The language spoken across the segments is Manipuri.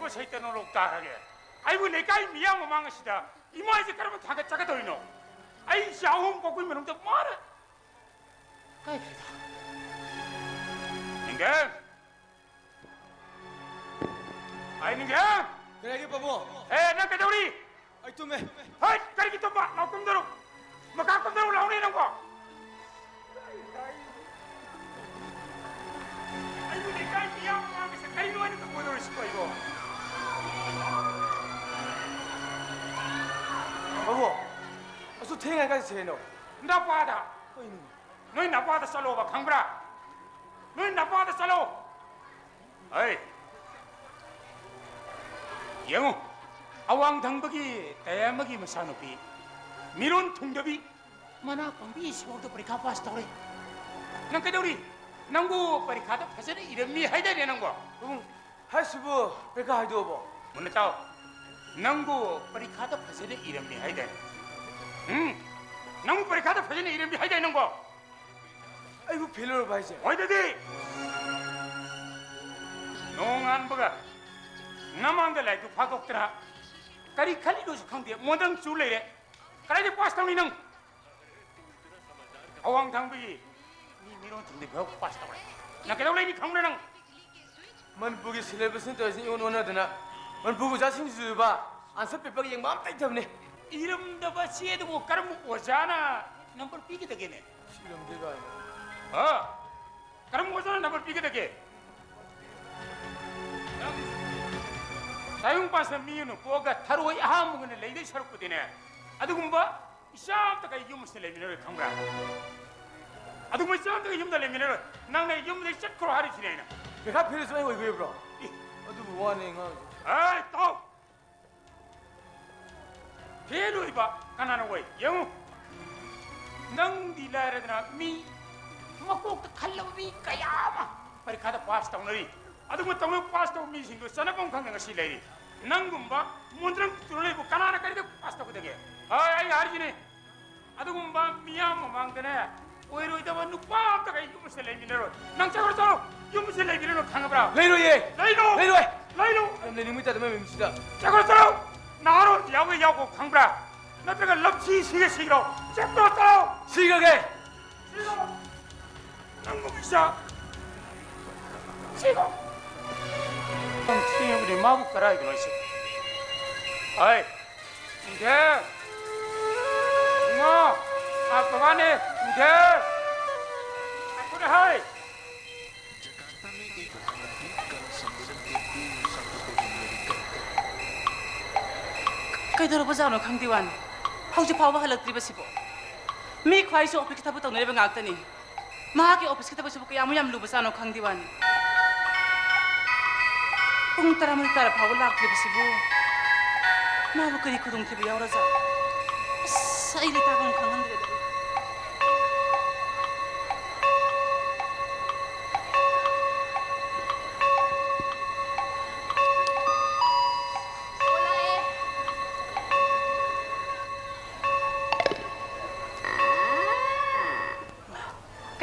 뭐 세이트는 록다하게. 아이고 내가 이 미양 오망하시다. 이마이지 그러면 다가 짜가 더이노. 아이 샤움 먹고 있는 놈도 뭐라. 까이피다. 닝갱. 아이 닝갱. 그래 바보. 나 그대우리. 아이 좀 해. 아이 까이기 좀 봐. 나 꿈대로. 뭐 가끔대로 나오는 거. 아이고 내가 이 미양 오망하면서 까이노 하니까 뭐 놀을 싶어 이거. 바보. 아서 태양까지 세노. 나빠하다. 너희 나빠하다 살로봐 강브라. 너희 나빠하다 살로. 어이. 영우. 아왕 당박이 대먹이 무사노비. 미론 통접이 mana pambi siwagdo parikha pass tawre. Nang kadawri. Nanggo parikha to phasane irami haida ne nanggo. 하시부 내가 하이도 뭐. Mun taw. Nanggo parikha to phasane irami haida. Nanggo parikha to phasane irami haida nanggo. 아이고 벨로를 봐야지. 어디디? 농안 버가 나만들 두 파곡들아 까리 칼리도 숙한데 모든 줄래래 까리 파스타니 능 아왕 당비 니 미론 중대 벽 파스타 그래 나 그다음에 니 강래랑 만 보기 실레버슨 또 이제 오늘하더나. 만 보고 자신 주봐. 안서 빼빼기 양 마음 딱 잡네. 이름도 봐 시에도 못 가르면 오잖아 넘버 삐게 되겠네 실험 대가. 그럼 뭐잖아 넘버 삐게 되게 사용 빠서 미유는 뭐가 타로의 아무거나 레이더 셔럽고 되네 아두군바 이샤암다가 이기무스 레미너를 강가 아두군 이샤암다가 이기무스 레미너를 낭나 이기무스 셔크로 하리 지내나 내가 벨을 좀 해고 이거 브로. 아두 뭐하네 가. 아이 또 배로 이봐 가나는 거이 영우 낭디라르드나 미 막꼭 칼라비 까야마 빨리 가다 파스타 오늘이 아두군 땅에 파스타 미신 거 사나봉 강가 실레리 낭군바 문드랑 뚫어내고 가나나 까리도 파스타 보되게 아이 아리지네 아두군바 미야모 망드네 오히려 이다만 누빠다가 이기무스 레미너를 낭짝으로 따로 이기무스 레미너를 강가브라 레이로 예. 레이로 레이로 해. 레이로 내 님이 따르면 맹시다. 짝으로 따로 나로 야구 야구 강브라 나들가 럽치 시계 시기로 짝으로 따로 시각에. 시기로 남국이샤 시고 팅이들이 마법 가라 이거 너시 아이 이제 뭐 아빠가네 이제 아빠가 하이 Kailangan sa ano kang diwan? Hawji pa wahalag triba sibo. May kway so opik kita butang nilibang agta ni. Mahaki opis kita sibo kaya mo yam lubas ano kang diwan. Kung tara mo tara pa wala triba sibo. Mawa kari kudong triba yaw raza. Sa ilita kang kang handre.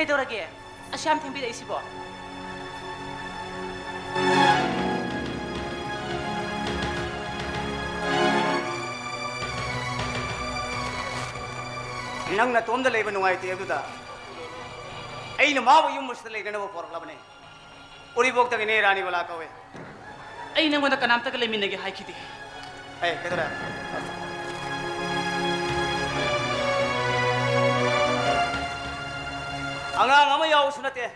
Kailangan asyam tembi dah isi bo. Nang na tom da leben nungai te aduda. Ai na mawa yung musta legen na por labne. Uri bok tag ne rani wala kawe. Ay nang wala kanam tagal min nagi hai kiti. Ai kedra. Anga ngama yaw sunate.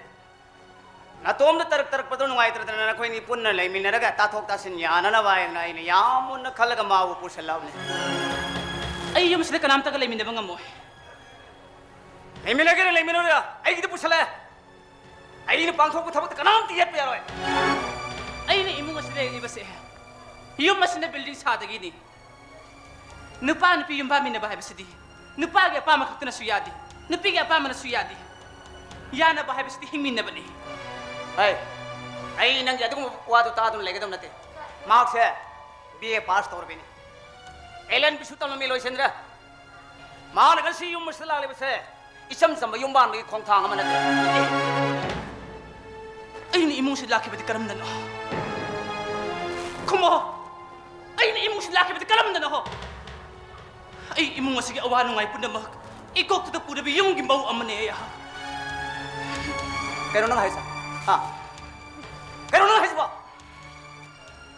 Na tom da tarak tarak padon nungai tar na koi ni punna lai min naga ta thok ta sin ya na ba na ina yamun na khalaga mawa pu salawne. Ay yung sila kanam tagal min bang mo. Lai min naga lai min ora. Ai gitu pu sala. Ai ni pangthok pu thabak kanam ti yat pe yaroi. Ay na imo mas sila iba se. Yung mas na building sa dagi ni. Nupa nupi yung ba min na bahay basidi. Nupa ga pa makakta na suyadi. Nupi ga pa man na suyadi. Yana bahay basidi hingmin na ba ni. Ai nang jadi ko wadu ta dum lege dum nate mark se BA pass tor bini elen bisutal no milo sendra maan gal si yum musala le bse isam sam yum ban mi khong thang ma nate Ay ni imong sila kibati karam na no. ꯈꯨꯝꯃꯣ ꯑꯩꯅ ꯏꯃꯨꯡꯁꯤ ꯂꯥꯛꯈꯤꯕꯗꯤ ꯀꯔꯝꯗꯅ ꯍꯣ ꯑꯩ ꯏꯃꯨꯡ ꯑꯁꯤꯒꯤ ꯑꯋꯥ ꯅꯨꯡꯉꯥꯏ ꯄꯨꯝꯅꯃꯛ ꯏꯀꯣꯛꯇꯨꯗ ꯄꯨꯔꯕ ꯌꯨꯝꯒꯤ ꯃꯧ ꯑꯃꯅꯦ ꯑꯩꯍꯥꯛ ꯀꯩꯅꯣ ꯅꯪ ꯍꯥꯏꯁꯦ ꯍꯥ ꯀꯩꯅꯣ ꯅꯪ ꯍꯥꯏꯁꯤꯕꯣ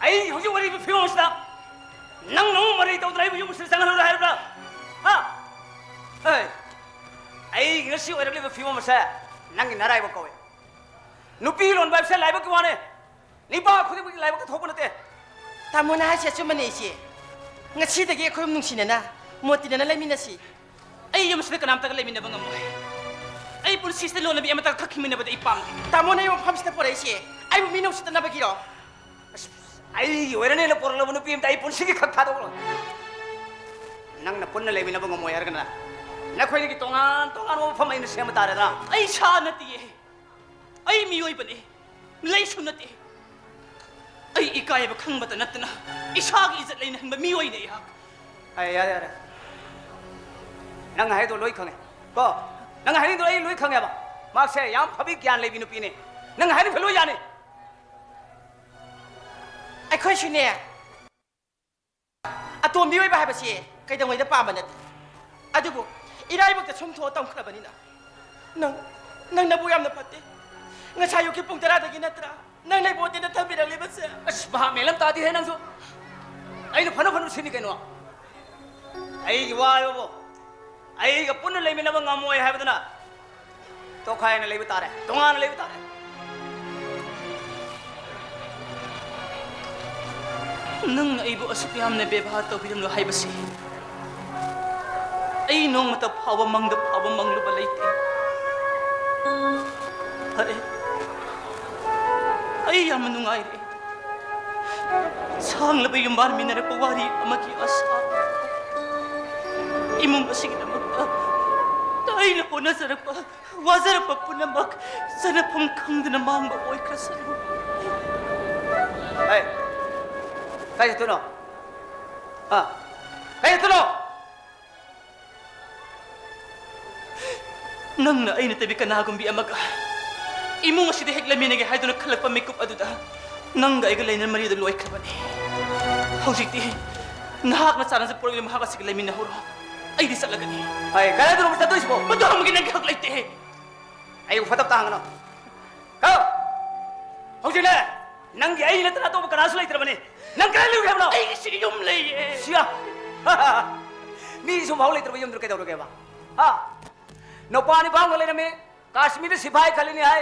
ꯑꯩ ꯍꯧꯖꯤꯛ ꯋꯥꯔꯤꯕ ꯐꯤꯕꯝ ꯑꯁꯤꯗ ꯅꯪ ꯅꯪ ꯃꯔꯩ ꯇꯧꯗꯅ ꯑꯩꯕꯨ ꯌꯨꯝꯁꯤꯗ ꯆꯪꯍꯜꯂꯨꯔꯦ ꯍꯥꯏꯕ꯭ꯔꯥ ꯍꯥ ꯑꯩ ꯉꯁꯤ ꯑꯣꯏꯔꯛꯂꯤꯕ ꯐꯤꯕꯝ ꯑꯁꯦ ꯅꯪꯒꯤ ꯅꯔꯥꯏꯕꯛ ꯀꯧꯏ ꯅꯨꯄꯤ ꯂꯣꯟꯕ ꯍꯥꯏꯕꯁꯦ ꯂꯥꯏꯕꯛꯀꯤ ꯋꯥꯅꯦ ꯅꯤꯄꯥ ꯈꯨꯗꯤꯡꯃꯛꯀꯤ ꯂꯥꯏꯕꯛꯇ ꯊꯣꯛꯄ ꯅꯠꯇꯦ ꯇꯥꯃꯣꯅ ꯍꯥꯏꯁꯦ ꯑꯆꯨꯝꯕꯅꯦ ꯏꯆꯦ ꯉꯁꯤꯗꯒꯤ ꯑꯩꯈꯣꯏ ꯅꯨꯡꯁꯤꯅꯅ ꯃꯣꯠ ꯇꯤꯟꯅꯅ ꯂꯩꯃꯤꯟꯅꯁꯤ ꯑꯩ ꯌꯨꯝꯁꯤꯗ ꯀꯅꯥꯝꯇꯒ ꯂꯩꯃꯤꯟꯅꯕ ꯉꯝꯃꯣꯏ ꯑꯩ ꯄꯨꯟꯁꯤꯁꯤꯗ ꯂꯣꯟꯅꯕꯤ ꯑꯃꯇ ꯈꯛꯈꯤꯃꯤꯟꯅꯕꯗ ꯑꯩ ꯄꯥꯝꯗꯦ ꯇꯥꯃꯣꯅ ꯑꯩ ꯃꯐꯝꯁꯤꯗ ꯄꯨꯔꯛꯏꯁꯦ ꯑꯩꯕꯨ ꯃꯤꯅ ꯎꯁꯤꯠꯇꯅꯕꯒꯤꯔꯣ ꯑꯩꯒꯤ ꯑꯣꯏꯔꯅꯦꯅ ꯄꯣꯔꯛꯂꯕ ꯅꯨꯄꯤ ꯑꯃꯇ ꯑꯩ ꯄꯨꯟꯁꯤꯒꯤ ꯈꯛ ꯊꯥꯗꯣꯛꯂꯣꯏ ꯅꯪꯅ ꯄꯨꯟꯅ ꯂꯩꯃꯤꯟꯅꯕ ꯉꯝꯃꯣꯏ ꯍꯥꯏꯔꯒꯅ ꯅꯈꯣꯏꯗꯒꯤ ꯇꯣꯉꯥꯟ ꯇꯣꯉꯥꯟꯕ ꯃꯐꯝ ꯑꯩꯅ ꯁꯦꯝꯕ ꯇꯥꯔꯦꯗꯅ ꯑꯩ ꯁꯥ ꯅꯠꯇꯦꯌꯦ ꯑꯩ ꯃꯤꯑꯣꯏꯕꯅꯦ ꯂꯩꯁꯨ ꯅꯠꯇꯦ ꯑꯩ ꯏꯀꯥꯏꯕ ꯈꯪꯕꯇ ꯅꯠꯇꯅ ꯏꯁꯥꯒꯤ ꯏꯖꯠ ꯂꯩꯅꯍꯟꯕ ꯃꯤꯑꯣꯏꯅꯦ ꯑꯩꯍꯥꯛ ꯌꯥꯔꯦ ꯌꯥꯔꯦ ꯅꯪ ꯍꯥꯏꯗꯣ ꯂꯣꯏ ꯈꯪꯉꯦ ꯀꯣ ꯅꯪ ꯍꯥꯏꯅꯤꯡꯗꯣ ꯑꯩ ꯂꯣꯏ ꯈꯪꯉꯦꯕ ꯃꯥꯁꯦ ꯌꯥꯝ ꯐꯕꯤ ꯒ꯭ꯌꯥꯟ ꯂꯩꯕꯤ ꯅꯨꯄꯤꯅꯦ ꯅꯪ ꯍꯥꯏꯅꯤꯡꯕ ꯂꯣꯏ ꯌꯥꯅꯤ ꯑꯩꯈꯣꯏꯁꯨꯅꯦ ꯑꯇꯣꯝꯕꯤ ꯑꯣꯏꯕ ꯍꯥꯏꯕꯁꯤ ꯀꯩꯗꯧꯉꯩꯗ ꯄꯥꯝꯕ ꯅꯠꯇꯦ ꯑꯗꯨꯕꯨ ꯏꯔꯥꯏꯕꯛꯇ ꯁꯨꯝ ꯊꯣꯛꯑ ꯇꯝꯈ꯭ꯔꯕꯅꯤꯅ ꯅꯪꯅꯕꯨ ꯌꯥꯝꯅ ꯐꯠꯇꯦ ꯉꯁꯥꯏ ꯑꯌꯨꯛꯀꯤ ꯄꯨꯡ 10ꯗꯒꯤ ꯅꯠꯇ꯭ꯔꯥ ꯅꯪ ꯂꯩꯕꯣꯠꯇꯦꯅ ꯊꯝꯕꯤꯔꯛꯂꯤꯕꯁꯦ ꯑꯁ ꯚꯥꯞ ꯃꯦꯜꯂꯝ ꯇꯥꯗꯦꯍꯦ ꯅꯪꯁꯨ ꯑꯩꯅ ꯐꯅ ꯁꯤꯅꯤ ꯀꯩꯅꯣ ꯑꯩꯒꯤ ꯋꯥꯕꯕꯨ ꯑꯩꯒ ꯄꯨꯟꯅ ꯂꯩꯃꯤꯟꯅꯕ ꯉꯝꯃꯣꯏ ꯍꯥꯏꯕꯗꯨꯅ ꯇꯣꯈꯥꯏꯅ ꯂꯩꯕ ꯇꯥꯔꯦ ꯇꯣꯉꯥꯟꯅ ꯂꯩꯕ ꯇꯥꯔꯦ ꯅꯪꯅ ꯑꯩꯕꯨ ꯑꯁꯨꯛ ꯌꯥꯝꯅ ꯕꯦꯕꯥꯔ ꯇꯧꯕꯤꯔꯝꯂꯣ ꯍꯥꯏꯕꯁꯤ ꯑꯩ ꯅꯣꯡꯃꯇ ꯐꯥꯎꯕ ꯃꯪꯗ ꯐꯥꯎꯕ ꯃꯪꯂꯨꯕ ꯂꯩꯇꯦ ꯐꯔꯦ ꯑꯩ ꯌꯥꯝꯅ ꯅꯨꯡꯉꯥꯏꯔꯦ ꯁꯥꯡꯂꯕ ꯌꯨꯝꯕꯥꯟꯃꯤꯟꯅꯔꯛꯄ ꯋꯥꯔꯤ ꯑꯃꯒꯤ ꯑꯁꯥ ꯏꯃꯨꯡ ꯑꯁꯤꯒꯤꯗꯃꯛꯇ ꯑꯩꯅ ꯍꯣꯠꯅꯖꯔꯛꯄ ꯋꯥꯖꯔꯛꯄ ꯄꯨꯝꯅꯃꯛ ꯆꯟꯅꯐꯝ ꯈꯪꯗꯅ ꯃꯥꯡꯕ ꯑꯣꯏꯈ꯭ꯔꯁꯅꯨ ꯀꯥꯏ ꯆꯠꯇꯣꯏꯅꯣ ꯀꯥꯏ ꯆꯠꯇꯣꯏꯅꯣ ꯅꯪꯅ ꯑꯩꯅ ꯇꯕꯤ ꯀꯅꯥꯒꯨꯝꯕꯤ ꯑꯃꯒ ꯏꯃꯨꯡ ꯑꯁꯤꯗ ꯍꯦꯛ ꯂꯩꯃꯤꯟꯅꯒꯦ ꯍꯥꯏꯗꯨꯅ ꯈꯜꯂꯛꯄ ꯃꯤꯀꯨꯞ ꯑꯗꯨꯗ ꯅꯪꯒ ꯑꯩꯒ ꯂꯩꯅ ꯃꯔꯤꯗ ꯂꯣꯏꯈ꯭ꯔꯕꯅꯤ ꯍꯧꯖꯤꯛꯇꯤ ꯅꯍꯥꯛꯅ ꯆꯥꯟꯅꯖ ꯄꯨꯔꯛꯂꯤꯕ ꯃꯍꯥꯛ ꯑꯁꯤꯒ ꯂꯩꯃꯤꯟꯅꯍꯧꯔꯣ ꯑꯩꯗꯤ ꯆꯠꯂꯒꯅꯤ ꯀꯗꯥꯏꯗꯅꯣ ꯆꯠꯇꯣꯏꯁꯤꯕꯣ ꯃꯗꯨ ꯑꯃꯒꯤ ꯅꯪꯒꯤ ꯍꯛ ꯂꯩꯇꯦ ꯑꯩꯕꯨ ꯐꯠꯇꯕ ꯇꯥꯍꯪꯒꯅꯣ ꯀꯥꯎ ꯍꯧꯖꯤꯛꯅꯦ ꯅꯪꯒꯤ ꯑꯩ ꯅꯠꯇꯅ ꯑꯇꯣꯞꯄ ꯀꯅꯥꯁꯨ ꯂꯩꯇ꯭ꯔꯕꯅꯤ ꯅꯪ ꯀꯗꯥꯏ ꯂꯩꯔꯨꯒꯦ ꯍꯥꯏꯕꯅꯣ ꯑꯩꯒꯤꯁꯤ ꯌꯨꯝ ꯂꯩꯌꯦ ꯁꯤꯌꯥ ꯃꯤ ꯁꯨꯝ ꯍꯧ ꯂꯩꯇ꯭ꯔꯕ ꯌꯨꯝꯗꯨ ꯀꯩꯗꯧꯔꯒꯦꯕ ꯅꯨꯄꯥꯅꯤ ꯐꯥꯝꯒ ꯂꯩꯔꯝꯃꯤ ꯀꯥश्मीꯔꯗ ꯁꯤꯐꯥꯏ ꯈꯜꯂꯤꯅꯤ ꯍꯥꯏ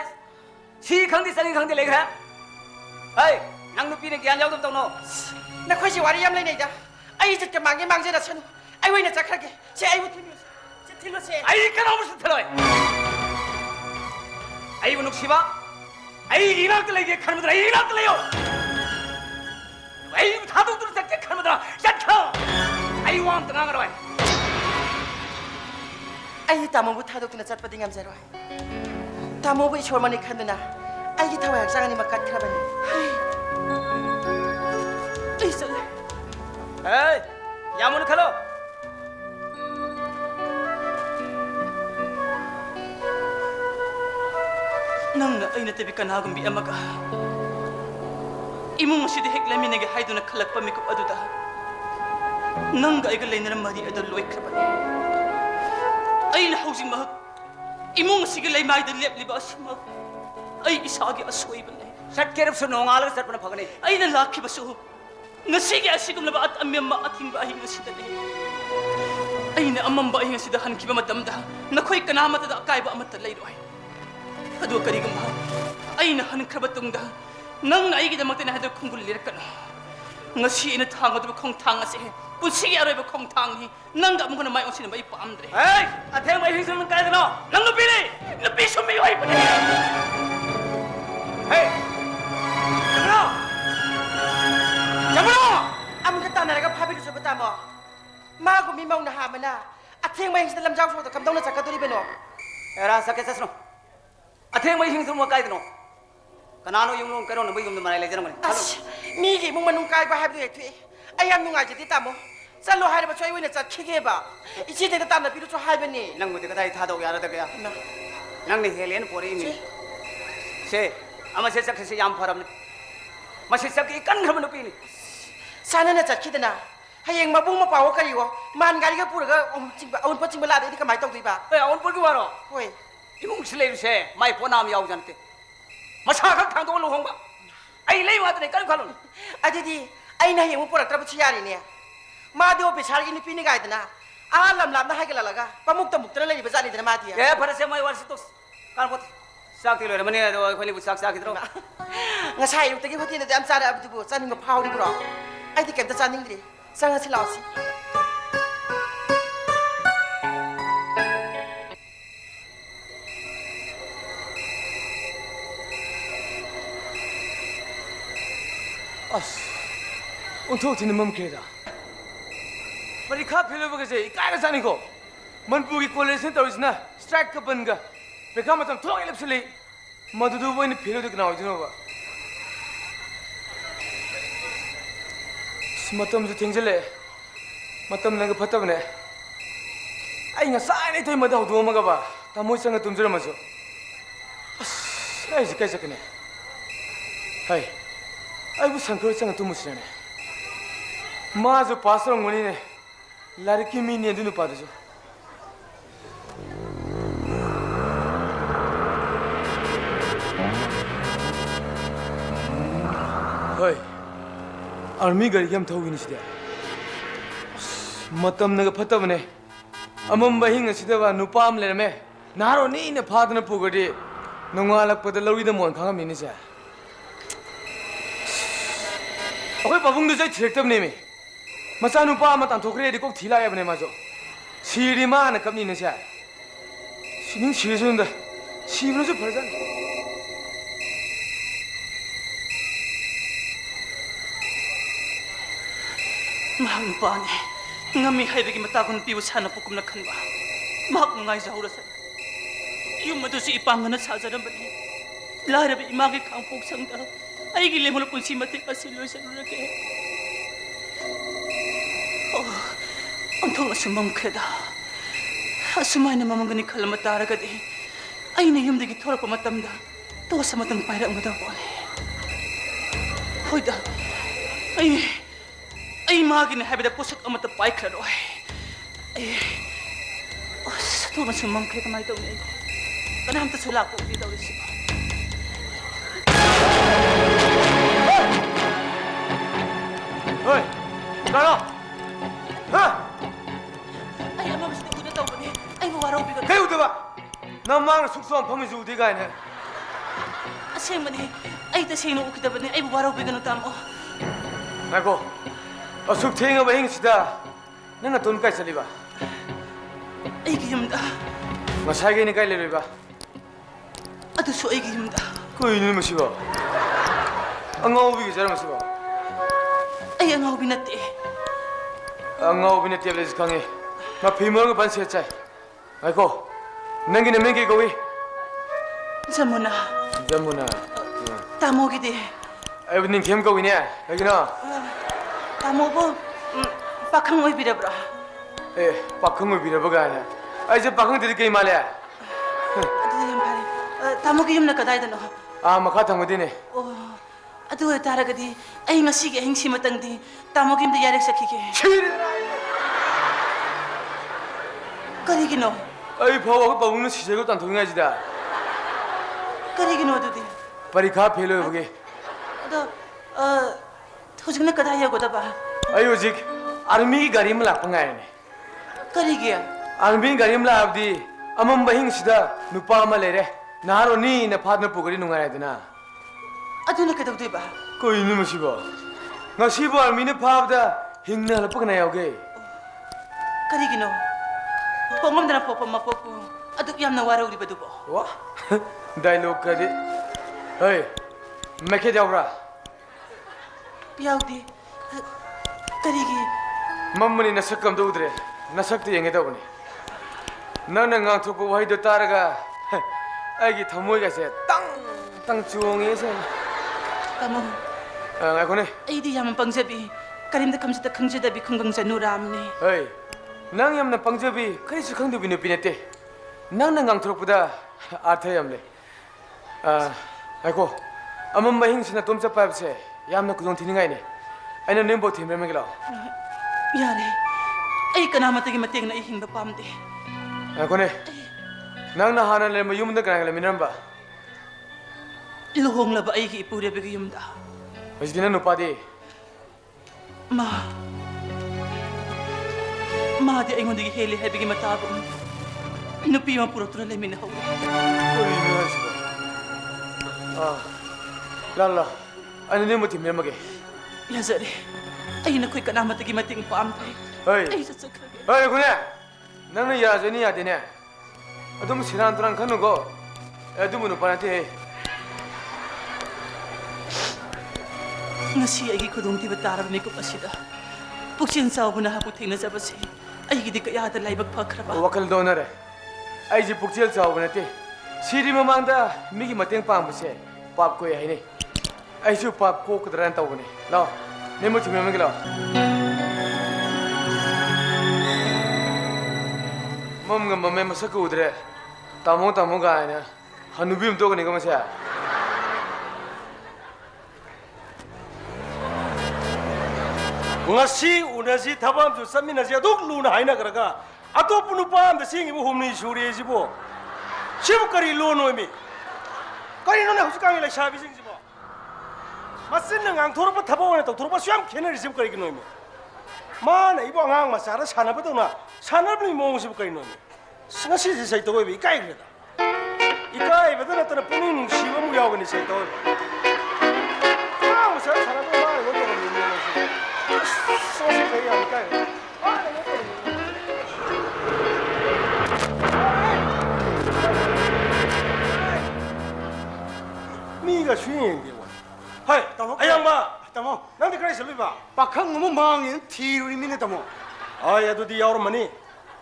ꯁꯤ ꯈꯪꯗꯦ ꯆꯅꯤ ꯈꯪꯗꯦ ꯂꯩꯈ꯭ꯔꯦ ꯅꯪ ꯅꯨꯄꯤꯅ ꯒ꯭ꯌꯥꯟ ꯌꯥꯎꯗꯕ ꯇꯧꯅꯣ ꯅꯈꯣꯏꯁꯤ ꯋꯥꯔꯤ ꯌꯥꯝ ꯂꯩꯅꯩꯗ ꯑꯩ ꯏꯖꯠꯀ ꯃꯥꯡꯖꯔꯁꯅꯨ ꯑꯩ ꯑꯣꯏꯅ ꯆꯠꯈ꯭ꯔꯒꯦ ꯁꯦ ꯑꯩꯕꯨ ꯊꯤꯜꯂꯨꯁꯦ ꯑꯩ ꯀꯅꯥꯕꯨꯁꯨ ꯊꯤꯜꯂꯣꯏ ꯑꯩꯕꯨ ꯅꯨꯡꯁꯤꯕ ꯑꯩꯒꯤ ꯏꯅꯥꯛꯇ ꯂꯩꯒꯦ ꯈꯟꯕꯗ ꯑꯩꯒꯤ ꯏꯅꯥꯛꯇ ꯂꯩꯌꯣ ꯑꯩꯕꯨ ꯊꯥꯗꯣꯛꯇꯨꯅ ꯆꯠꯀꯦ ꯈꯟꯕꯗ ꯆꯠꯈ꯭ꯔꯣ ꯑꯩ ꯋꯥ ꯑꯝꯇ ꯉꯥꯡꯉꯔꯣꯏ ꯑꯩ ꯇꯥꯃꯣꯕꯨ ꯊꯥꯗꯣꯛꯇꯨꯅ ꯆꯠꯄꯗꯤ ꯉꯝꯖꯔꯣꯏ ꯇꯥꯃꯣꯕꯨ ꯏꯁꯣꯔꯃꯅꯤ ꯈꯟꯗꯨꯅ ꯑꯩꯒꯤ ꯊꯋꯥꯏ ꯍꯛꯆꯥꯡ ꯑꯅꯤꯃꯛ ꯀꯠꯈ꯭ꯔꯕꯅꯤ ꯑꯩ ꯆꯠꯂꯦ ꯌꯥꯝ ꯃꯨꯟꯅ ꯈꯜꯂꯣ ꯅꯪꯅ ꯑꯩꯅ ꯇꯕꯤ ꯀꯅꯥꯒꯨꯝꯕꯤ ꯑꯃꯒ ꯏꯃꯨꯡ ꯑꯁꯤꯗ ꯍꯦꯛ ꯂꯩꯃꯤꯟꯅꯒꯦ ꯍꯥꯏꯗꯨꯅ ꯈꯜꯂꯛꯄ ꯃꯤꯀꯨꯞ ꯑꯗꯨꯗ ꯅꯪꯒ ꯑꯩꯒ ꯂꯩꯅꯔꯝꯕꯗꯤ ꯑꯗꯨ ꯂꯣꯏꯈ꯭ꯔꯕꯅꯤ ꯑꯩꯅ ꯍꯧꯖꯤꯛꯃꯛ ꯏꯃꯨꯡ ꯑꯁꯤꯒꯤ ꯂꯩꯃꯥꯏꯗ ꯂꯦꯞꯂꯤꯕ ꯑꯁꯤꯃꯛ ꯑꯩ ꯏꯁꯥꯒꯤ ꯑꯁꯣꯏꯕꯅꯤ ꯆꯠꯀꯦꯔꯕꯁꯨ ꯅꯣꯡꯉꯥꯜꯂꯒ ꯆꯠꯄꯅ ꯐꯒꯅꯤ ꯑꯩꯅ ꯂꯥꯛꯈꯤꯕꯁꯨ ꯉꯁꯤꯒꯤ ꯑꯁꯤꯒꯨꯝꯂꯕ ꯑꯃꯝꯕ ꯑꯊꯤꯡꯕ ꯑꯍꯤꯡ ꯑꯁꯤꯗꯅꯤ ꯑꯩꯅ ꯑꯃꯝꯕ ꯑꯍꯤꯡ ꯑꯁꯤꯗ ꯍꯟꯈꯤꯕ ꯃꯇꯝꯗ ꯅꯈꯣꯏ ꯀꯅꯥꯃꯠꯇꯗ ꯑꯀꯥꯏꯕ ꯑꯃꯠꯇ ꯂꯩꯔꯣꯏ ꯑꯗꯨ ꯀꯔꯤꯒꯨꯝꯕ ꯑꯩꯅ ꯍꯟꯈ꯭ꯔꯕ ꯇꯨꯡꯗ ꯅꯪꯅ ꯑꯩꯒꯤꯗꯃꯛꯇꯅ ꯍꯥꯏꯗꯨ ꯈꯨꯡꯒꯨꯜ ꯂꯤꯔꯛꯀꯅꯨ ꯉꯁꯤ ꯑꯩꯅ ꯊꯥꯡꯒꯗꯕ ꯈꯣꯡꯊꯥꯡ ꯑꯁꯤ ꯄꯨꯟꯁꯤꯒꯤ ꯑꯔꯣꯏꯕ ꯈꯣꯡꯊꯥꯡꯅꯤ ꯅꯪꯒ ꯑꯃꯨꯛ ꯍꯟꯅ ꯃꯥꯏ ꯑꯣꯟꯁꯤꯟꯅꯕ ꯑꯩ ꯄꯥꯝꯗ꯭ꯔꯦ ꯑꯊꯦꯡꯕ ꯑꯍꯤꯡꯁꯤ ꯅꯪ ꯀꯥꯏꯗꯅꯣ ꯅꯪ ꯅꯨꯄꯤꯅꯤ ꯅꯨꯄꯤꯁꯨ ꯃꯤꯑꯣꯏꯕꯅꯤ ꯑꯃꯨꯛꯀ ꯇꯥꯟꯅꯔꯒ ꯐꯥꯕꯤꯔꯨꯁꯨꯕ ꯇꯥꯃꯣ ꯃꯥꯒꯨꯝꯕꯤ ꯃꯧꯅ ꯍꯥꯝꯕꯅ ꯑꯊꯦꯡꯕ ꯑꯍꯤꯡꯁꯤꯗ ꯂꯝꯖꯥꯎ ꯁꯣꯛꯇ ꯀꯝꯗꯧꯅ ꯆꯠꯀꯗꯣꯔꯤꯕꯅꯣ ꯆꯠꯀꯦ ꯆꯠꯁꯅꯨ ꯑꯊꯦꯡꯕ ꯑꯍꯤꯡꯁꯤ ꯑꯃꯨꯛ ꯀꯥꯏꯗꯅꯣ ꯀꯅꯥꯅꯣ ꯌꯨꯝꯅꯣ ꯀꯩꯅꯣ ꯅꯕ ꯌꯨꯝꯗ ꯃꯔꯥꯏ ꯂꯩꯖꯔꯝꯒꯅꯤ ꯑꯁ ꯃꯤꯒꯤ ꯏꯃꯨꯡ ꯃꯅꯨꯡ ꯀꯥꯏꯕ ꯍꯥꯏꯕꯗꯨ ꯍꯦꯛ ꯊꯣꯛꯏ ꯑꯩ ꯌꯥꯝ ꯅꯨꯡꯉꯥꯏꯖꯗꯦ ꯇꯥꯃꯣ ꯆꯠꯂꯣ ꯍꯥꯏꯔꯕꯁꯨ ꯑꯩ ꯑꯣꯏꯅ ꯆꯠꯈꯤꯒꯦꯕ ꯏꯆꯦꯗꯩꯗ ꯇꯥꯟꯅꯕꯤꯔꯨꯁꯨ ꯍꯥꯏꯕꯅꯤ ꯅꯪꯕꯨꯗꯤ ꯀꯗꯥꯏ ꯊꯥꯗꯣꯛ ꯌꯥꯔꯗꯒꯦ ꯅꯪꯅ ꯍꯦꯜꯂꯦꯅ ꯄꯣꯔꯛꯏꯅꯤ ꯁꯦ ꯑꯃꯁꯦ ꯆꯠꯈ꯭ꯔꯤꯁꯦ ꯌꯥꯝ ꯐꯔꯕꯅꯤ ꯃꯁꯤ ꯆꯠꯈꯤ ꯀꯟꯈ꯭ꯔꯕ ꯅꯨꯄꯤꯅꯤ सानना चटखिदना हयेंग मबुंग मपाव करियो मान गाड़ी का पुरगा चिंबा अउन पचिंबा लादे दि कमाय तौदुइबा ए अउन पुरगी वारो होय इमुंग सिलेरुसे माइ पोनाम याव जानते मसा खक थांदो लुहोंबा आई लेइ वादने कल खलुन अदुदि अइना हयेंग पुरक्तब छि यारिने मादो बेसारगी निपिनि गायदना आ लम लामना हायगलालगा पमुक्ता मुक्तरा लेरिबा जानिदना मादिया ए फरसे माइ वारसे तो काल पोत साक तिलो मने दो खनि बु साक साक draw ngasai yu tegi hotin da am sara abdu saning ma phawri bro ai di kem ta saning dri sanga si lawsi as untuk tin mam keda parikha phelo bage se kai sani ko manpu ki college center isna strike ka banga bekha matam thong elapsili madudu boy ni phelo de kana ojino ba matam ju thingzele matam nang phatabne ai nga sai nei thoi madau du ma ga ba tamoi sanga tumjira ma so ai ji kai sakne hai ai bu sankro sanga tumusne ma jo pasrong ngoni ne larki mi ne dunu pa jo hai army gari yam thau ni sida matam naga phatabne amam bahing sida ba nupam le me naro ni ne phadna pugadi nongalak pada lawi da mon khangam ni sa akoi pabung du jai threktab ne me macha nupa ma tan thokre di kok thila ya bne ma jo siri ma na kapni ne sa sining siri sun da sibno jo pharjan mahang pane ngami haibegi matagun piu sana pukumna khanba mahak ngai jahura sa yum madu si ipangana sajaram bani larabi imagi khangpok sangda aigi lemul punsi mate pasiloi salurake oh antong asumam kheda asumai na mamangani khalma taragadi aina yumdagi thorapa matamda to samatang paira ngada bone hoida ai magi ne habida posak amata paikra roi ai to masumam kheda mai to ne kana ham ta sulak ko di dawri si hoi karo ha ai ama basta uda taw bani ai waro bi kai uda ba namang suksom phami ju di ga ne asem bani ai ta seino ukida bani ai waro bi ganu tam o nako asuk thenga ba hing sida nanga ton kai chaliba ai gi yumda masai ge ni kai le ba adu so ai gi yumda ko ini masiba angau bi jara masiba ai angau bi natte angau bi ne table kange ma phimor ga ban se chai ai ko nangi ne mengi ko wi jamuna tamo gi de ai bin them ko wi ne ai na tamo bo pakhang oi birabra eh pakhang oi biraba ga ne ai je pakhang de kai male adu yam phare tamo gi yumna kadai da no a makha thang di ne o adu taragadi ai ngasi gi hingsi matang di tamo gi yumda yarek sakhi ke kari gi no ai phawa ko pawung si je ko tan thonga ji da kari gi no adu di parikha fail ho ge ado hojikna kadai ya goda ba ai hojik army gari ma lak pangai ne kari gi army gari ma abdi amam bahing sida nupa ma le re naro ni na phadna pugari nungai dina adu na kadau dui ba ko ini masiba ngasi bo army ne phabda hingna lapak na yoge kari gi no pongam dana popo ma popo adu yam na waro ri badu bo wa dialogue kadi hey meke jawra yaudi kari gi mamani nasakam do udre nasak te yenge da bani nana ngang thok ko wai do taraga ai gi thamoi ga se tang chuong e se tamo ngai ko ne ai di yam pangjabi karim da kamjita khangja da bi khunggang janu ram ne hey nang yam na pangjabi kai su khang du bi ne pinete nang na ngang thok puda artha yam le ai ko amam bahing sina tom cha pa se yam na kudong thini ngai ne ꯑꯩꯅ ꯅꯦꯝꯕꯣ ꯊꯤꯟꯕꯤꯔꯝꯃꯒꯦ ꯂꯥꯛꯑꯣ ꯌꯥꯔꯦ ꯑꯩ ꯀꯅꯥꯃꯠꯇꯒꯤ ꯃꯇꯦꯡꯅ ꯑꯩ ꯍꯤꯡꯕ ꯄꯥꯝꯗꯦ ꯉꯥꯏꯈꯣꯅꯦ ꯅꯪꯅ ꯍꯥꯟꯅ ꯂꯩꯔꯝꯕ ꯌꯨꯝꯗ ꯀꯅꯥꯒ ꯂꯩꯃꯤꯟꯅꯔꯝꯕ ꯂꯨꯍꯣꯡꯂꯕ ꯑꯩꯒꯤ ꯏꯄꯨꯔꯣꯏꯕꯒꯤ ꯌꯨꯝꯗ ꯍꯧꯖꯤꯛꯇꯤ ꯅꯪ ꯅꯨꯄꯥꯗꯤ 마디 아이콘데기 헬리 해비기 마타고 누피만 purotura lemina hawi 그리는 하시고 랄라 아니 내 못이 멤버게 야자리 아이나 코이 까나마트기 마팅 빰테 어이 아이 저쪽하게 어이 그네 나는 야전이 야되네 아좀 시란도랑 가는 거 애도문 오빠한테 ngasi aigi khudungtiba tarab ni ko pasida puksin sawbuna hapu thengna jabasi aigi di kaya da laibak phakraba wakal donare ai ji pukchel sawbunate siri mamangda migi mateng pambuse pap ko yai ne ai su pap ko kudran tawbune lao ne mo chime magi lao mamga mamme masak udre tamo ga na hanubim to ni ko masa ngasi unasi thabam ju samina je duk luna haina karaga atop nu pam de singi bu humni shuri jibo shiv kari lo no mi kari no na huskang la shabi sing jibo masin nang thorpa thabo na to thorpa syam khena ri jibo kari ki no mi ma na ibo ngang ma sara sana ba na sana bli mong jibo kari no mi ngasi je sai to go bi kai greda ikai ba na ta puni ning shiwa mu yaw ni sai to ma sara sana ba ma no to ni ni 소식 거의 안 가요. 미가 쉬는데 와. 하이, 아양마, tamo 난데 그래 설리 봐. pakhang mo mangin thiruri mine tamo 아야 도디 야오르마니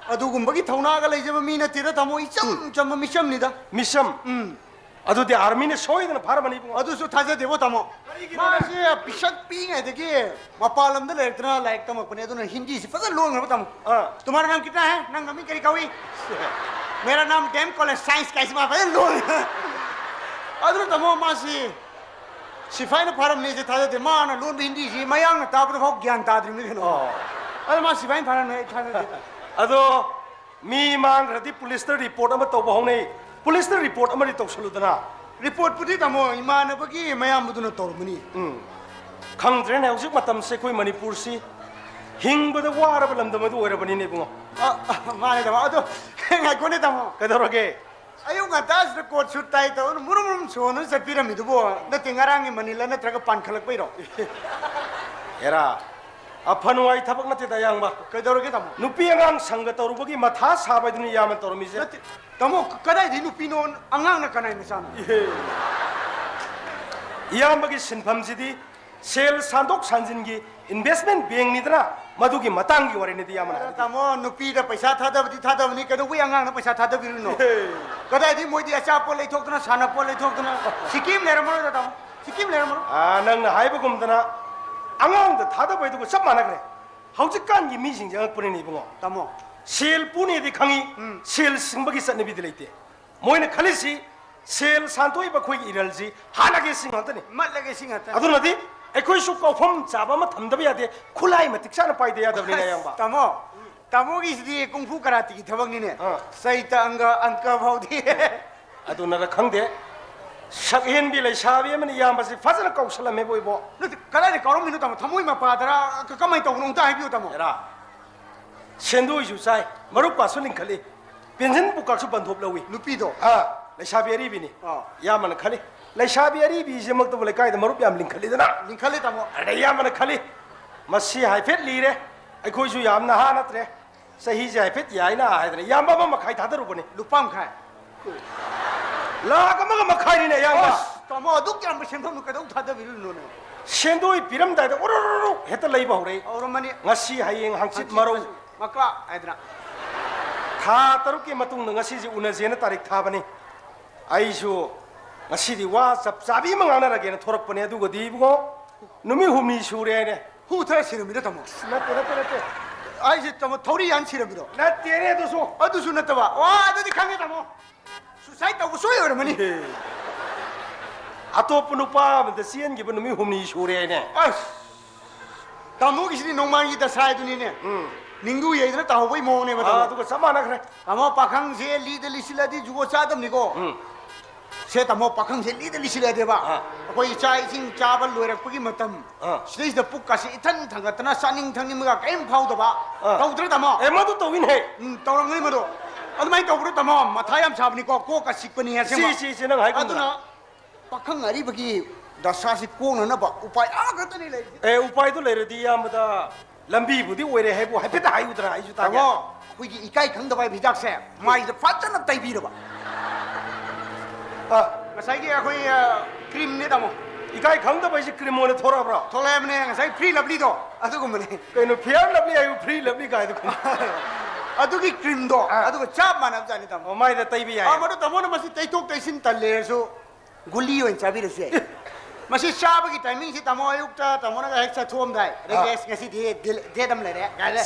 adugumbagi thaunaga leijaba mina tira tamo icham cham misham nida 미섬. 아도디 아르미네 소이드는 바라만 입고. adusu thaja devo tamo mase pisak pi ngai deki mapalam da lertna like tamo apne aduna hindi se pada lon ngaba tamo तुम्हारा नाम कितना है नंग अमी करी कवी मेरा नाम डेम कॉलेज साइंस कैसे मा pada lon aduna tamo mase सिफाई ने फारम नहीं से था दे माना लोन हिंदी सी मयांग ना ताप तो बहुत ज्ञान ताद्री में खेलो अरे मां सिफाई फारम नहीं था दे 아도 미망 그래디 पुलिस रिपोर्ट अमा तौबा होने पुलिस रिपोर्ट अमा रि तौसलुदना रिपोर्ट पुटी तमो इमान बगी मयाम बुदुन तोरमनी खंद्रेन हौजिक मतम से कोई मणिपुर सी हिंगबद वारब लमदमदु ओरबनी ने बुंगो माने तमो अदो ngai कोने तमो कदरगे ayo ngatas de court shoot tai to murum sono se pyramid bo na tingarang manila na traga pan khalak pai ro एरा अफनुवाई थबक नते दयांग बा कदरगे तमो नुपी अंगांग संग तरुबगी मथा साबदुनि यामन तरुमिजे तमो कदाई दिनु पिनो अंगांग ना कनाई मिसान यामबगी सिनफमजिदी सेल सांदोक सांजिनगी इन्वेस्टमेंट बैंक निदना मधुगी मतंगी वरेने दी यामन तमो नुपी दा पैसा थादबदी थादबनी कदो वी अंगांग ना पैसा थादबिरुनो कदाई दि मोदी अचा पो ले थोकना साना पो ले थोकना सिक्किम लेरमो तमो सिक्किम लेरमो नंग हाइबगुमदना अंगांग द थादबैदुगो सब मानगरे हौजिकानगी मीसिंग जंगपुरिनि बुंगो तमो सेल पुनेदी खंगी सेल सिंबगी सनबिदि लेते मोइने खलिसी सेल सांतोई बखोई इरलजी हालागे सिंगतनी मत लगे सिंगत अदुनदी एकोई सु कौफम चाबा म थमदब यादे खुलाई म तिक्साना पाइदे यादबनि नायंबा तमो तमो की सिदी कुंफू कराती की थबक नीने सहित अंक भाउदी अदुनरा खंगदे सकहेन बि लैसाबि मनि यामबसि फजन कौशलमे बोइबो नत कदाई कौरम मिनु तमो थमोई मा पादरा कमाई तौनु ता हाइबियो तमो एरा सेंदोई जु चाइ मरुप पासु निखलि पेंशन बुकासु बंधोप लवी नुपी दो लैसाबि अरिबिनि यामन खलि लैसाबि अरिबि जेमक तो लेकाय द मरुप याम लिंखलिदना लिंखले तमो अरे यामन खलि मसी हाइफेट लीरे अखोइसु याम नहा नत्रे सही जे हाइफेट याइना हाइदने याम बाबा मखाइ थादरुबनि लुपाम खाय लाग मग मखाइ ने याम तमो दुक याम सेंथम कदौ थादा बिरुनो ने सेंदोई पिरम दाइद ओरोरो हेत लैबा हौरे और money ngasi hayeng hangsit maro makla aidra tha taruk ki matung ngasi ji unajena tarik tha bani aisu ngasi di wa sap sabi mangana ragena thorak pane adu godi bugo numi humni shure ne hu tha siramira tamo nate ai je tamo thori yan siramiro nate ne do so adu sunatwa wa adu di khange tamo suicide tau soi or mani atop nupa de sien gi numi humni shure ne as Tamu kisi nongman kita saya tu ni ne. Ninggu ye itu tahu boy mau ne betul. tu sama nak re Tamu pakang se leader lisila di juga sadam ni ko. Saya tamu pakang se leader lisila dia ba. Kau icai sing cabal luar pergi matam. Sedih dah puk kasih itan tangga tanah saning tangni mereka kain kau tu ba. Tahu tu tamu. emang tu win he Tahu orang ni betul. Aduh main tahu betul tamu. Matayam sab ni ko kasih peni ya semua. si nang hai Aduh na pakang hari bagi dasar si ko na ba upay agak tu ni lagi. upai tu le di yam da lambi budi oire he bu hai peta hai udra ai juta Tamu, kuigi ikai kang dapat bijak saya. Mai dah patah nak tai biru ba. Ngasai dia aku krim ni tamu. ikai khang da bai si cream one thora bra Toleh ni ngasai free lovely do. Aduh kau mana? kai no phiar labli ai free labli kai du Aduh ki krim do. Aduh cap mana macam ni tamu. mai da tai bi ai Malu tamu na masih tai tok tai sin talle so guli yang cabi rasa. Masih cap ki timing si tamu ayuk ta tamu na kahek sa tuam dai. Reges ngasi dia dam lere. Kala.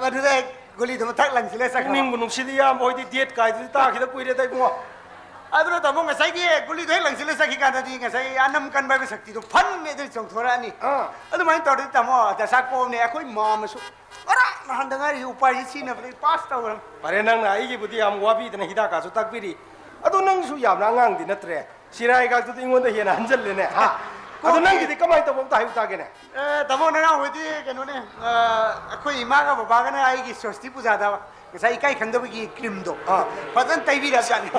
Malu dai guli tu tak lang sila sak. ning bunung si yam hoi di diet kai du ta ki da pui de tai bo Aduh tamu ngasai dia guli tu lang sila sak ikan tadi ngasai anam kan bayi sakti tu pan ni tu jong thora ni. Aduh main tahu tamu dah sak pom ni aku imam masuk. Orang nahan dengar upaya sini apa pas tahu orang. pare nang na ai gi budi am wabi de hida ka su tak biri adu nang su yam na ngang di natre sirai ka tu ingon da hian hanjal le ne ha adu nang gi di kamai ta bom ta hu ta ge ne Tamu na huti kanu ne. Aku imam ka bapa ka na ai ki sosti puja dah. Ngasai ikai kang dapat ki krim do. Padan tai bi dah jadi.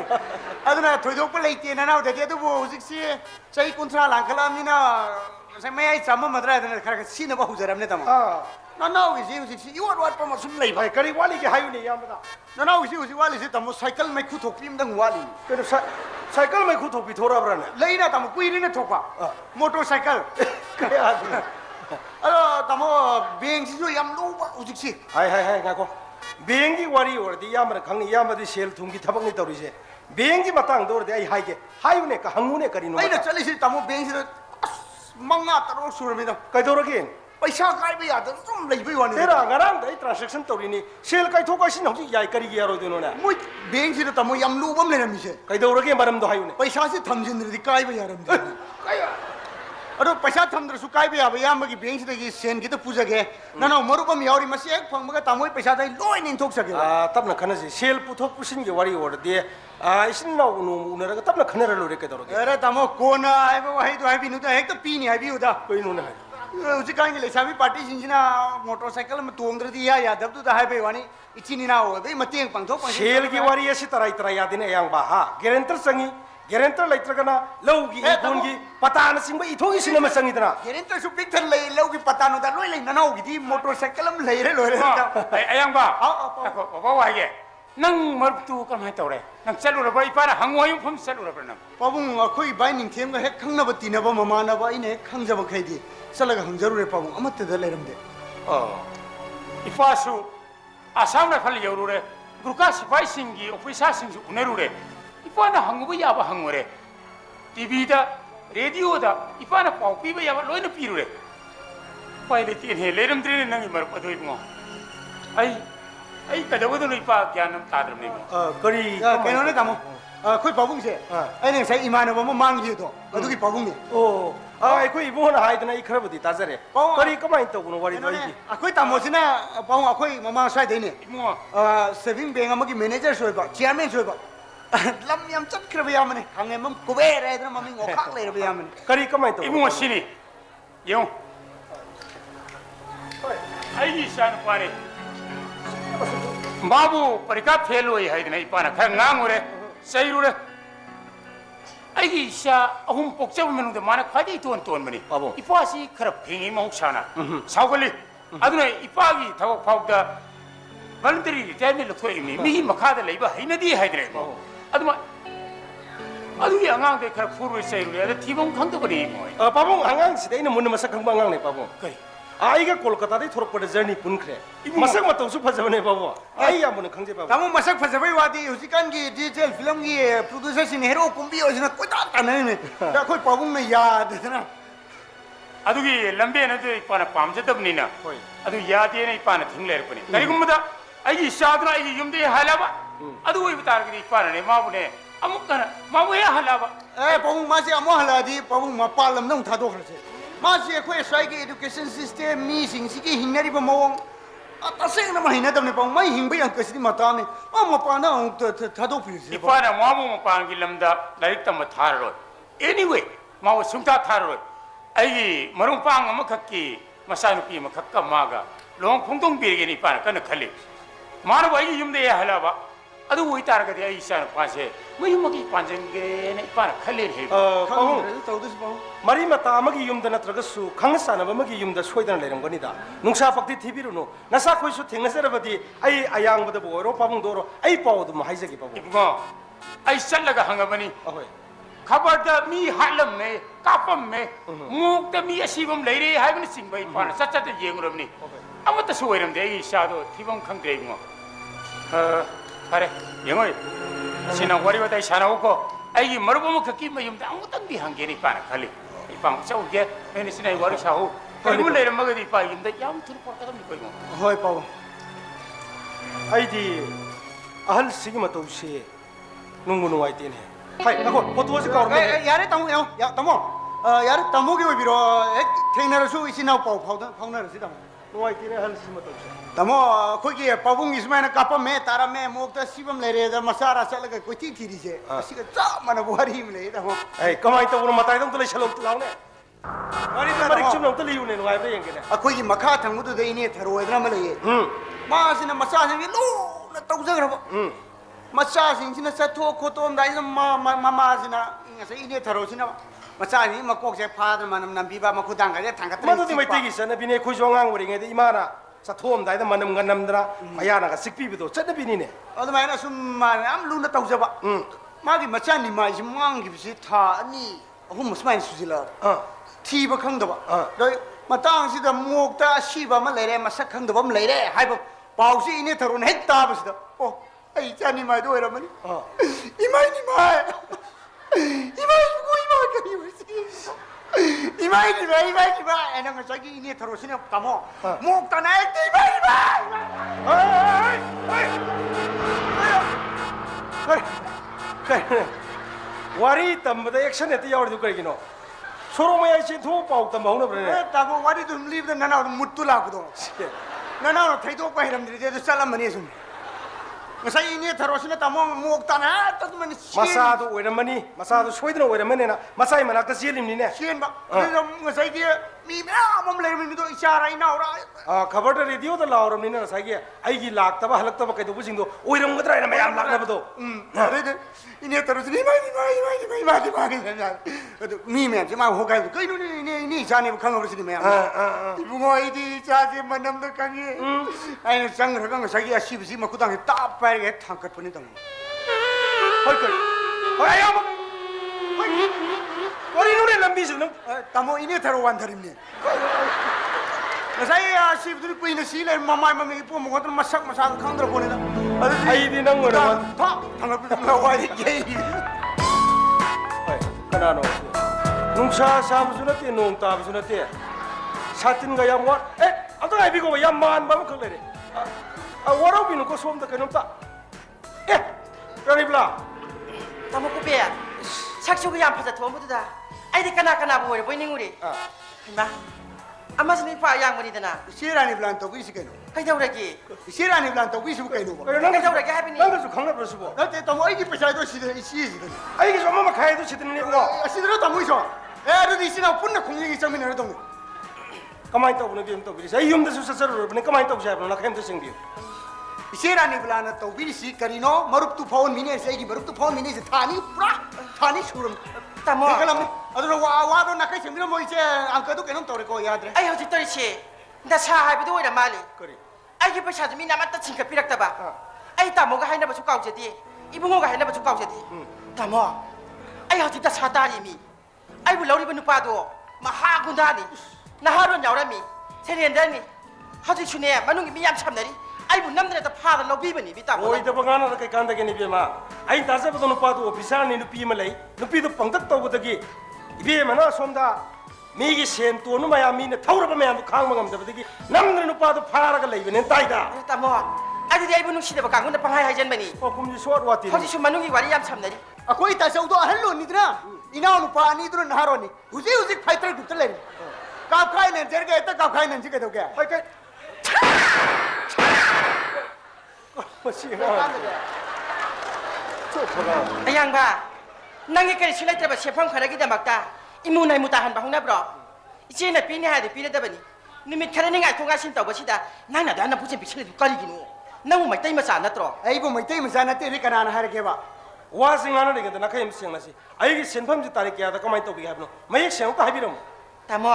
Aduh na thoi dok pelai tian na udah dia tu bu usik si cai kontra langkalam ni na. Saya mai ai sama madra dah kerana sini bahu jaram ne tamu. Na usik si iwat wat pama sum lai. bai kari wali gi hayu ni yam da Na usik wali si tamu cycle mai kuthok pim dang wali. kai no cycle mai khu thok bi thora bra ne Lai na tamu kui ni na thokpa. Motorcycle. kai a Aduh tamu beng si jo yam lu ba usik si. hai ga ko bengi wari or di yam ra khang ni yam di sel thum gi thabak ni tori je bengi matang dor de ai hai ge hayu ne ka hangu ne kari no Ai na chali si tamu beng si manga tarok surami da. kai dor ge Paisa kai ba ya da sum lai ba wani. tera ngarang dai transaction tori ni sel kai thok ka sin hong ji yai kari gi yaro de no na Mui beng si da tamu yam lu bam le na mi se. kai dor ge maram do hayu ne Paisa si thamjin ri kai ba yaram da. Aduh paisa thamdra su kai ba ya ba yam gi beng si da gi sen gi da puja ge. Na na maru bam yauri ma se ek phang ma ga tamu paisa dai loi nin thok sake. tapna khana ji sel puthok pusin ge wari or de isin na unu unara ga tapna khana lo re kai dor ge Ara tamu kona ai ba wai do ai bi nu da ek ta pi ni ai bi uda. kai no na Uji kan ge le sabi party sin sina motorcycle ma tuang dra di ya dab tu da hai ba wani. Ichi ni na ho be mateng pang thok pang. sel gi wari asi tarai tarai ya din yang ba ha guarantor sangi guarantor laitra na low gi ikun gi pata na singba itho gi sinama sangi dana Gerin tu su picture lei lau ki pata nu da loi lei na nau gi di motorcycle am lei re loi re. ayang ba apa wa ge nang martu kam hai tore nang chalu ra ba ipana hangwayu phum chalu ra nang Pabung akoi bai ning them ga hek khang na ba ti na ba mama na ba ine khang ja ba khai di. Salaga hang jaru re pabung amat te da le ram de. ifasu asam na khali yoru re gruka sipai singi ofisa singsu uneru re ipana hangu ya ba hangore tv da radio da ipana pau pi ba ya ba loina piru re pai le tin he le ram tre nang mar padoi mo ai kada wadu ni pa gyanam tadram ni kari Kai no ne tamu. Khoi pabung se. Ai ne sai imana ba ma mang ji do. Adu ki pabung ni. oh ai ko ibon hai dana i khara budi ta jare kari kamai to kuno wari doi gi Akoi tamu sina pabung akoi mama sai de ne. mo Saving bank amagi manager soi ba, chairman soi ba. Lam yam chat khra ba yam ne. Khang em ku be re na mami ngo khak le ba yam ne. kari kamai to ibu sini yung ai ni san pare babu parika fail hoi hai dina ipana kha ngangure sairure ai gi sha ahum pokcha menu de mana khadi ton ton mani Babu. ipa si khara phingi mau sana saugali aduna ipa gi thawak phawda voluntary retirement lo thoi mi makha da leiba hainadi hai dre aduma adu ya ngang de khara furu sairure ada thibong khang to bani moi pabong angang sidai na mun masak khang bangang ne pabong kai ai ga kolkata dai thorok pade journey pun khre masak ma tawsu phajab ne pabo ai ya mun khangje pabo Tamu masak fasabai wadi usikan gi digital film gi producer sin hero kumbi osina koi ta ta ne. Da koi pabung ne yaad na. adugi lambe na de ipana pamjadabni na Hoi. adu yade na ipana thingler pani karigumda ai sadra ai yumde halaba adu oi bitar gi ipana ne mabu ne amukana mabu ya halaba Pabung masih amo haladi pabung ma palam nang thado khra se. मासे अखोई स्वाइगे एजुकेशन सिस्टम मी सिंगसिगी हिंगनरी बमोंग तसेंग न महिना दमने पाऊ मैं हिंग बई अंकसदी मताने मा मपाना थादो फिरसे इपाना मामू मपांगी लमदा लाइक तम थारो एनीवे माव सुंता थारो आई मरुंग पांग अमखक्की मसानुपी मखक्का मागा लोंग फुंगतोंग बिरगेनी पाना कन खले मानो आई युमदे हलाबा अदु वही तारगदे आई सान पासे मयुमकी पांजंगे ने पाना खले हे पाऊ तौदस पाऊ मरी मता अमगी युमदा नत्रगसु खंग सानब अमगी युमदा सोइदन लेरंगनिदा नुंसा पक्ति थिबिरुनो नसा खोइसु थेंगसरबदी आई अयांगबदा बोरो पाबुंग दोरो आई पावदु हाइजगी पाबु इबुगो आई चलगा हंगबनी अहोय खबरदा मी हालम ने कापम में मुक्त मी असीबम लेरे हाइबन सिंगबै पाना सच्चत येंगरबनी अमत सोइरम दे आई सादो थिबम खंगदे इबुगो अरे येंगोय सिना वरी वताई सानाउको आई मरबम खकी मयुमदा अमुतंग दि हंगेनी पाना खले इपांग चौगे मेनि सिनाई वरी साहु करिमु लेरे मगदी पा युमदा याम थुर पकदम नि कोइमो होय पाऊ आइदी अहल सिगी मतौसे नुंगु नुवाइतेने हाय नखो फोटो से काउर यारे तमो या तमो यारे तमो के बिरो एक थेंगनरसु इसिनाउ पाऊ फाउनरसि तमो नुवाइतेने अहल सिगी मतौसे तमो खोगी पाबुंग इसमें कापा में तारा में मोक्ता सिबम लेरे द मसारा चलगा कोती थिरी से असिगा चा मन बुहारी में ले तमो ए कमाई तबुन मताई दम तले छलो तलाउने मरी मरी चुम नम तले युने नुवाइबे यंगेने अखोगी मखा थंगुदु दे इने थरोइदना मलये मासिना मसासिना लो न तौजगरबो मचासिंसिना चथो खोतोम दाइना मामासिना ngase ine tharosina मचानि मकोकसे फाद मनम नंबीबा मखुदांगजे थांगत मदुदि मैतेगी सन बिने खुजोंगांग वरिङेदि इमाना चथोम दाइदा मनम गनमद्रा मयानागा सिकपिबिदो चदबिनिने अदुमाइना सुम याम लुना तौजबा मागी मचानि माइसि मांगिबिसि था अनि अहुम मस्माइन सुजिला थीबा खंगदबा दoi मतांगसिदा मोक्ता असिबा म लेरे मसक खंगदबा म लेरे हाइबा पाउसि इने थरोन हेक ताबसिदा ओ आई चानि माइ दोइरमनि इमाइनि माइ इमाइ करी इमाइनि माइ एना ngसagi ini terusnya kamu मोक्ता नाइ इमाइनि माइ वारी तंबदा एक्शन एते यावदु करिगिनो सोरो मयाइ से थो पाउ तंब हौन ब्रने ताबो वारी दुम लिबदा नना मुत्तु लागदो नना थैदो पहिरमदि दे चलमनि सुम ngasa ini terusnya tamu Mokta ना तत मन मसादो ओइरमनि मसादो सोइदन ओइरमनेना मसाइ मनाक्ता जेलिमनिने सियन बा ngasa की मी म्याम लेरमनि दो इशारा इनाउरा खबर द रेडियो द लाउरमनिना ngसागी आइगी लाक्तबा हलक्तबा कैदोबु सिंदो ओइरमगद्रा एना मयाम लाक्नबदो अरे इने terusnya माइ मी म्याम जे मा होगाइ कैनु नि जाने खंगबसिनि म्याम इबुङो इदि चाजे मनम द खंगे आइन संग्रह ngसागी असिबसि मकुदांग ताप पाइगे थांकत पनि दङ होय कय होय आम होय ओरि नुरे लम्बी सुन तमो इने थरो वान धरिमने ngसाई असिबदुनि कुइने सिले ममाइ ममि पो मगत मसक मसा खंद्र बोनेदा आइदि नंग ओना था थांगत पनि वाइ गे होय कनानो नुंसा साबसु नते नोंग ताबसु नते सातिन गा याम वा ए अत आइबिगो याम मान बाम खलेरे वराव बिनु को सोम द कनोता ए रानिब्ला तमो कुबे saksu yang pada tuan betul dah. Aida kena boleh boleh nguri. Hima, amas ni pak yang beri dana. Sirani bilang tahu isi keno. Kau jauh lagi. Sirani bilang tahu isi bukan itu. Nang Kau jauh lagi apa ni? nang su khangna bersu bo. Nanti tamu aja percaya itu isi keno. Ai ki somma khai tu chitin ni bo. Isi itu tamu iso. Ada di sini pun nak kunjungi jamin ada tamu. Kamai tahu ni biam tahu biri. Ai yum da su sasar ro ni kamai tahu siapa nak khem tu sing biam. Sirani bilang tahu biri si karino marup tu phone mini saya ini marup tu phone mini si thani suram. Tamu. Kalau ada wado nak kasi mira mo ise angka tu keno tahu ko yad re. Ayah tu tadi sih. Dah sah habis tu ada mali. Kori. Ayah pasal tu mina mata singkat pirak taba. Ayah tamu kah hendak bersuka jadi. Ibu ngah hendak bersuka jadi. Tamu. Ayah tu dah sah tadi mi. Ayah bulau ribu nupa tu. Maha gundani. Naharun jauh mi. Serian dah mi. Hati sunia. Manung mi yang sam dari. Ayah pun nampak tu pada lobby bani bita. Oh itu pengaruh ada kai kanda kini biam. Ai dasar betul nupa tu bisa ni nupi malai. Nupi tu pangkat tahu betul ki. Biam mana somda. Migi sen tu nu maya mi ne thau rapa maya tu khang mangam betul ki. Nampak nupa tu pada kalai bani entai dah. Tamu. Ayah dia ibu nusi dah bakang guna pangai hajan bani. Oh kumji suat wati. Hati su manung iwari yang sam dari. Aku itu tahu tu ahlu ni tu na. Ina lupa ni tu naharoni. Uzi fighter tu terlari. กับใครเนี่ยเจ๊แกแต่กับใครเนี่ยที่แกตัวแก ไปไกลมาชี้หน้าโทษครับ ayang ba nang ikay sila tra ba shepam khara gi da makta imu nai mutahan ba hungna bro iche na pi ne ha de pi da bani nimit khara ne ngai thonga sin taw ba sida nang na da na puche bichile du kari gi no nang mai tai ma sa na tro ไอ้บุไม่ตีมันจะนั่นตีนี่กันนะฮะเรื่องว่า 와싱 하는 데가 나 카임 시행나시 아이게 신품지 따르게 하다 그만 또 비게 하노 마약 시행 또 하비럼 tamo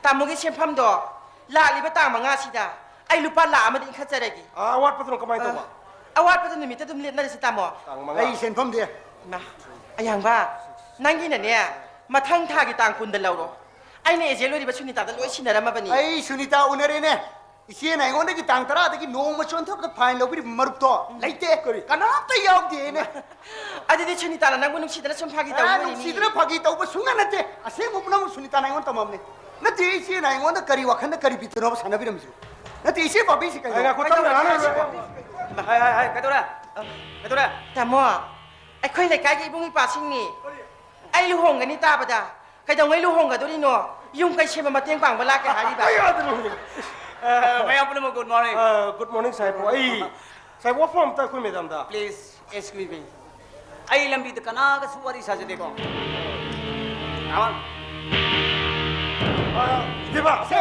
tamo gi shepam do la li ba ta ma nga sida ai lupa la ma din khachare gi 아 왓부터 그만 또 봐. awat pa nimit dum let na si tamo 땅망아 ไอ้เส้นผมเดีย ma ayang ba nang gi na ne ma thang tha gi tang pun da law ro ai ne je lo ri ba chuni ta da loi sin na ma bani ไอ้สุนิตาอุนเรเนี่ยอีเสียไหนคนที่ต่างตราแต่กี่น้องมาชวนทับกับพายเราไปมารุปตัวไล่เตะกันน้ำตะยาวเดียเนี่ย adi de chuni ta na nang bunung si da chum phagi ta น้องสีตระพักีตัวไปสุงกันนั่นเตะอาเซียมุกน้องสุนิตาไหนคนตามเนี่ยนั่นที่อีเสียไหนคนที่กรีวัขันที่กรีบิดตัวเราสันนิบาตมิสุนั่นที่อีเสียบ้าบิสิกัน 아이가 곧땀 나는 하이 가도라 가도라 tamo ai khoi lai kai gi bungi pa sing ni ai lu hong ga ni ta ba da kai dong ai lu hong ga do ni no yung kai chema ma teng pang ba la ka ha ri ba 아이가 들어 मैं अपने में good morning 굿 모닝 사이보 아이 사이보 폼 딱 꾸미 담다 please excuse me आई लंबी तो कना का सुवारी साजे देखो आवा 이봐 세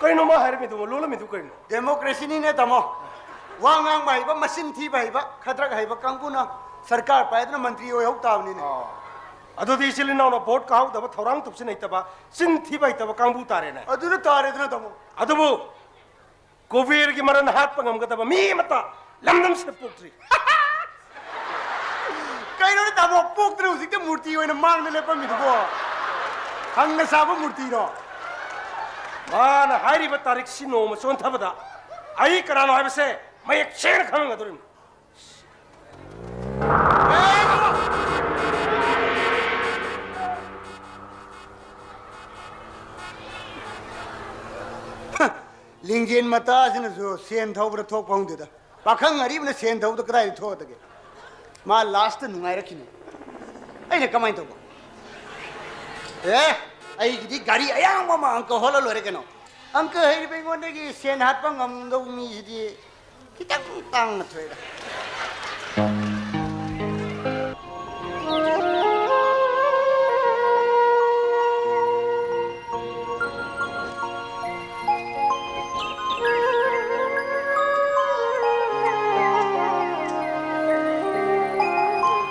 कहीं नो मा हर में तो लोला में तो कहीं เดโมคราซีนี่เนี่ยตามว่างงไปว่ามาสินที่ไปว่าขัดรักให้ว่ากังกูนะสังกัดไปแต่มนตรีโอ้ยฮุกตาวนี่เนี่ย अदो दिस लिन ना बोट काउ दब थोरांग तुपसे नहीं तबा सिन थी बाई तब कांबू तारे ना เอาดูนะตาเรื่องนั้นตาม अदबो कोविर की मरन हाथ पंगम का तब मी मता लमदम से पोट्री ใครรู้ตามปุ๊กตรู้สิที่มูร์ตีโอ้ยน้ำมันไม่เล็บไม่ถูกว่าหังนะซาบมูร์ตีเนาะ मान हारी बतारिक सिनो मसोन थबदा आई करानो है बसे मैं एक शेर खाऊंगा तुरंत लिंगजेन मता जिन जो सेन थाउबर थोक पाउंदे दा पाखंग गरीब ने सेन थाउद कदाई थोक तके मा लास्ट नुंगाई रखिने अइने कमाई तो ए आई गिदी गाड़ी अयांग मा अंक होलो लोरे केनो अंक हेरि बेंगोंदे की सेन हात पंग ngमदो मी जिदि कितंग तांग थोइदा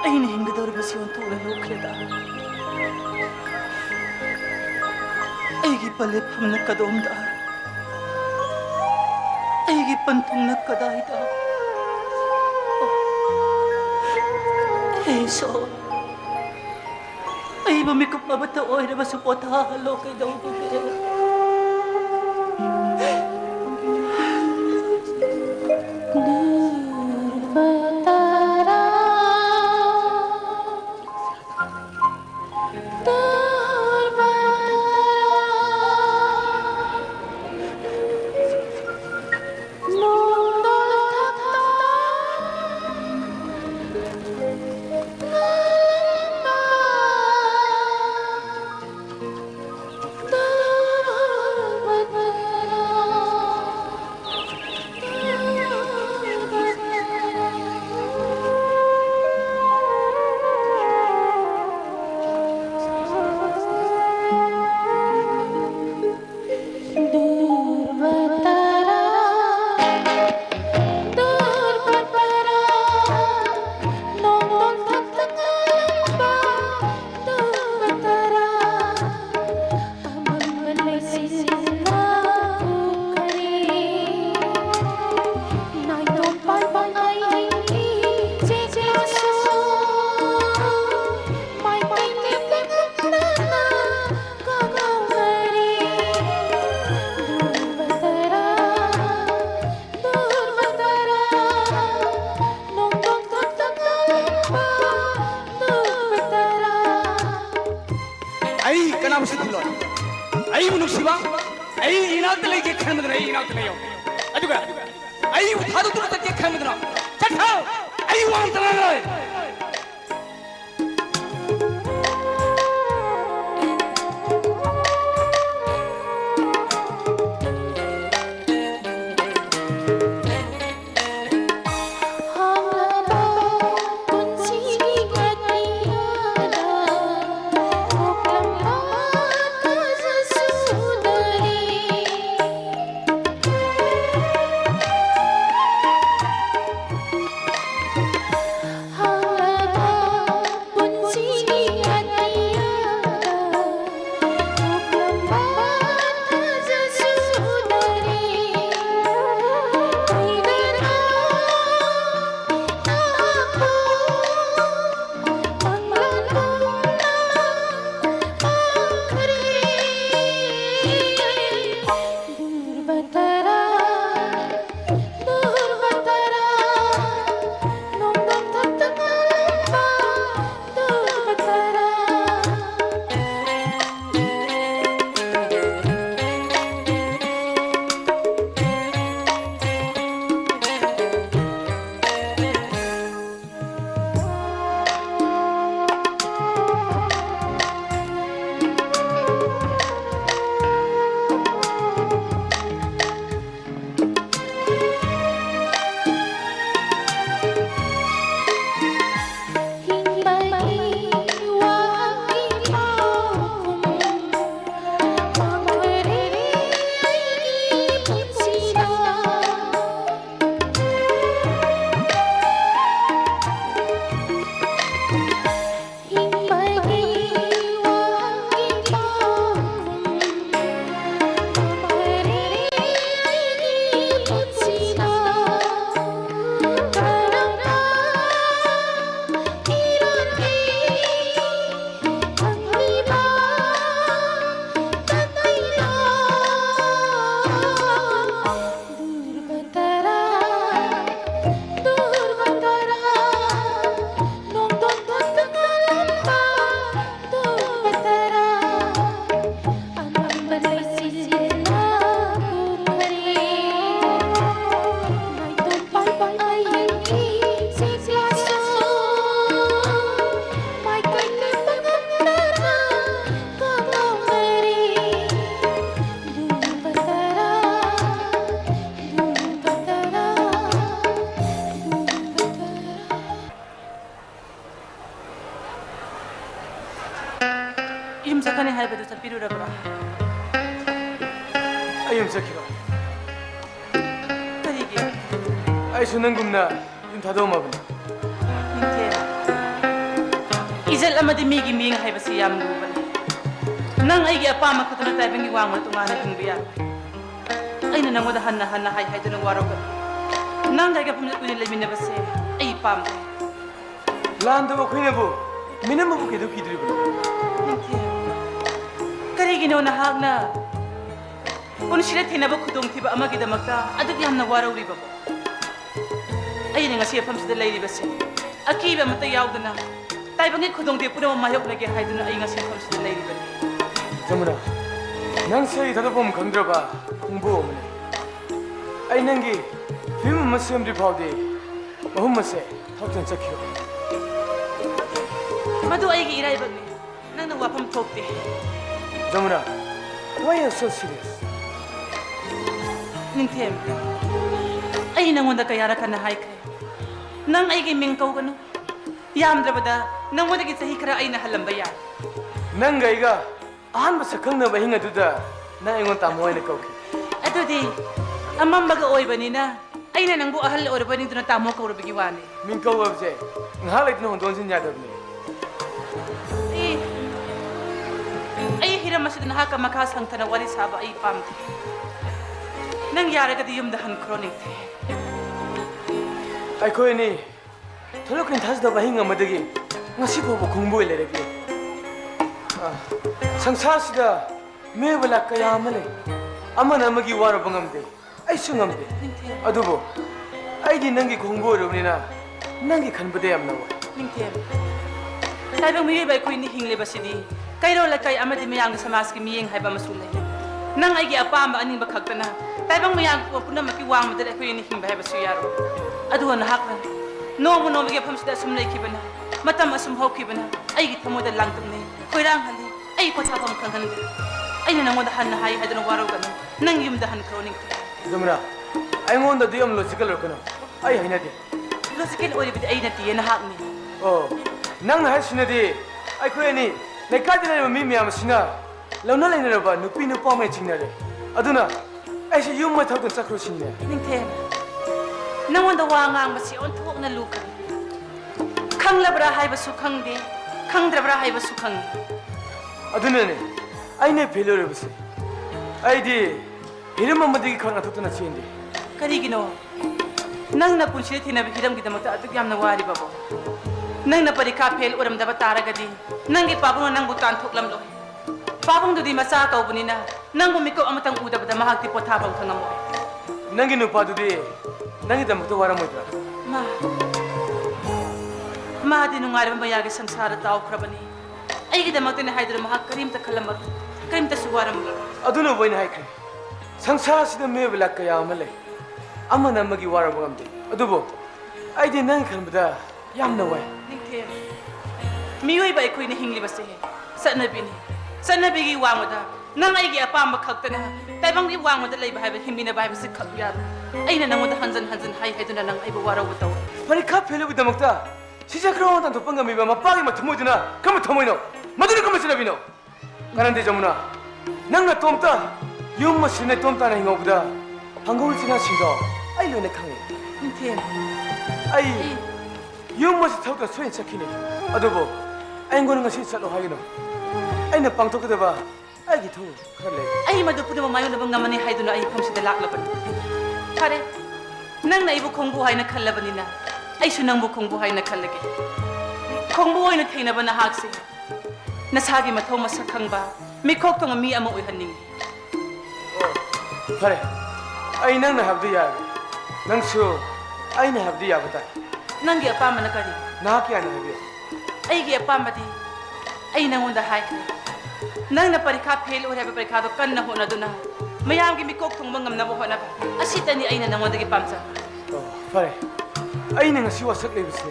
ai ne hinga dor ba si on to le lokle da ai gi pale phum na kadom da ai gi pantung na kadai da ai so ai ba mi kup ba ta oi re ba su pota lo kai dong ko ke ꯑꯩ ꯏꯅꯥꯛꯇ ꯂꯩꯒꯦ ꯈꯟꯕꯗꯨꯅ ꯑꯩ ꯏꯅꯥꯛꯇ ꯂꯩꯌꯣ ꯑꯗꯨꯒ ꯑꯩꯕꯨ ꯊꯥꯗꯣꯛꯇꯨꯅ ꯆꯠꯀꯦ ꯈꯟꯕꯗꯨꯅ ꯆꯠꯈ꯭ꯔꯣ ꯑꯩ ꯋꯥ ꯑꯝꯇ ꯉꯥꯡꯉꯔꯣꯏ ꯌꯨꯝ ꯆꯠꯀꯅꯤ ꯍꯥꯏꯕꯗꯨ ꯆꯠꯄꯤꯔꯨꯔꯕ꯭ꯔꯥ? ꯑꯩ ꯌꯨꯝ ꯆꯠꯈꯤꯕ ꯀꯔꯤꯒꯤ? ꯑꯩꯁꯨ ꯅꯪꯒꯨꯝꯅ ꯌꯨꯝ ꯊꯥꯗꯣꯛꯑꯝꯃꯕꯅꯤ ꯅꯤꯡꯊꯦꯝ, ꯏꯖꯠ ꯑꯃꯗꯤ ꯃꯤꯒꯤ ꯃꯤꯌꯦꯡ ꯍꯥꯏꯕꯁꯤ ꯌꯥꯝ ꯂꯨꯕꯅꯤ. ꯅꯪ ꯑꯩꯒꯤ ꯑꯄꯥꯝꯕ ꯈꯛꯇꯅ ꯇꯥꯏꯕꯪꯒꯤ ꯋꯥꯡꯃꯗ ꯇꯣꯉꯥꯟꯅ ꯍꯤꯡꯕ ꯌꯥꯏ. ꯑꯩꯅ ꯅꯪꯉꯣꯟꯗ ꯍꯟꯅ ꯍꯥꯏꯗꯨꯅ ꯋꯥꯔꯧꯒꯅꯤ. ꯅꯪꯒ ꯑꯩꯒ ꯐꯝꯖ ꯀꯨꯏꯅ ꯂꯩꯃꯤꯟꯅꯕꯁꯦ ꯑꯩ ꯄꯥꯝꯗꯦ. ꯂꯥꯟꯗꯕ ꯑꯩꯈꯣꯏꯅꯕꯨ ꯃꯤꯅꯝꯕꯕꯨ ꯀꯩꯗꯧ ꯀꯤꯗ꯭ꯔꯤꯕꯅꯣ? ꯅꯤꯡꯊꯦꯝ, ꯀꯔꯤꯒꯤꯅꯣ ꯅꯍꯥꯛꯅ ꯄꯨꯟꯁꯤꯗ ꯊꯦꯡꯅꯕ ꯈꯨꯗꯣꯡꯊꯤꯕ ꯑꯃꯒꯤꯗꯃꯛꯇ ꯑꯗꯨꯛ ꯌꯥꯝꯅ ꯋꯥꯔꯧꯔꯤꯕꯕꯣ? ꯑꯩꯅ ꯉꯁꯤ ꯃꯐꯝꯁꯤꯗ ꯂꯩꯔꯤꯕꯁꯦ ꯑꯀꯤꯕ ꯑꯃꯠꯇ ꯌꯥꯎꯗꯅ ꯇꯥꯏꯕꯪꯒꯤ ꯈꯨꯗꯣꯡꯊꯤꯕ ꯄꯨꯝꯅꯃꯛ ꯃꯥꯌꯣꯛꯅꯒꯦ ꯍꯥꯏꯗꯨꯅ ꯑꯩ ꯉꯁꯤ ꯃꯐꯝꯁꯤꯗ ꯂꯩꯔꯤꯕꯅꯤ. ꯖꯃꯨꯅꯥ, ꯅꯪꯁꯦ ꯑꯩ ꯊꯥꯗꯣꯛꯐꯝ ꯈꯪꯗ꯭ꯔꯕ ꯈꯣꯡꯕꯨ ꯑꯃꯅꯤ. ꯑꯩ ꯅꯪꯒꯤ ꯐꯤल्म ꯑꯃ ꯁꯦꯝꯗ꯭ꯔꯤ ꯐꯥꯎꯗꯤ ꯃꯍꯨꯝ ꯑꯁꯦ ꯊꯥꯎꯇꯅ ꯆꯠꯈꯤꯌꯣ. ꯃꯗꯨ ꯑꯩꯒꯤ ꯏꯔꯥꯏꯕꯛꯅꯤ. ꯅꯪꯅ ꯋꯥꯐꯝ ꯊꯣꯛꯇꯦ. Jamuna, why are you so serious? ꯅꯤꯡꯊꯦꯝ, ꯑꯩ ꯅꯪꯉꯣꯟꯗ ꯀꯌꯥꯔꯛ ꯍꯥꯏꯈ꯭ꯔꯦ. ꯅꯪ ꯑꯩꯒꯤ ꯃꯤꯡ ꯀꯧꯒꯅꯨ. ꯌꯥꯝꯗ꯭ꯔꯕꯗ ꯅꯪꯉꯣꯟꯗꯒꯤ ꯆꯍꯤ ꯈꯔ ꯑꯩꯅ ꯍꯜꯂꯝꯕ ꯌꯥꯏ. ꯅꯪꯒ ꯑꯩꯒ ꯑꯍꯥꯟꯕ ꯁꯛꯈꯪꯅꯕ ꯑꯍꯤꯡ ꯑꯗꯨꯗ ꯅꯪ ꯑꯩꯉꯣꯟꯗ ꯇꯥꯃꯣ ꯍꯥꯏꯅ ꯀꯧꯈꯤ. ꯑꯗꯨꯗꯤ ꯑꯃꯝꯕꯒ ꯑꯣꯏꯕꯅꯤꯅ ꯑꯩꯅ ꯅꯪꯕꯨ ꯑꯍꯜ ꯑꯣꯏꯔꯕꯅꯤꯗꯨꯅ ꯇꯥꯃꯣ ꯀꯧꯔꯕꯒꯤ ꯋꯥꯅꯤ. ꯃꯤꯡ ꯀꯧꯕꯁꯦ ꯉꯥꯏꯍꯥꯛ ꯂꯩꯇꯅ ꯍꯣꯟꯗꯣꯛ ꯍꯣꯟꯖꯤꯟ ꯌꯥꯗꯕꯅꯤ. ꯑꯩ ꯍꯤꯔꯝ ꯑꯁꯤꯗ ꯅꯍꯥꯛꯀ ꯃꯈꯥ ꯁꯪꯊꯅ ꯋꯥꯔꯤ ꯁꯥꯕ ꯑꯩ ꯄꯥꯝꯗꯦ. ꯅꯪ ꯌꯥꯔꯒꯗꯤ ꯌꯨꯝꯗ ꯍꯟꯈ꯭ꯔꯣ ꯅꯤꯡꯊꯦꯝ. ꯑꯩꯈꯣꯏ ꯑꯅꯤ ꯊꯣꯛꯂꯛꯀꯅꯤ ꯊꯥꯖꯗꯕ ꯑꯍꯤꯡ ꯑꯃꯗꯒꯤ ꯉꯁꯤ ꯐꯥꯎꯕ ꯈꯣꯡꯕꯨ ꯑꯣꯏ ꯂꯩꯔꯒꯦ. ꯁꯪꯁꯥꯔꯁꯤꯗ ꯃꯤꯑꯣꯏꯕ ꯂꯥꯛ ꯀꯌꯥ ꯑꯃ ꯂꯩ. ꯑꯃꯅ ꯑꯃꯒꯤ ꯋꯥꯔꯕ ꯉꯝꯗꯦ. ꯑꯩꯁꯨ ꯉꯝꯗꯦ. ꯑꯗꯨꯕꯨ ꯑꯩꯗꯤ ꯅꯪꯒꯤ ꯈꯣꯡꯕꯨ ꯑꯣꯏꯔꯕꯅꯤꯅ ꯅꯪꯒꯤ ꯈꯟꯕꯗ ꯌꯥꯝꯅ ꯋꯥꯏ. ꯅꯤꯡꯊꯦꯝ, ꯇꯥꯏꯕꯪ ꯃꯤꯑꯣꯏꯕ ꯑꯩꯈꯣꯏꯅꯤ ꯍꯤꯡꯂꯤꯕꯁꯤꯗꯤ ꯀꯩꯔꯣꯜ ꯂꯩꯀꯥꯏ ꯑꯃꯗꯤ ꯃꯌꯥꯝꯒꯤ ꯁꯃꯥꯖꯀꯤ ꯃꯤꯠꯌꯦꯡ ꯍꯥꯏꯕ ꯑꯃꯁꯨ ꯂꯩ. nang ay giapam aning bakagtana taibang mayang puna maki wang madala ko yun himba heba suyaro adu na hakna no mo no gi phamsida sum nei kibana matam asum ho kibana ay gi thamoda langtum nei koirang hali ay pathapam khangan ay na ngonda han hai hadana waro ganu nang yumda han kroning Jamuna, ay ngonda di am logical kono. Ay haina di. logical ori bid ay na ti na hakni Oh, nang na hasina di. Ay ko ni, lekka di na mi mi am sina. Launa lai na ba nupi nu pa mai chingna re. Aduna, ay si yum ma thau tan sakro sinne. ningthem nangonda wangang basi on thok na luka khanglabra haiba su khangde khangdrabra haiba su khang Aduna ne, ay ne failure basi. Ay di, hiram mamadi ki khana thotna chindi. karigino nang na punsi thina hiram gidamakta atuk yamna wari babo nang na parikha fail uram daba taragadi nang gi pabu nang butan thoklam lo pabung dudi masa kaubunina nang bumiko amatang udabada mahakti pothabang khangamo Nangi nu pa du di, nangi dam to wara moitra. ma di nungarba mayagi sangsara taw khrabani ay gidamakta na haidra mahak karimta khalamar karimta suwaram lo Aduna boy na hai khai. Sangsara sida me bela kaya amale. Amana magi wara bogamde. Adubo, ay di nang khanbada yamna wai. ningthem miyoi bai khoi na hingli base sanabini sanabigi wangmada nang ai gi apam khaktana taibang gi wangmada lei bai himina bai base khak yar aina nangoda hanjan hanjan hai haiduna nang ai ba wara wutaw Parikha fail bu damakta. Sija kro tan to panga mi ba mapagi ma thmoiduna, kam thmoino. Maduna kam sinabino. Kanande jamuna. Nang na tomta. Yum ma sine tomta na hingobuda. Hangol sina singo. Ai lo ne khangi. ningthem Ai yum ma thau ta soin sakine. Adubo, ai ngona ngasi chalo haino. Ai na pangthokda ba. Ai gi thau kharle. ai madu puna mayo na bangamani haiduna ai phamsida laklabani pare nang na ibu khongbu haina khallabani na ai su nang bu khongbu haina khallage khongbu haina theina bana hakse nasagi mathau masak khangba mikhok tong mi ama oihanning Pare. Ai nang na habdi ya. Nang su ai na habdi ya bata. nangi apama na kari Na kya na habi. ai gi apama di ai nangonda hai nang na parikha fail ore ba parikha do kan na hona duna mayam gi mikok thong mangam na bo hona ba asitani ai na nangonda gi pamsa Oh, pare. Ai na ngasi wasak lebise.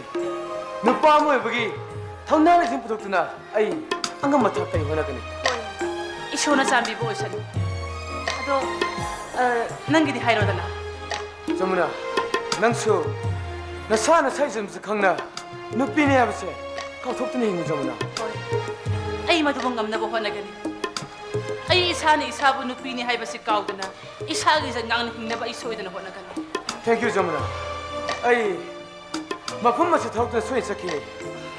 Nupa mo bagi. Thauna le sim putoktuna ai angam matha tai hona kani. isona sambi bo oisani ado nangi di hairo dana Jamuna. Nang su na sa na sai sim khangna. Nupi ne abse. Ka thokni hingu jamuna. ai madubang ngam na bo hona gani ai isa ni isa bu nupi ni haiba si kaudana isa gi jangang ni hingna ba isoidana hona gani Thank you jamuna. Ai mafum ma se thokna soi sakhi.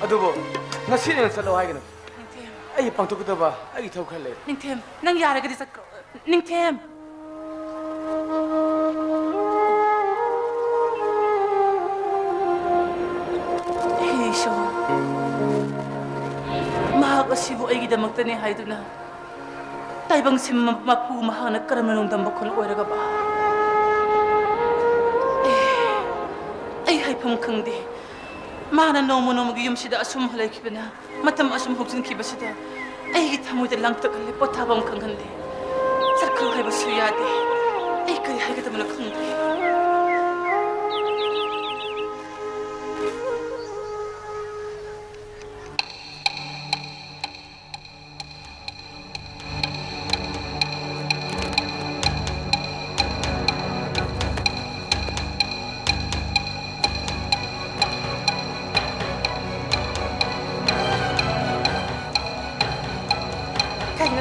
Adubo ngasi ne salo haigana. Ai pangthokda ba ai thau khalle. ningthem nang yara gadi sakro ningthem Isho mahak asibu ay gidamakta ni haiduna taibang sim mapu mahana karamna nung dambakon oiraga ba ay haipam khangdi mana nomo nomo gi yumsida asum halai kibana matam asum hoksin kibasida ay gi thamuda langtakalle pothabam khanghande sarkal haiba suyade ay kari haigadamna khangdi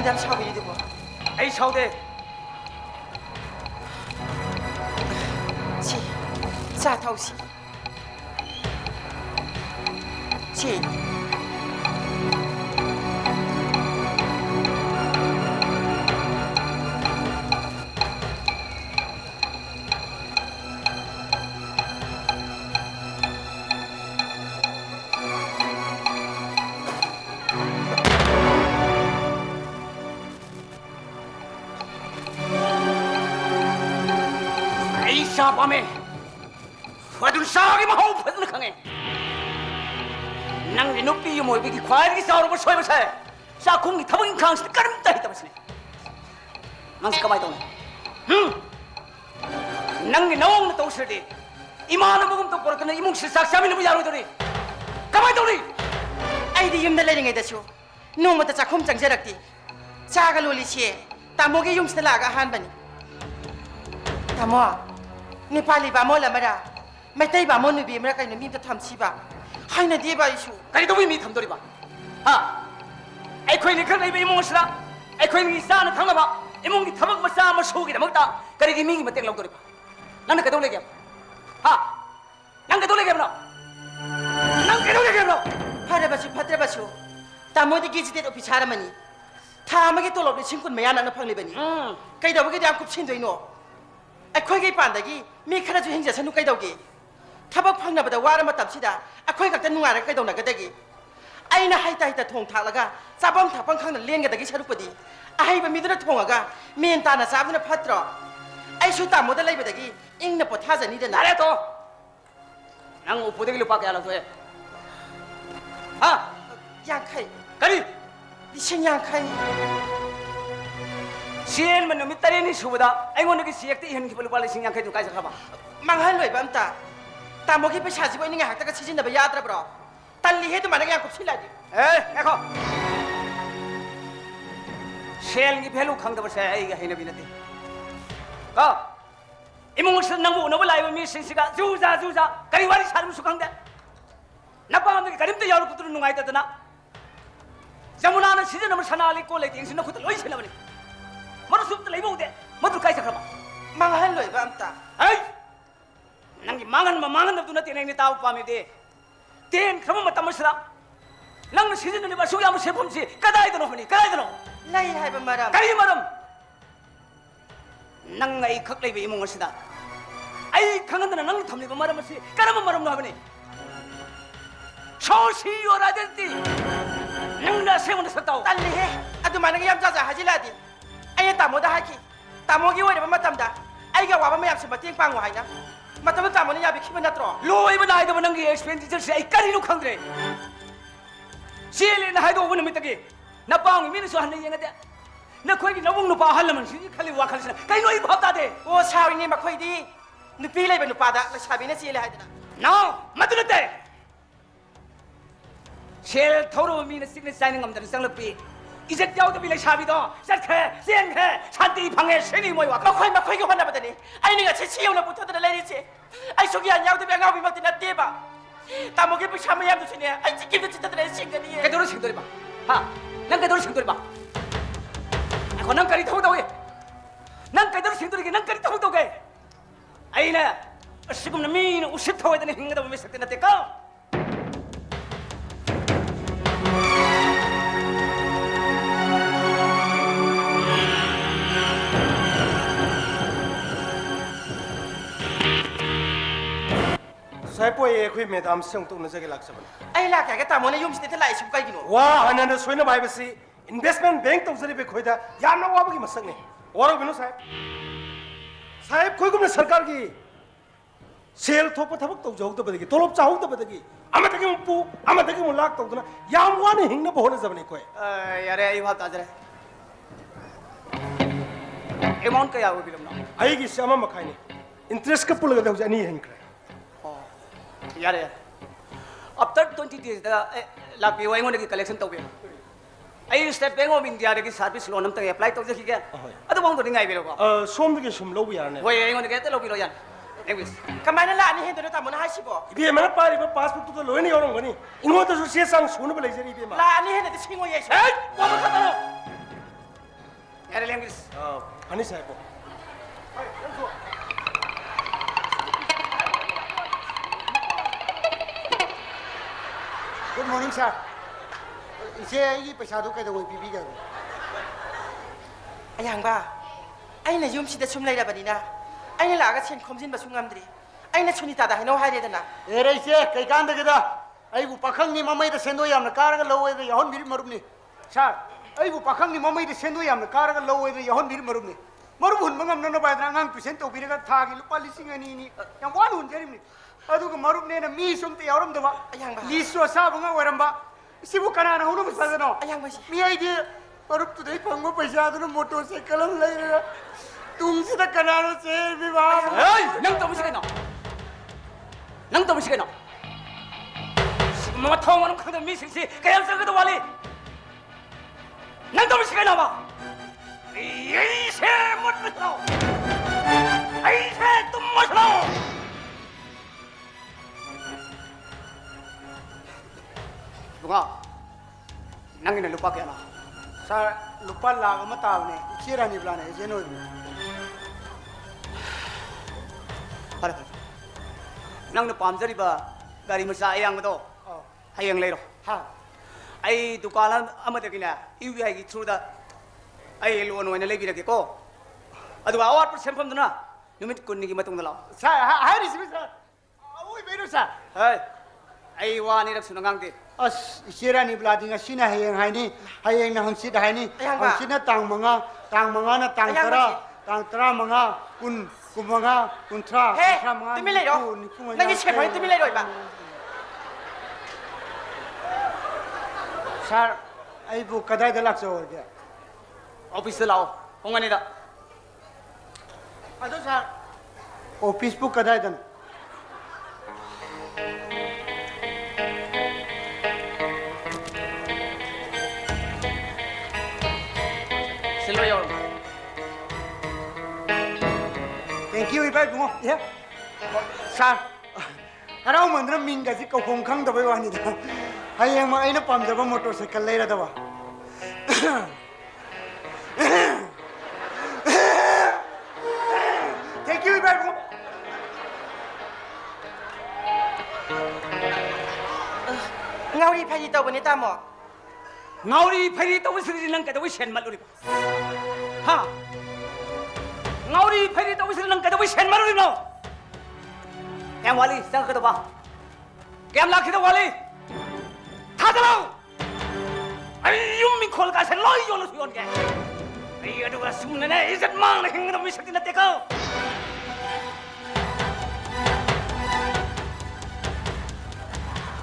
Dam sabi di bo. Ai saude. Si. Sa thau si. Si. Pame Fadun Sagi Mahau Fadun Kange Nang di nupi yung mo ibigi kwari ki sa oro mo soy mo sa Sa kung itabang yung kang sa karam tayo tapos ni ꯅꯪꯁꯤ ꯀꯃꯥꯏꯅ ꯇꯧꯅꯤ ꯅꯪꯒꯤ ꯅꯑꯣꯡꯅ ꯇꯧꯁꯤꯔꯗꯤ 이만한 또 버렸더니 이몽실 싹삼이는 뭐 야로더니 가만히 있더니 아이디 юм다 레링에다쇼 노모다 자콤 장제락디 자가 롤리시에 따모게 юм스다 라가 한바니 따모 네팔리 바모라 마라 메타이 바모 누비 마라 카이네 밈다 탐치바 하이나 디바 이슈 가리도 미 탐돌이 봐 아이코이니 그런 입에 이몽실아 아이코이니 싸는 강나봐 이몽기 타박 뭐 싸 뭐 소기다 먹다 가리기 민기 뭐 땡럭돌이 봐 나는 그도 내게 난 그도 내게 너 난 그도 내게 너 파레바쇼 파트레바쇼 따모디 기지데도 비차라마니 타마게 돌로비 친군 메야나나 팡리바니 까이다보게 대한 굽친도이노 아코이게 반다기 미카라주 행자사 누까이다오기 타박 팡나보다 와라마 땀시다 아코이 각다 누아라 까이다오나 그다기 아이나 하이타 통타라가 짜밤 타방 캉나 렌가다기 샤루퍼디 아이바 미드나 통아가 멘타나 사브나 파트로 아이슈 따모다 라이바다기 잉나 포타자니데나 나래 또 난 오포대기로 밖에 안 와서 해 양카이 가리 리신 양카이 시엔만 놈이 딸이니 수보다 아이고 시액 때 이런 기분을 빨리 신경 해도 가서 가봐 망할 로이밤다 따모기 베샤지고 있는 게 학다가 치진다 야드라 브로 딸리 해도 만약에 양kop 실라디 에이 에코 시엔이 별로 강답을 세 이게 해는 비는데 이몽실 낭보 너무 라이브 미신시가 주자 가리 와리 사람 수강대 나빠하는 게 가림도 여러 것들은 누가 있다더나 자문하는 시즌을 사나리 꼴레 땡신을 그들 어이 실라버니 머리 숲들 이모데 뭐들 가이사 가봐 망할 로이밤다 에이 낭기 망한 놈도 나 때문에 다우 밤이데 된 그러면 맞다 멋이라 낭는 시즌을 봐 소개 한번 세품지 까다이드노 허니 까다이드노 라이 하이바 마람 가리 마람 낭가 이 극레이브 이몽을 시다 아이 강한데는 낭 탐리고 말하면서 까라만 말하면 하버니 소시요라든지 낭나 세문에 섰다오 딸리 해 아도 만약에 얌자자 하질라디 아예 따모다 하키 따모기 오이레바 마탐다 아이가 와바마 얌시 마띵 빵고 하이나 마탐은 따모는 야비 키면 나트로 로이브 나이도 보는 게 엑스펜디처스 아이 까리로 강드래 시엘리는 하이도 오브는 미터기 나 빵이 미니스 하는 얘기인데 나 거기 너무 높아 하려면 시지 칼리 와 칼리스나 까이 노이 밥다대 오 사위니 마코이디 누피 레이바 누파다 사비네 시엘리 하이드나 나 맞들었대 셀 토로 미는 시그널 사이는 감들은 쌍럽비 이제 떼어도 빌레 샤비도 셀케 센케 산디 방에 신이 모여와 마코이가 환나보다니 아이니가 제 치용나 붙어들어 레리지 아이 속이 안 야우도 병아비 먹더나 떼봐 따모기 부샤무 얌도 치네 아이 지kim도 치다들어 신거니 그대로 생돌이 봐난 그대로 생돌이 봐 아고 난 까리 더우더게 난 그대로 생돌이게 난 까리 더우더게 아이네 지금 미는 우십 타워에 되는 행가다 보면 색대나 때까 사이포에 에코이 매담 성동 너저게 락서번 아이 라카가 따모네 юм시데 라이 슈까이기노 와 하나는 소이나 바이버시 인베스트먼트 뱅 동서리 베코이다 야나 와보기 맞상네 와라 비노 사입 거기면 सरकार기 सेल थोप थबक तो जोग तो बदगी तोलब चाहू तो बदगी आमा तकी मुपु आमा तकी मुलाक तो ना याम वाने हिंगने बहोने जबने कोई यारे आई बात आजरे अमाउंट क्या हो बिलम ना आई की श्यामा मखाइने इंटरेस्ट का पुल गदे हो जानी हिंग करे यारे अब तक 20 days दा लाख पे वाइंगोने की कलेक्शन तो बे आई स्टेट बैंक ऑफ इंडिया रे की सर्विस लोन हम तक अप्लाई तो जकी के अदो बांग तो निंगाई बेलो को सोम के सुम लो यारने वो वाइंगोने के ते लो बिलो यार नेक्विस कमाने लानी हेदो तामोना हासिबो इबे मना पारी बा पासपोर्ट तो लोने योरम गनी इंगो तो से सांग सुन बले जरी इबे मा लानी हेदो सिंगो येस ए वो मत करो यारे नेक्विस हनी साहब गुड मॉर्निंग सर इसे ये पैसा तो कैसे कोई बीबी कर 아양바 아이나 юм시데 춤 라이라바니나 아이나 라가 첸 컴진 바숭감들이 아이나 촌이다다 해노 하이레드나 एरे इसे कई कांद केदा आई वो पखंग नि मम्मी द सेंदो याम कारग लवे द यहन बिर मरुमनी सर आई वो पखंग नि मम्मी द सेंदो याम कारग लवे द यहन बिर मरुमनी मरु हुन मंगम न बायद्रा ngang तुसेन तो बिरगा थागी लुपा लिसिंग अनि नि याम वान हुन जेरिमनी अदुग मरुमने न मी सुमते यावरम दवा 아양바 लिसो साबंगा वरमबा सिबु कनाना हुनु बसदनो 아양바시 मी आइदि मरुप तुदे फंगो पैसा तो मोटरसाइकिल हम ले रहा तुमसे कनारो से विवाह नंग तो मुझे कहना नंग तो मुझे कहना मत हो मनुख खंड मी सिंह कयां से तो वाले नंग तो मुझे कहना बा ऐसे मत बताओ ऐसे तुम मत लो दुआ नंग ने लुपा क्या ना सर लुपा लाग मत आवने चेरा नहीं बुलाने जेनो अरे नंग ने पामजरी बा गाड़ी में साए यांग दो हाय यांग ले रो हाँ आई दुकान अमत की ना यूपीआई की थ्रू दा आई लोन वाइने ले भी रखे को अदुआ और पर सेंफम दुना निमित कुन्नी की मतुंग दलाओ सर हाय रिसीव सर ओए बेरो सर हाय आई वानी रख सुनगांग दे अस चेरा नहीं बुलादी ngasi na hayeng haini hayeng na hangsit haini hangsit na tang manga na tang tara manga kun kumanga kuntra 해 뜸이 내려 nangi chekhoi 뜸이 내려 이봐 sir I बु कदाई दलाक से और गया ऑफिस से लाओ होंगे दा अदो सर ऑफिस बु कदाई दन सिल्वर यार थैंक यू इबाई बुंगो या सर हराव मंद्र मिंगा जी कौखों खंग दबाई वानी दा hayeng ma aina pamjaba motorcycle leira dawa thank you ibai ngauri phai tau bani ta mo ngauri phai to wisri nang ka to wishen maluri ha ngauri phai to wisri nang ka to wishen maluri no kem wali sang ka to ba kem lakhi to wali थादलाओ अरे यूं मी खोल का से लॉय यो लो सुन के ये तो बस सुनने ने इज्जत मांग ले हिंग में शक्ति न देखो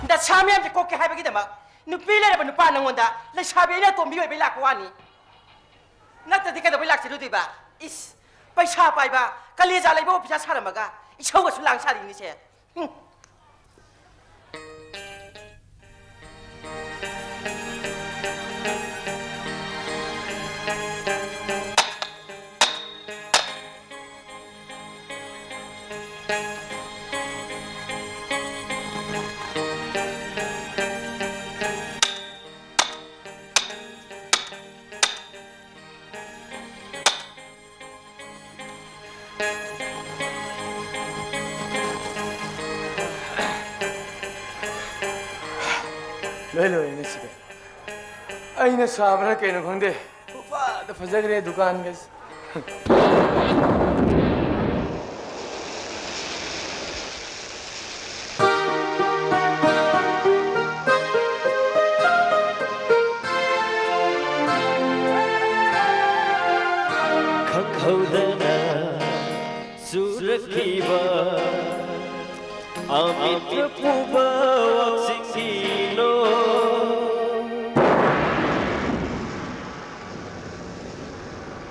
दा छामे am ko ke hai bagi da ma nu pi le ba nu pa nang onda le chabe na to mi bai lak wa ni na ta di ka da bai lak si du di ba is pai cha pai ba ka le ja lai bo pisa cha ra ma ga i chou ga su lang cha di ni che लो इन सिदे अइना साबरा केनो खंदे फा द फजगरे दुकान गस खखौदना सुरखिबा अमित पुबा वक्सिनो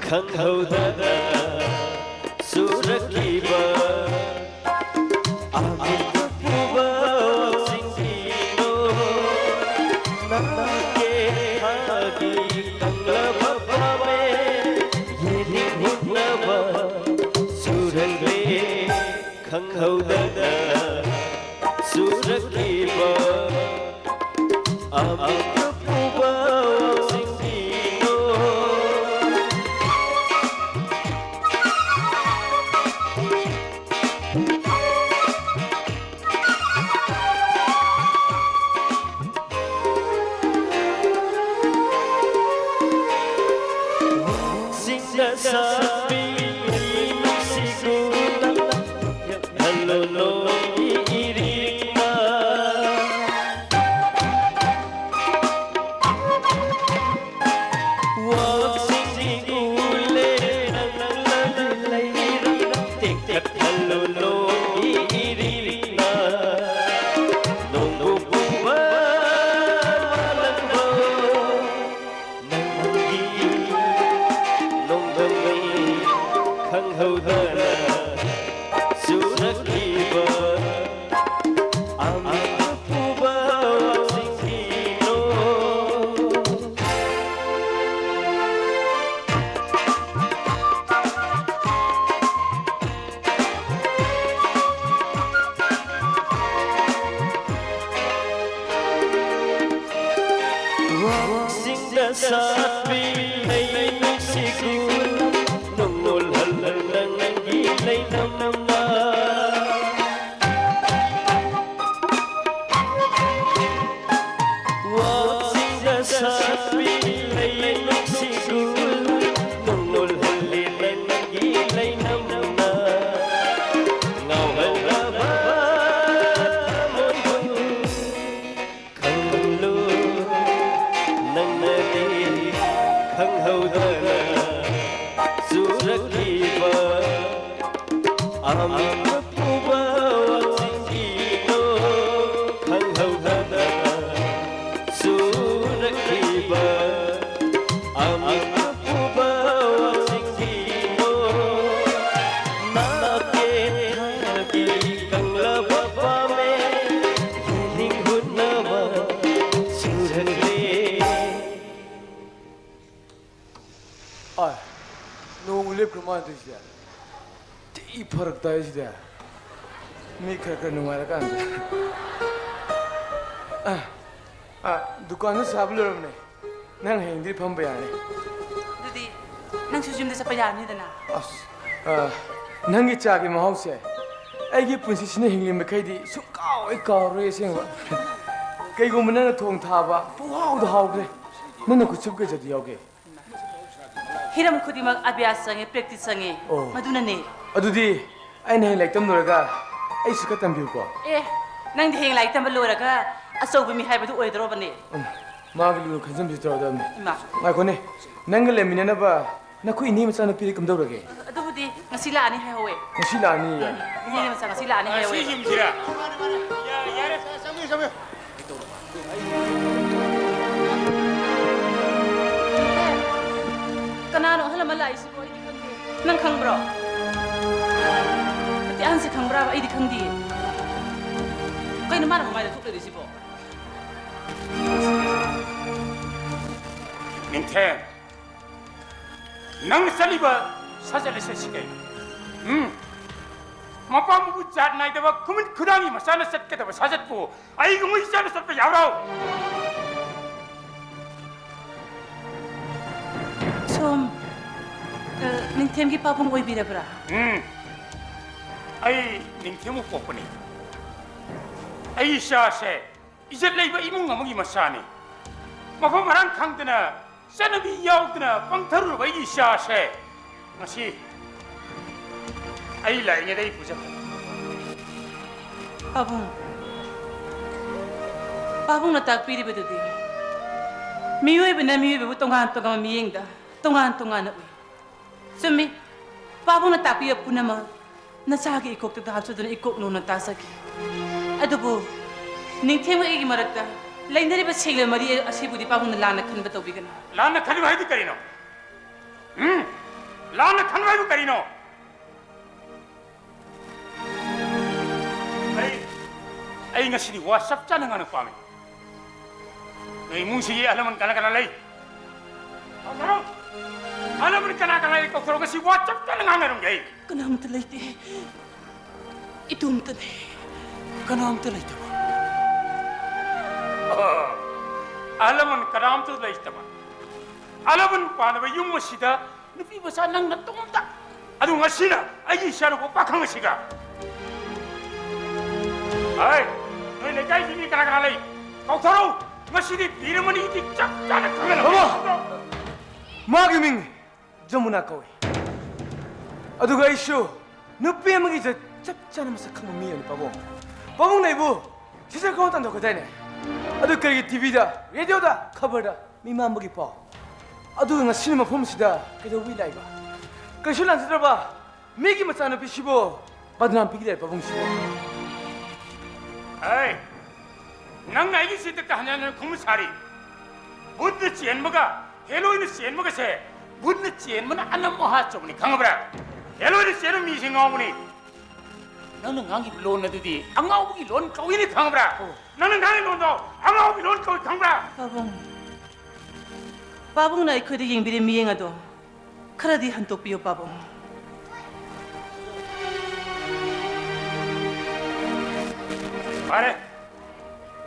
खखौदना सुरखिबा अमित पुबा वक्सिनो नाके हागी कंगला भवे ये निभुनवा सुरंगे खखौदना सुरखिबा Amit पुबा वक्सिनो Singa sabi sigula hello no irina wak sigule laira tik tak hello no irina no buwa walakbo nangi सुरखीबा अमृत पुबा सिंगिनो खंघौदना सुरखीबा अमृत पुबा सिंगिनो नाके थाकी कंगला बाबा में निंगुनवा सुरखी 아, 너무 랩 그만 드시자. 이 퍼럭 다이시다. 미카가 누마라 간다. दुकान साबलोरमने नंग हिंदी फंबे याने दुदी नंग सुजुम दे सपा यानी दना अस नंगी चागी महौसे ऐगी पुंसिसिने हिंगली मखैदी सुकाव कावरे सेंबा कईगुमना थोंग थाबा पुहाव हावग्रे नन्ना कुचुब के जदी यावगे हिरम खुदिमक अभ्यास संगे प्रैक्टिस संगे मदुनने अदुदी अने लाइक तम लोरगा ऐ सुका तंबिउको ए नंग हेंग लाइक तम लोरगा असौब मी हाइबदु ओइदरोबने मागी लु खजम बिस्त्रदम इमा माइकोने नंग लेमिननबा नखु इनी मचा न पिरि कमदौरगे अदुबुदी ngasi laani hai howe ngasi laani ya ini masa ngasi laani hai howe 시심지라. 야래 sambil. kanano halama lai si ko idi khangde nang khangbro ati an se khangbra ba idi khangdi kaino mana mai da thukle si bo 민태, năng 살리바 사절에 세시게. 마파무부 잣나이데바 그문 그당이 마살을 셋게다 사졌고 아이고 뭐 이자를 셋게 야라오. som ning them ki papung oi bira bra 아이 닝테무 뽑으니 아이 샤세 이제 레이바 이몽 아몽이 마사니 마파 마랑 강드나 세너비 야우드나 빵타루로 바이 샤세 마시 아이 라이게 데이 부자 papung na tak piri bedu di miwe bena miwe bu tongan tongan miyengda tongan tongan na ui sumi papung na tak piri punama na sagi ikok tu hapsu dun ikok no na tasaki adubu ning thema igi marakta lainari ba segle mari asibudi papung na lana khan ba tobi gana 라나 खाली भाई करिनो लाना खान भाई करिनो आई ngasi wa sap chana ngana pame nei mungsi alaman kana lei alaman kana lei ko kro ngasi wa sap chana ngana rung gai kanam ta leite itum ta ne kanam ta leite alaman karam tu lei tama alaman pana ba yum sida nupi basa nang na tumta adu ngasi na ai sharu ko pakhang siga ai noi le kai ni kana lei kau thoro ngasi di birmani di chap chana khangana मागी मिंग जमुना कवे अदुगा इशु नुपी अमगी चप चाना मसक खंग मी अनि पाबों नाइबु सिसर कौन तंदो खदाइने अदु करी टीवी दा रेडियो दा खबर दा मी मामगी पा अदु nga सिनेमा फोम सिदा केदो वी लाइबा कशु लांसदबा मिगी मचाना पिसिबो बदनाम पिगिले पाबों सिबो ai nang ai gi sit ka hanan khum sari buddh chen maga हेलोइन सेन मगसे बुद्ध चेन मन अनम महा चोमनी खंगब्रा हेलोइन सेन मी सिंगावनी नन ngangi लोन नदि अंगावगी लोन कौइनि खंगब्रा नन ngangi लोन दो अंगावगी लोन कौइ खंगब्रा babung na ikhodi yengbire miyeng ado kharadi hantokpiyo babung अरे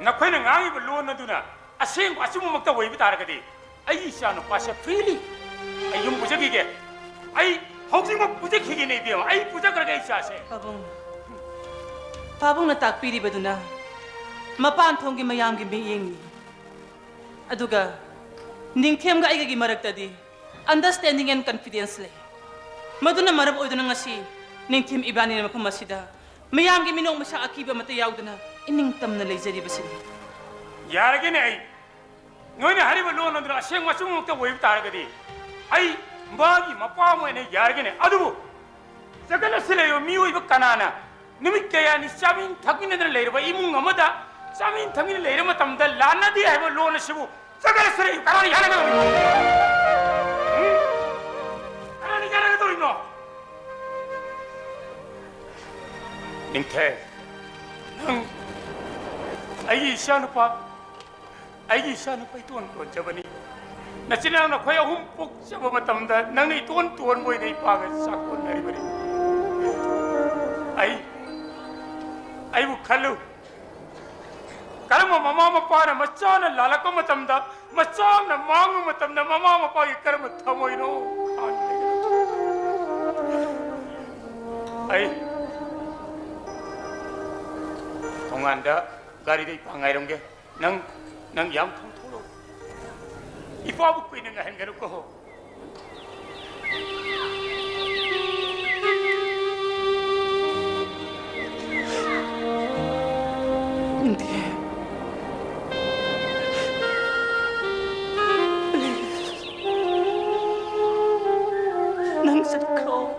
नखोइन ngangi लोन नदुना असेंग असुम मक्ता वइबि तारगदि आई शानु पासे फ्रीली आई युम बुझगिगे आई हौजिंग बुझखिगे ने बियो आई बुझ करगे इसासे babung na takpiri baduna mapan thonggi mayamgi miyengni aduga ningthem ga aigagi maraktadi understanding and confidence le maduna marab oiduna ngasi ningthem ibani na mafam asida mayamgi minong masa akiba mata yauduna ining tamna leijari basini यारगे ने आई नोने हरिब loan नदुना असेंग मसुम Makta वइबि तारगदि ai mbagi mapa mo ne yargene adu sagala sile yo mi oi kanana nimit kaya ni samin thakine ne leirba imung amada samin thakine leira matamda lana di haiba lona sibu sagala sile karani yanaga karani yanaga dorino ningthe nang ai shanupa iton ton jabani nachina na khoya hum puk jaba matamda nang ni ton moi nei paga sakon nari bari ai bu khalu karma mama mapa na machana lalaka matamda machana mangu matamda mama mapa ki karma thamoi no khan ai thonganda gari dei pangai rongge nang yam thong tholo ipa bu pin nga hen garu ko Hindi. Nang sad ko.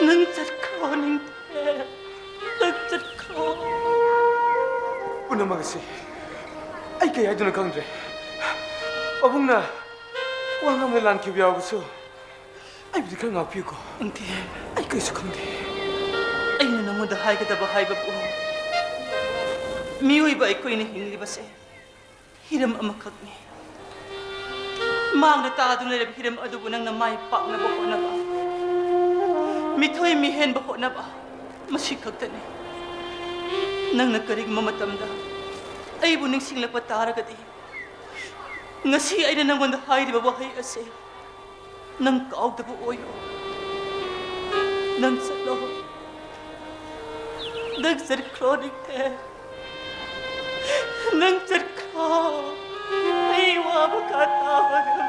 Nang sad ko ning nang sad ko. Una magasi. Ay kaya ito na kangre. Abong na. Wangam na lan kibiyaw gusto. Ay bidikal nga piyo ko. Hindi. Ay kaya sa kangre. Ay nanangudahay ka dabahay ba po? Miyoy ba iko'y nahingli ba siya? Hiram amakag ni. Maang natado na labing hiram adubo nang namay pak na bako na ba? Mitoy mihen bako na ba? Masikag tani. Nang nagkarig mamatamda, ay buning singla patara ka di. Nga siya ay nanangudahay di babahay ase. Nang kaog na po oyo. Nang sa loob. Nang sa kronik te. Nang sa ka. Ay wabakatawa kami.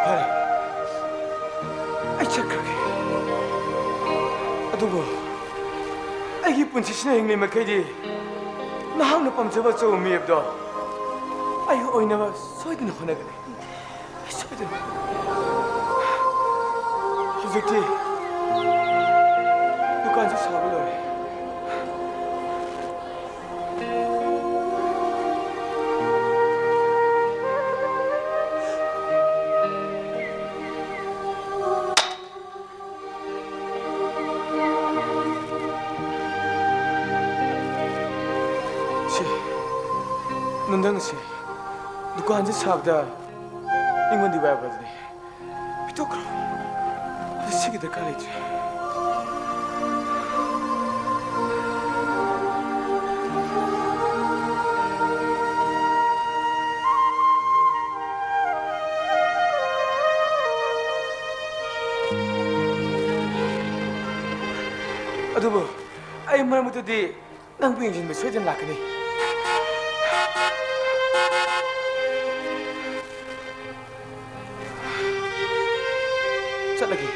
Pare. Ay chakage. Adubo. Ay punsi na yung makay di. Nahang napamsaba sa umiyab do. Ay oy na ba? Soy din ako na gani. Ay soy din. Huzukti. Dukan sa sabalo eh. Nandang si. Dukaan sa sabda. Ingon di ba ba din? Pito ko. Sige da college. Adubo, ay maramuto di nang pinjin mo soy din lakani. Sat lagi.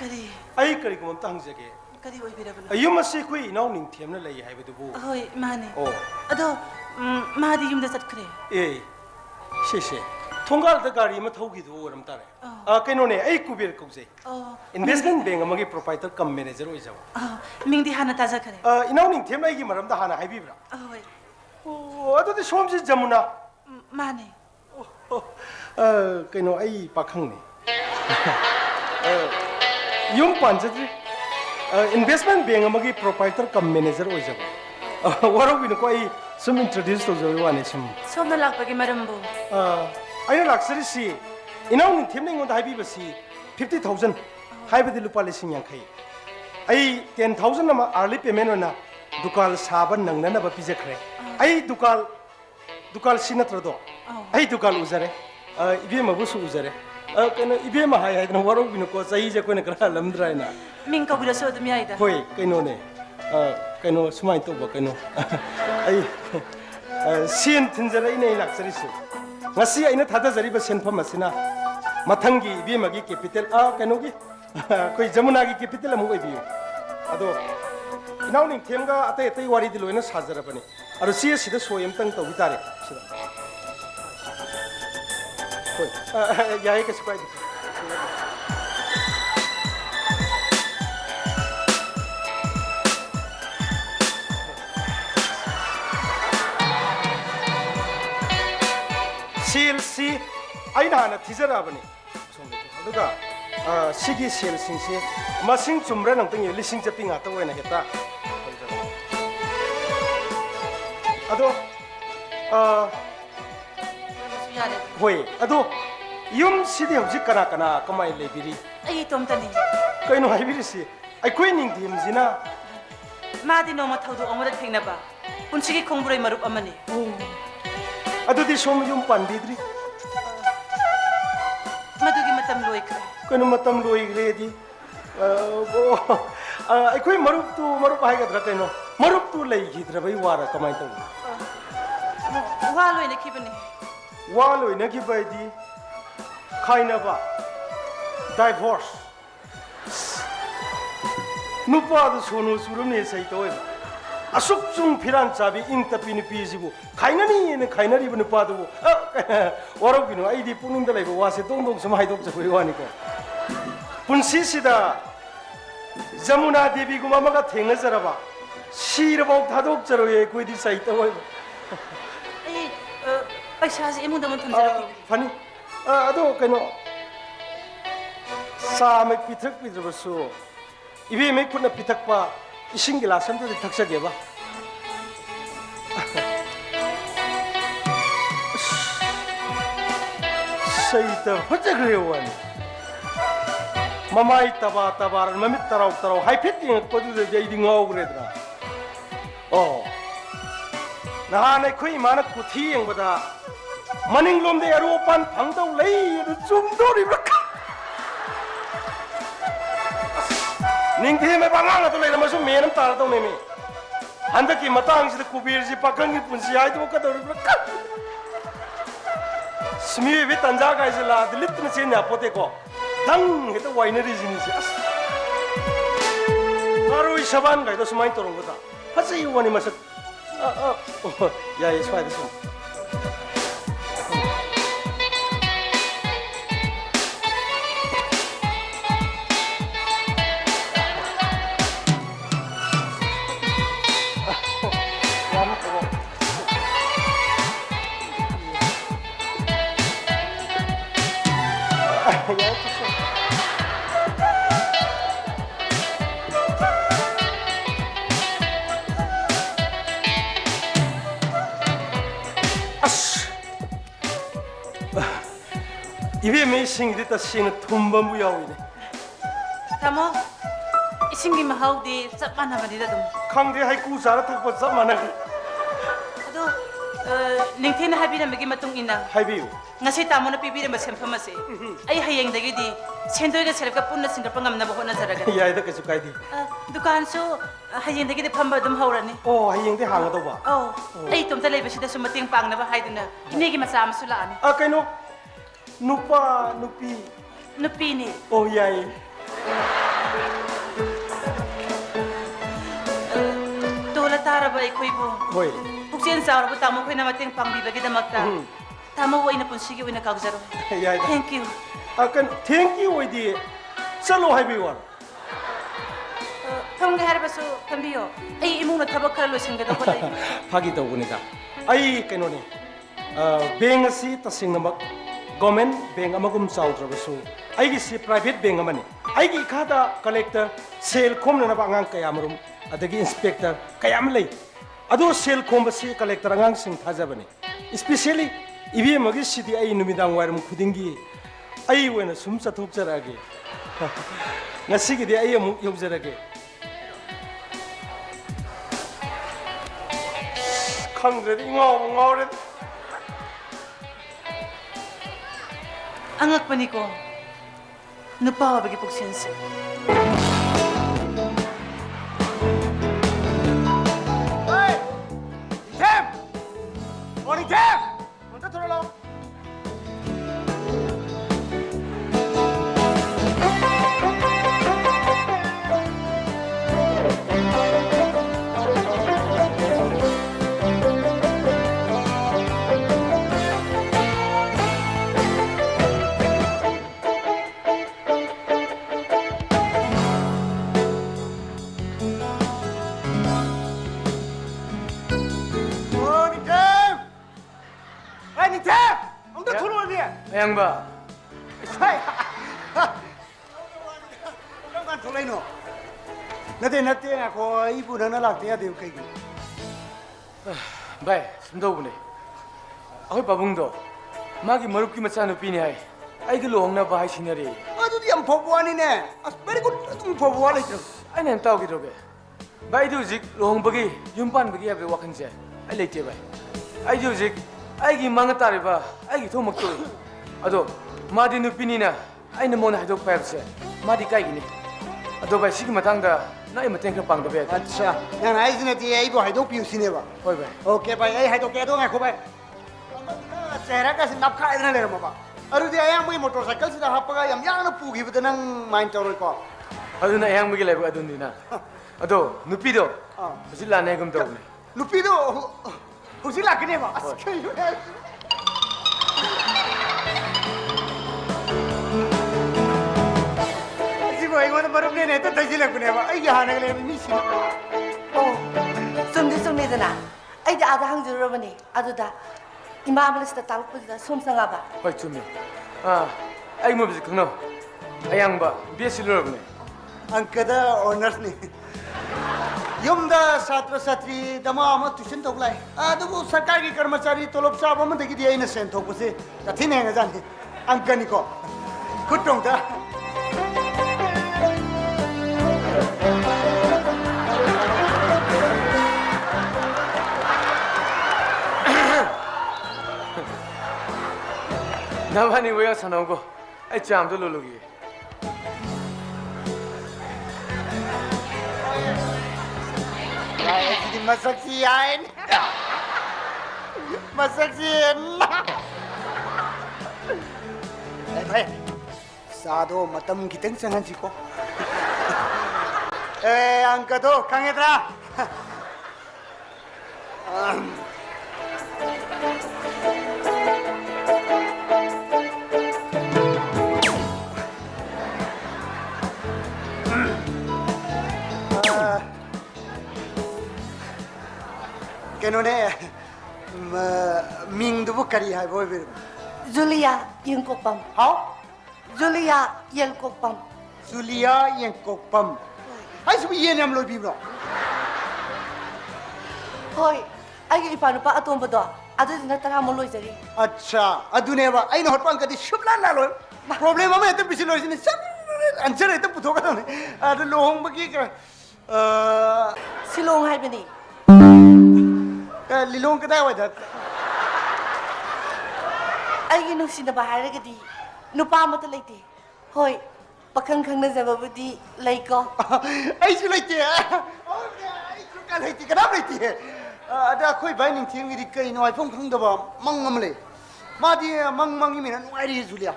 Kari, Ay kari ko mamta hangjage. kari oy birabalo. Ayum masi kui inaw ning thiam na lay hai bedu bu. Ahoy, mane. Oh. Ado, mahadi yumda satkre. Eh. She. Thongal da gari ma thogi du oram tare. Kaino ne ay kubir kause. Oh, Investment bank amagi proprietor cum manager oi jaw. mingdi hana taza kare. Inaw ning thiam lay gi maram da hana hai bibra. Ahoy, Oh, ado de somji jamuna. mane. Kaino ay pakhang ne. Yung panjadri. Investment bank amagi proprietor cum manager oi jaw. Waro bin ko ay sum introduce to jaw wane sum. Somna lakpagi marambo. Ayo luxury si. Inaw ning thiam ning on hai bibasi 50,000. Hai bidi lupa lising yang khai. आई 10,000 अमा अर्ली पेमेंट होना दुकान साबन नंगना बा पिजखरे आई दुकान सिनत्रदो आई दुकान उजरे इबे मबुसु उजरे कनो इबे मा हाय हायनो वरो बिनो को सही जे कोने करा लमद्रायना मिंग कबुरसो अदुम याइदा होय कनो ने कनो सुमाय तो बा कनो आई सेन थिनजरै नै लाक्सरिसु ngasi aina thada jari ba senfam asina mathangi ibe magi capital kano gi koi jamuna gi capital amu oibiu ado inau ning themga atai atai wari di loina sajara bani aro si sida soyam tang to bitare sida koi yae ka spai सेल्सी अना हाना थीजराबनी अदुगा सिगी सेल सिंसे मसिंग चुमरा नंतंग लिसिंग चपी ngata ओइना हेता अदो होय अदो युम सिदि हजि कना कना कमाई लेबिरी आई तोमतनी कइनो हाइबिरिसि अइखोइ निंग दिमजिना मादि नोमा थौदो अमरा थेंनाबा पुनसिगी खोंबुरै मरुप अमनी अदुदी सोम युम पांबिद्री मदुगी मतम लोइखरे कनो मतम लोइग्रेदी अखोई मरुप हाइगद्रा कनो मरुप तू लैगिद्रबै वारा कमाइ तौ वा लोइने खिबने वा लोइने खिबैदी खाइनबा डाइवोर्स नुपादु सोनु सुरुमने सैतोय असुक चुंग फिरान चाबी इंग तपी नुपीजिबु खाइननी ने खाइनरिबु नुपादुबु वरौ बिनु आइदि पुनिंग लाइबो वासे दोंग दोंग सम हाइदोक जबुइ वानिको पुनसि सिदा जमुना देवी गुमा मगा थेंग जराबा सिरबाउ थादोक जरोये कोइदि साइतोय ए पैसा से एमुंद मन थमजरा फनी अदो कनो सामे पिथक पिद्रबसु इबे मे कुना पिथकपा इसिंग गिलास अंत थक्सगेबा सहित फजग्रे वानी ममाई तबा तबार ममित तराव तराव हाइफिट यंग पदु जैदि ngawgredra ओ नहानै खुइ मानक कुथि यंगबदा मनिंग लोमदे अरोपान फंगदौ लै यदु चुमदोरिब्रा निंथे में बांगा तो लेना मसु मेनम तार तो नेमी हंद की मतांग से कुबीर जी पकंग की पुंसी आई तो कदर स्मी भी तंजा का इसला दिलित में से ना पोते को दंग है तो वाइनरी जिनिस आरो इशबान का तो समाई तो रंगता फसे युवानी मसक या ये स्वाद सुन इबे में सिंगदि त सिंग थुम्बमु याविने तमो इसिंगी महाउदी सब माना बनिदा दum खंगदे हाइ कु जारा थक सब माना अदो निंथेना हाबिना मगी मतुंग इना हाइबिउ ngasi tamona pibire ma sempham ase ai hayeng dagi di sendoi ga serka punna singa pangam na bahona zaraga याय द कछु काइदि दुकान सो hayeng dagi di phamba dum haurani ओ हाइयंग दे हांगा दबा oh ai tumta leibasida sum mating pangna ba haiduna inegi macha amsula ani कइनो नुपा नुपी nupi ni ओ याय tola tara ba ikoi bo होय pukchen saur bu tamo khoina mating pangbi bagi damakta tamo woina punsigi woina kagjaro याय द thank you अकन थैंक यू ओइदि चलो हाइबिउ Thongge harbasu kambiyo ai imuna thabak khara loisingga do bolai Phagi तौगुनिदा आई कइनोने बेंग असि तसिंगनमक गवर्नमेंट बेंग अमगुम चाउद्रबसु आइगी सि प्राइवेट बेंग अमनि आइगी खादा कलेक्टर सेल खोमननबा अंगांग कयामरुम अदगी इंस्पेक्टर कयाम लई अदो सेल खोमबसि कलेक्टर अंगांग सिंग थाजबनि स्पेशली इबी मगी सिदि आई नुमिदांग warm खुदिंगी I vena sum चथोक Jarange ngasigiди ay amu yobjarage खंद्रे ngau Angakpani ko. Nupa bagi pagsense. Hey! Tim! Morning, Tim! Munta thora lao. Morning, Tim! Hey, Tim! Munta thora lao dia. Ayang ba? Hey! Nang kan thora no. Nate ako ibu na nalakte ya deu kai. Bai, sumdobune. Ahoy babungdo. Magi marupki machanupi ni hai. Aigi lohongna ba hai sinari. Adu di am phobwani ne. As very good tum phobwani. Aina em tawgi doge. Bai du zik lohong bagi yumpan bagi abe wakanse. Ai leite bai. Ai du zik aigi mangatare ba aigi thomak to. Ado madi nupini na aina mona hadok paibse. Madi kai gini. Ado bai sigi matangda na ai mateng ka pangda be. Acha. Yang ai sine ti ai bo hai do piu sine ba. Hoi bai. Okay bai ai hai do ke do ngai ko bai. Chehra ka sin nap kha idna le ma ba. Aru di ayang mai motorcycle sida hapaga yam yang na pugi bida nang mind tawroi ko. Aduna ayang magi laibu adundina. Ado nupido. Bisila ne gum tawne. Lupi do husi lakne ba. As kai yo. Jibo ai ngona marup ne to thai lakne ba. Ai ya hana le mi si. Oh, sumdi dana. Ai da ada hang juro bani. Aduda imam lista taluk pujda sum sanga ba. Hoi chumi. Ai mo bisi khno. Ayang ba BSc lorne. Angkada honors ne. Yumda satra satri dama ama tuition toklai. Adu sarkar ki कर्मचारी तोलब साब ama degi dia ina sen thok puse. Kathi ne nga jan. Angkani ko. Kutong ta. Nabani waya sanaugo. Ai cham do lologi. Ay, jadi masaksian. Masaksian. Eh, sado matam kiteng sangan siko. Angka do, Kang Edra. Kenone ming du kari hai boy bir. Julia yang kokpam. How? Julia yang kokpam. Julia yang kokpam. Hai subi yen am lo bi bro. Hoi, ai ipanu pa atom bado. Adu dina tara mo loi jari. Acha, adune ba ai no hotpang kadi shubla la lo. Problem ama etam bisi lo sini. Answer etam puto ka ne. Adu lohong bagi ka. Silong hai bani. Lilong ka dai wa dat. Ai nu sina ba hai gadi. Nupa mata leite. Hoi, pakang khang na jababudi laiko. Ai su leite. Ai su ka leite ka dam leite. Ada khoi bai ning thiang ri kai noi phong khang da ba mang ngam le. Ma di mang mang mi na noi ri Julia.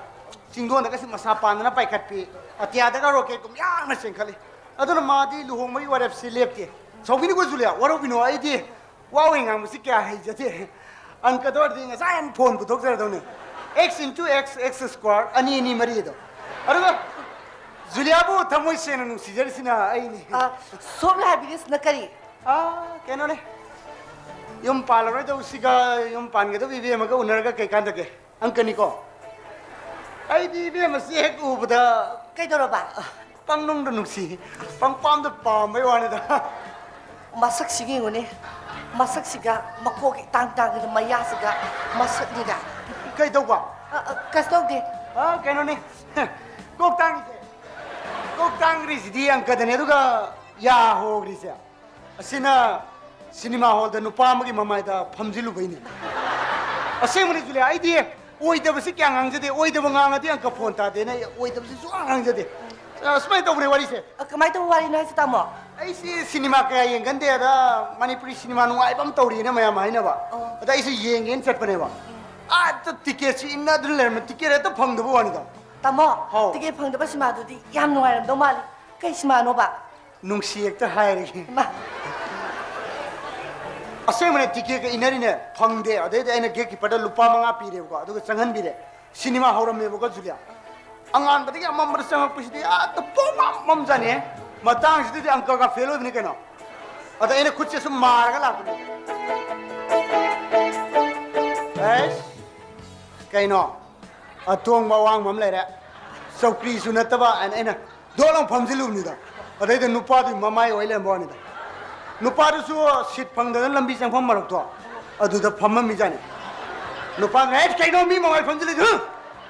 Singdo na ka si masa pan na pai khat pi. Atia da ka rocket kum yang na seng khali. Aduna ma di luhong mai warap si lepte. Chobini ko Julia, waro bino ai di. Wow ngang musik kya hai jate. Angka dor di nga sayan phone putok jar done. X into x square ani ni mari do. Aruga Julia bu thamoi sen nu si jar sina ai ni. Sobla happiness na kari. Keno ne. Yum palaro do usiga yum pan ge do bibi ma ga unar ga kai kan ke. Angka ni ko. Ai di bi ma si hek u bada Kai doro ba. pang nong do nu si. Pang pam do pam mai wa ne da. Masak sige ngone. Masak siga makogi tang tang de mayasiga masak niga. Kai do ba. Kastok de. Keno ne. Kok tang ri di angka de ne do ga ya ho ri se. Asina cinema hall द नुपा अमगी ममाइदा फमजिलुबैने असेंबली जुले आइदि ओइदबसे क्या गांगजदे ओइदब गांगदे अंक फोन तादेने ओइदबसे सु गांगजदे अस्मै तौरे वारीसे कमाई तो वारी ना से तामो ऐसी सिनेमा क्या येंगंदे अदा मणिपुरी सिनेमा नुआइबम तौरीने मयाम हाइनबा अदा ऐसे येंगेन चटपनेबा आ तो टिकेट सी इन्ना दुलेम टिकेट तो फंगदबो वानिदा तामो हाउ। टिकेट फंगदबा सिमादुदी याम नुवाइरमदो माली कई सिमानोबा नुंसी एकता हायरे मा असेंबली टिकेट के इनरिने फंगदे अदे अने गेट की पडा लुपा मंगा पीरेबको अदुग संगन बिरे सिनेमा हौरमेबको जुलिया अंगान बदगी अमम रसंग पुसिदे आ तो पोमा मम जाने मतंग सिदि अंक का फेल होबने केनो अदा एने खुद से सु मारगा लापने एस कैनो अतोंग बावांग मम लेरे सौक्री सुनतबा एने दोलं फमजिलुनिदा अदे द नुपादि ममाई ओइले बोनिदा नुपादसु सीट फंगदन लंबी चंगफम मरक्तो अदुदा फमम मिजाने नुपा हेड कैनो मी ममाई फमजिलि दु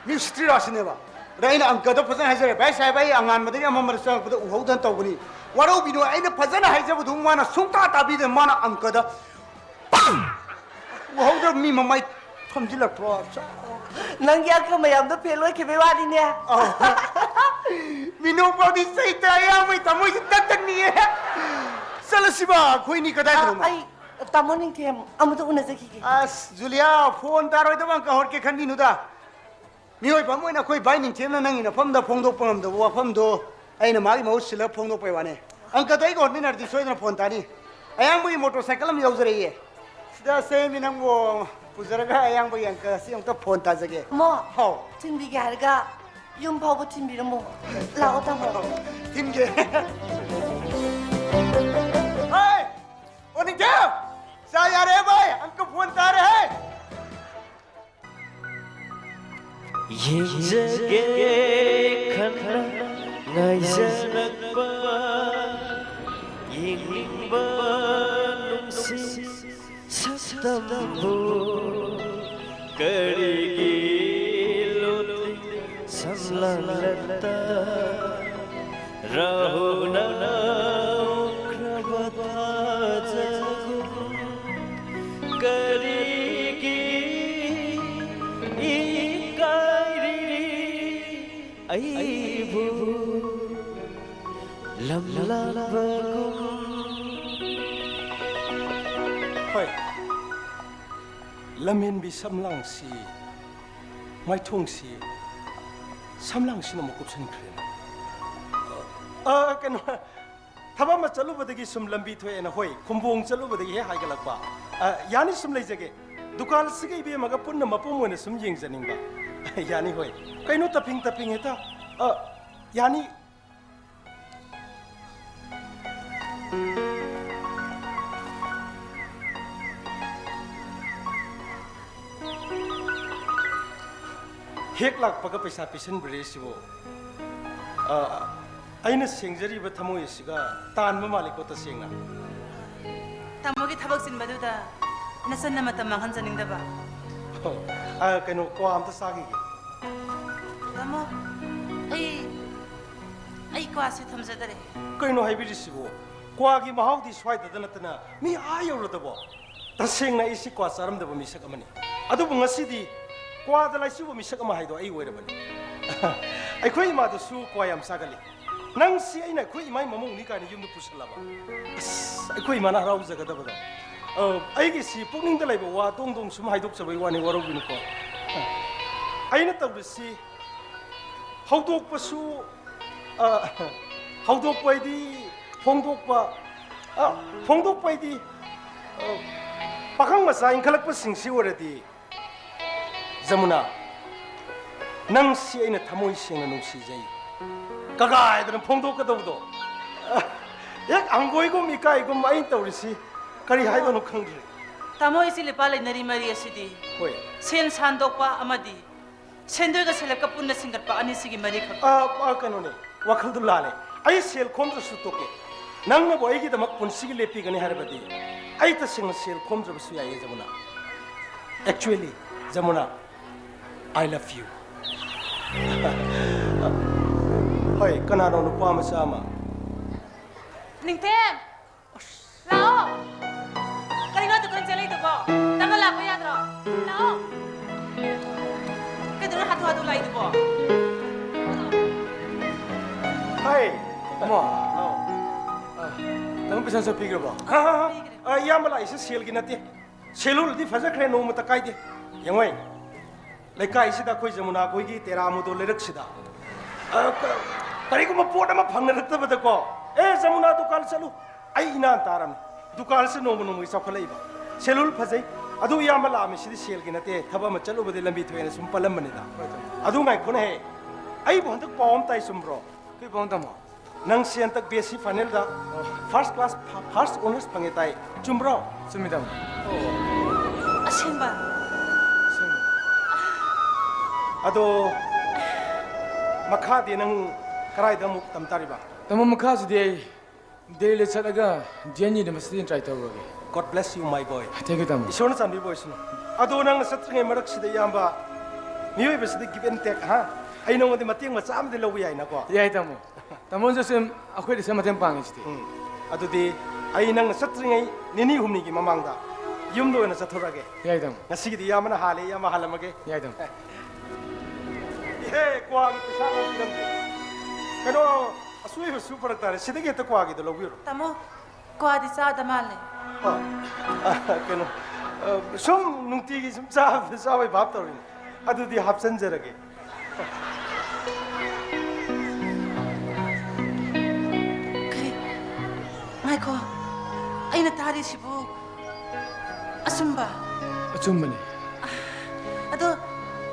मी स्ट्री रासिनेबा रेन अंक तो फजन हाइजरे भाई साहेब भाई अंगान मदगी अमम रसंग पद उहौदन तौबनी वरो बिनो आइने फजन हाइजब दु माना सुंता ताबी दे माना अंक द उहौद मी ममाई फमजिलक्तो नंग या का मयाम दो फेल होय के वाली ने मिनो पौदी सही तया मैं तमोई तक तक नहीं है सलसिबा कोई नहीं कदा करो आई तामो निंग थे अम तो उन जकी के अस जुलिया फोन तारोय दबं का होर के खंदी नुदा मिहोय पमोय ना कोई बाई निंग थेना नंगी ना फमदा फोंदो पम दो वा फमदो आइना मागी मौ सिला फोंदो पे वाने अंक तई को नि नरदी सोय ना फोन तानी अयांग बई मोटरसाइकिल में यौजरे ये सिदा से मिनंग वो पुजरगा अयांग बई अंक सी अंक फोन ताजगे मो how tinbi ge harga yum phaw tinbi mo lao tamo timge hi owning क्या सा यार है भाई अंक फोन तारे है Yinjage khana ngaijanakba yingba nungsi satambu karigi loti samlalata rahuna krabata jagun karigi aibu lamlabagum Hoy lamin bi samlang si mai thung si samlang si na mokup san kren kan thaba ma chalu badagi sum lambi thoi na hoi kumbong chalu badagi he haigalakba yani sum leijage dukan sigai be maga punna mapum wona sum yeng janingba yani hoi kaino taping eta yani hek lak paga paisa pisan bresibo aina sengjari ba thamoi siga tan ma maliko ta sengna तामो की थबक सिन बदुदा नसन नमत मंगन जनिंग दबा kaino ko am ta sagi तामो I क्वासे थमजदरे kaino haibirisibo kwagi mahawdi swaida danatana mi ayolodabo tasengna isi kwa saram dabo misak amani adu bungasidi kwa da laisubo misak ama haido ai oirabani ai khoi ma da su kwa yam sagali nang si aina khoi mai mamung ni kani yumdu pusalaba ai khoi mana rau jagadaba da ai gi si pukning da laibo wa dong dong sum haidok sabai wani warobini ko aina tawdisi hawdok pasu hawdok paidi phong paidi pakang masa ingkalak pa singsi oradi Jamuna nang si aina thamoi sengna nungsi jai kagai dan phong ka dawdo yak angoi gum ikai gum ain tawrisi kari haido no khangri तामो इसी लिपाले नरी मरी असिदी hoi सेन सांदोकपा अमदी सेंदरगा सेलका पुन्ना सिंगटपा अनिसिगी मरी खक kanone wakhal du lale ai sel khom su toke nang na boi gi damak punsigi lepi gani harbadi ai ta sing sel khom jab su ya Jamuna actually Jamuna I love you hoi kanano no pa ma sama निंगतेम लाओ adu lai du bo. Hey. Tamo. Tamo pesan sa pigre ba? Iyam la isi sel gi nate. Selul di faja khre no mata kai de. Yangwai. Lekai sida koi jamuna koi gi tera mu do lerak sida. Kari ko mapot ama phangna rakta bada ko. Jamuna dukal chalu. Ai ina taram. Dukal se no mu isa khalai ba. Selul fajai. Adu iyam la mi sidi sel gi nate. Thaba ma chalu bade lambi thoena sum palam bani da. Adu ngai khone he. Ai bon tak pom tai sum bro. Koi bong tamo. Nang sian tak besi final da. First class first honors pangetai. Chumbro. Sumi tamo. Asimba. Sumi. Ado makha de nang karai da muk tam tari ba. Tamo makha si de le chalaga Jenny de masdin try tawage. God bless you my boy. Thank you tamo. Ishona sambi boy sino. Ado nang satringe marak sida yamba. Miyoy besida give and take ha. Ai nong de mating macha am de lo yai na ko. Yai tamo. Tamo jo sem akhoi de sem matem pang iste. Ado de ai nang satringe nini humni gi mamang da. Yum do na sathorage. Yai tamo. Ngasi di yamana hale yama halamage. Yai tamo. Hey, kwa gi pisa ga dam de. Kano asui ho super tare sida ge ta kwa gi de lo biro. Tamo ko adi sa da male. Kano sum nungti gi sum cha sa wai bap torin. Adu di hapsan jarage. Michael, aina tari sibu. Asumba. Achumbane.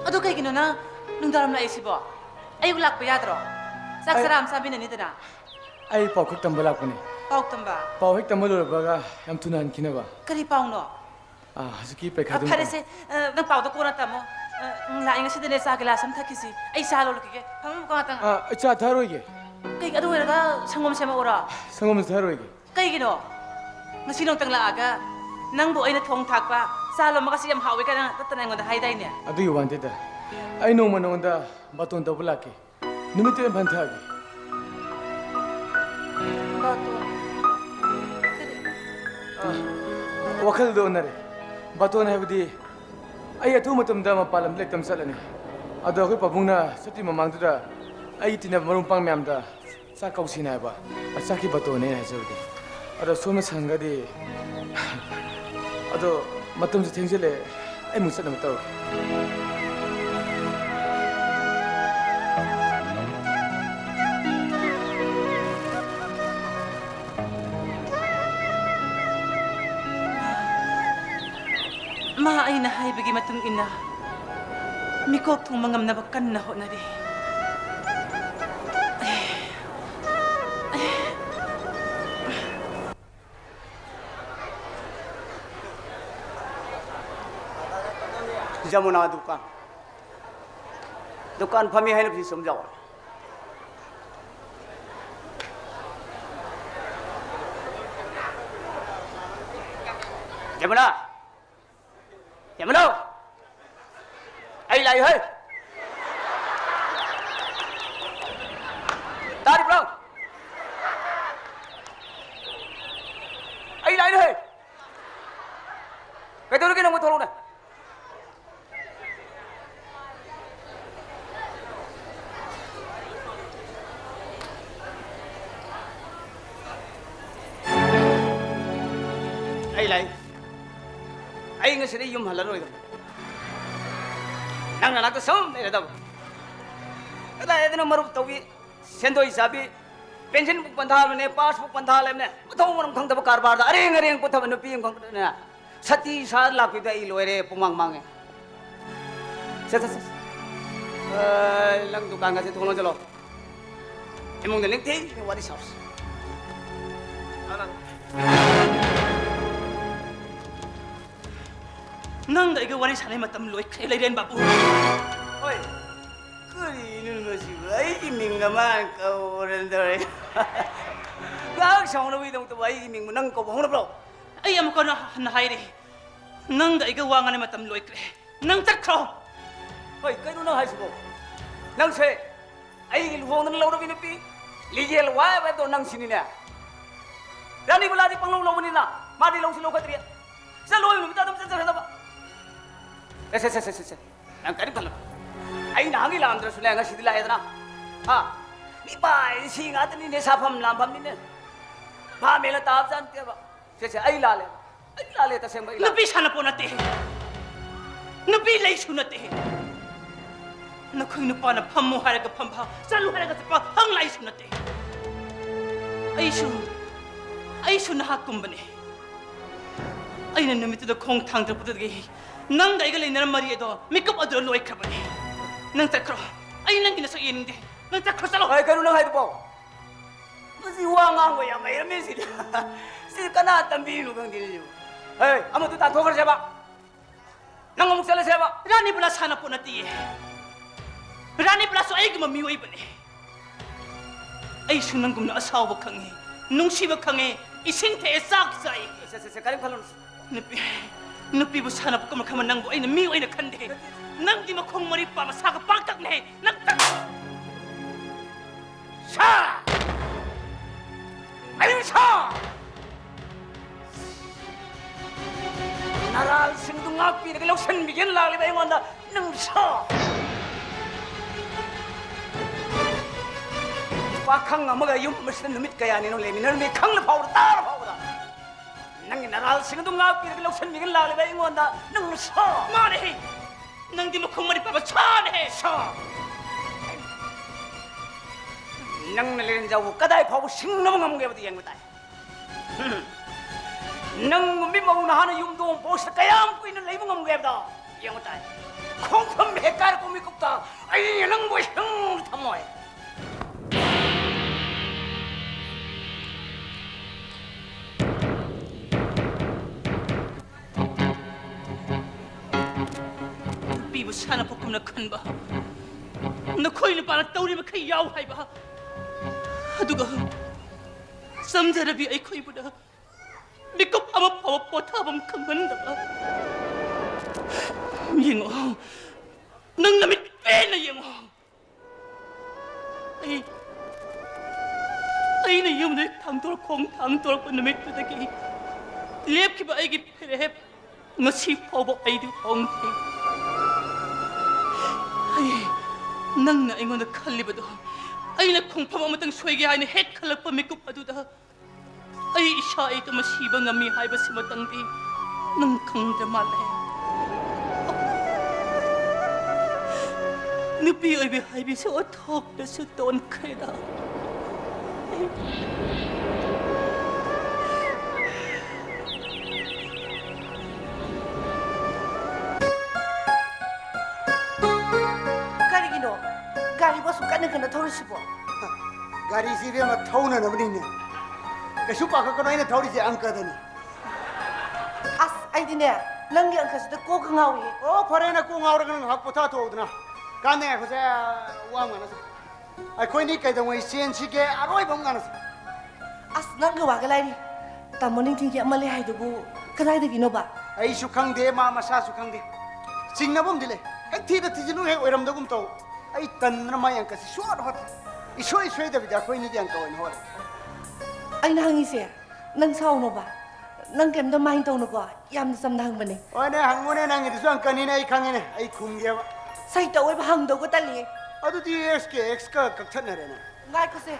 Ado kay gino na nung daram na isibo. Ay ulak pa yadro. Saksaram sabi na nito na. Ai pau khak tam balak pane. Pauk tamba. Pau hek tam lo baga yam tunan kinaba. Kari paung no. Hasuki pe khadum. Pare se nang pau to kona tamo. La inga sidene sa gelasam thakisi. Ay salo lokike. Pangum ko atang. Acha tharoige. Kay ado wera sangom sema ora. Sangom tharoige. Kay gino. Ngasi nong tang laaga. Nang bu ay na thong thakpa. Salo makasi yam hawi ka na tatanay ngo da hayday niya. Adu yu wante da. Ai no man onda baton da bulake. Numite ban thagi. Bato. Wakal do nare. Baton habdi ai atu matam da mapalam lek tam salani. Ado ko pabungna sati mamang da ai tina marum pang myam da sa kausina ba. Asaki baton ne ha jodi. Ado soma sangadi. Ado matam se thengjele ai musa na mataw. Ma ay nahay bigi matong ina. Mikop tong mangam na bakan na ho na di. Jamuna दुकान फमी है भी समझाओ जमुना आई लाई है तारी ब्रो आई लाई है कैसे रुके ना मुझे थोड़ा ना ai nga sini yum halar roido nang na to som ne da ada edena marup togi sendoi sabi pension book pandhal ne passbook pandhal ne thong marum thong da karbar da areng ko thab no pi ngong na sati sa la pi da i loire pumang mange se lang dukan ga se thono jalo emong ne te wadi saus nang da iga wani sanay matam loy kay layden babu. Hoy, kuri nun mo si ay iming naman ka oran dare. Gag sa ulo widong to ay iming mo nang ko bang bro. Ay am ko na hayri. Nang da iga wangan ay matam loy kay. Nang takro. Hoy, kay no na hay subo. Nang se ay ilhong nang lawro binapi. Ligel wa ba to nang sinina. Dani bala di panglaw law nila. Madi law si lokatriya. Sa loy mo ta dam sa ba. Ang kari pala. ai nang ilam dra sule nga sidila edna ha ni bai si nga tani ne safam lam pham ni ne ba mela tab jan te ba se ai la le ta sem ba ila Nupi sana po nate. Nupi lay sunate. Nakoy nupa na pamu haraga pamba. Salu haraga sa pa hang lay sunate. Ay su na hakum bane. Ay na namito da kong tang da puto dagi. Nang da igalay na mari edo. Mikap adro loy ka bane. Nang takro. Ay nang ginaso iyan hindi. Nang takro salo. ai karu nang hai po masi wa ngang wa ya mai me si si kana tambi nu gang din ju ai ama tu ta thokar se ba nang muk sele se ba Rani pula sana po nati. Rani pula so ay gumami way bane. Ay su nang gumna asawa kangi. Nung siwa kangi. Ising te esak say. se karim khalon Nupi bu sana po kumakaman nang ay na miyo ay na kande. Nang di makong mari pa masaka pagtak na eh. Nang tak. sa ai sa naral sing du ngak pi de lo sen mi gen la le bai ngon da nang sa pa khang ma ga yum ma sen mit kaya ni no le mi nar me khang la phau da nang naral sing du ngak pi de lo sen mi gen la le bai ngon da nang sa Mane. Nang di makong mari pa masana eh. sa nang na len jaw kadai phau sing no ngam ge ba yang ba tai nang mi mau na hana yum dong post kayam kuin na leibong ngam ge ba yang ba tai khong pham he kar ko mi kupta ai nang bo sing thamoi Nupi bu sana po kum na kan ba. Nakoy na para tawri ba kay yaw hay ba. Aduga. Samjara bi ay koy bu da. Mikop ama pawa potabam kaman da ba. Yengo. Nang namit pena yengo. Ay na yung na tangtor kong tangtor pa namit pa dagi. Lep ki ba ay gi perehep. Ngasi pawa ay di hong te. Ay, nang na ingon na kaliba do. Ay na kung pamamatang swege ay na het kalap pa mikup adu da. Ay isya ay kamasiba nga mihay ba si matang di. Nang kang damala. Nupi ay bihay bi sa otok na sa doon kaya. Karigino, gari ba suka na thori sibo. Gari si be ma thauna na bani ne. Ka su pa ka ko na thori je angka da ni. As ay dine, nang yang kasi ko ngawi. O phare na ko ngaur kan hak potha to udna. Ka ne ko se wa ma na se. Ai khoi ni kai da wai sen chi ke aroi bam ga na se. As nang ga waga lai ni. Tamoning ting ya male hai dubu. Kadai da gino ba. Ai su khang de ma ma sa su khang de. Sing na bom dile. Ai thi da thi jinu he oiram da gum to. Ai tan na ma yang ka si shot hot. Isoi da bi da khoi ni yang ka oi hot. Ay nang ise. Nang sao no ba. Nang kem da main to no ba. Yam sam nang ba ni. Oi ne hang mo ne nang di su ang ka ni ne ai khang ne. Ai khung ge ba. Sai to oi ba hang do ko tali. Adu di x ka ka chan na re na. Ngai ko se.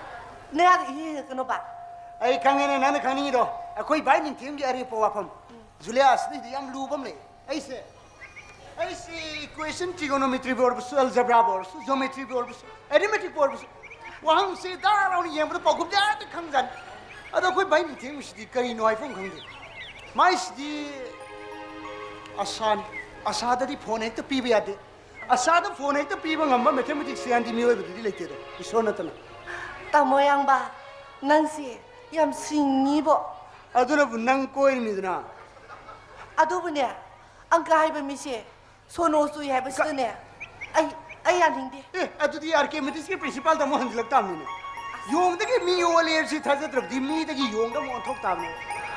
Ne ya hi ka no ba. Ai khang ne nang khang ni do. Akoi bai min tim ge ari po wa pham. Julia asli di am lu bam le. Ai se equation trigonometry verbs algebra verbs geometry verbs arithmetic verbs wahang se dar on yem da pagum da ta khang jan ada koi bai ni thing si kari no iphone khang de mai si asada di phone ek ta pi ba de asada phone ek ta pi ba ngam mathematics se andi mi oi di le te do isona ta na Tamo yang ba. Nang si yam sing ni bo. aduna bu nang koi mi na Adu bu ne. Ang kai ba mi se. Sono su hai ba sta ne. Ai ya ling de. adu di archimedes ke principal da mo han lagta mi ne yong da ke mi yo le si tha ja trap di mi da ki yong da mo thok ta ne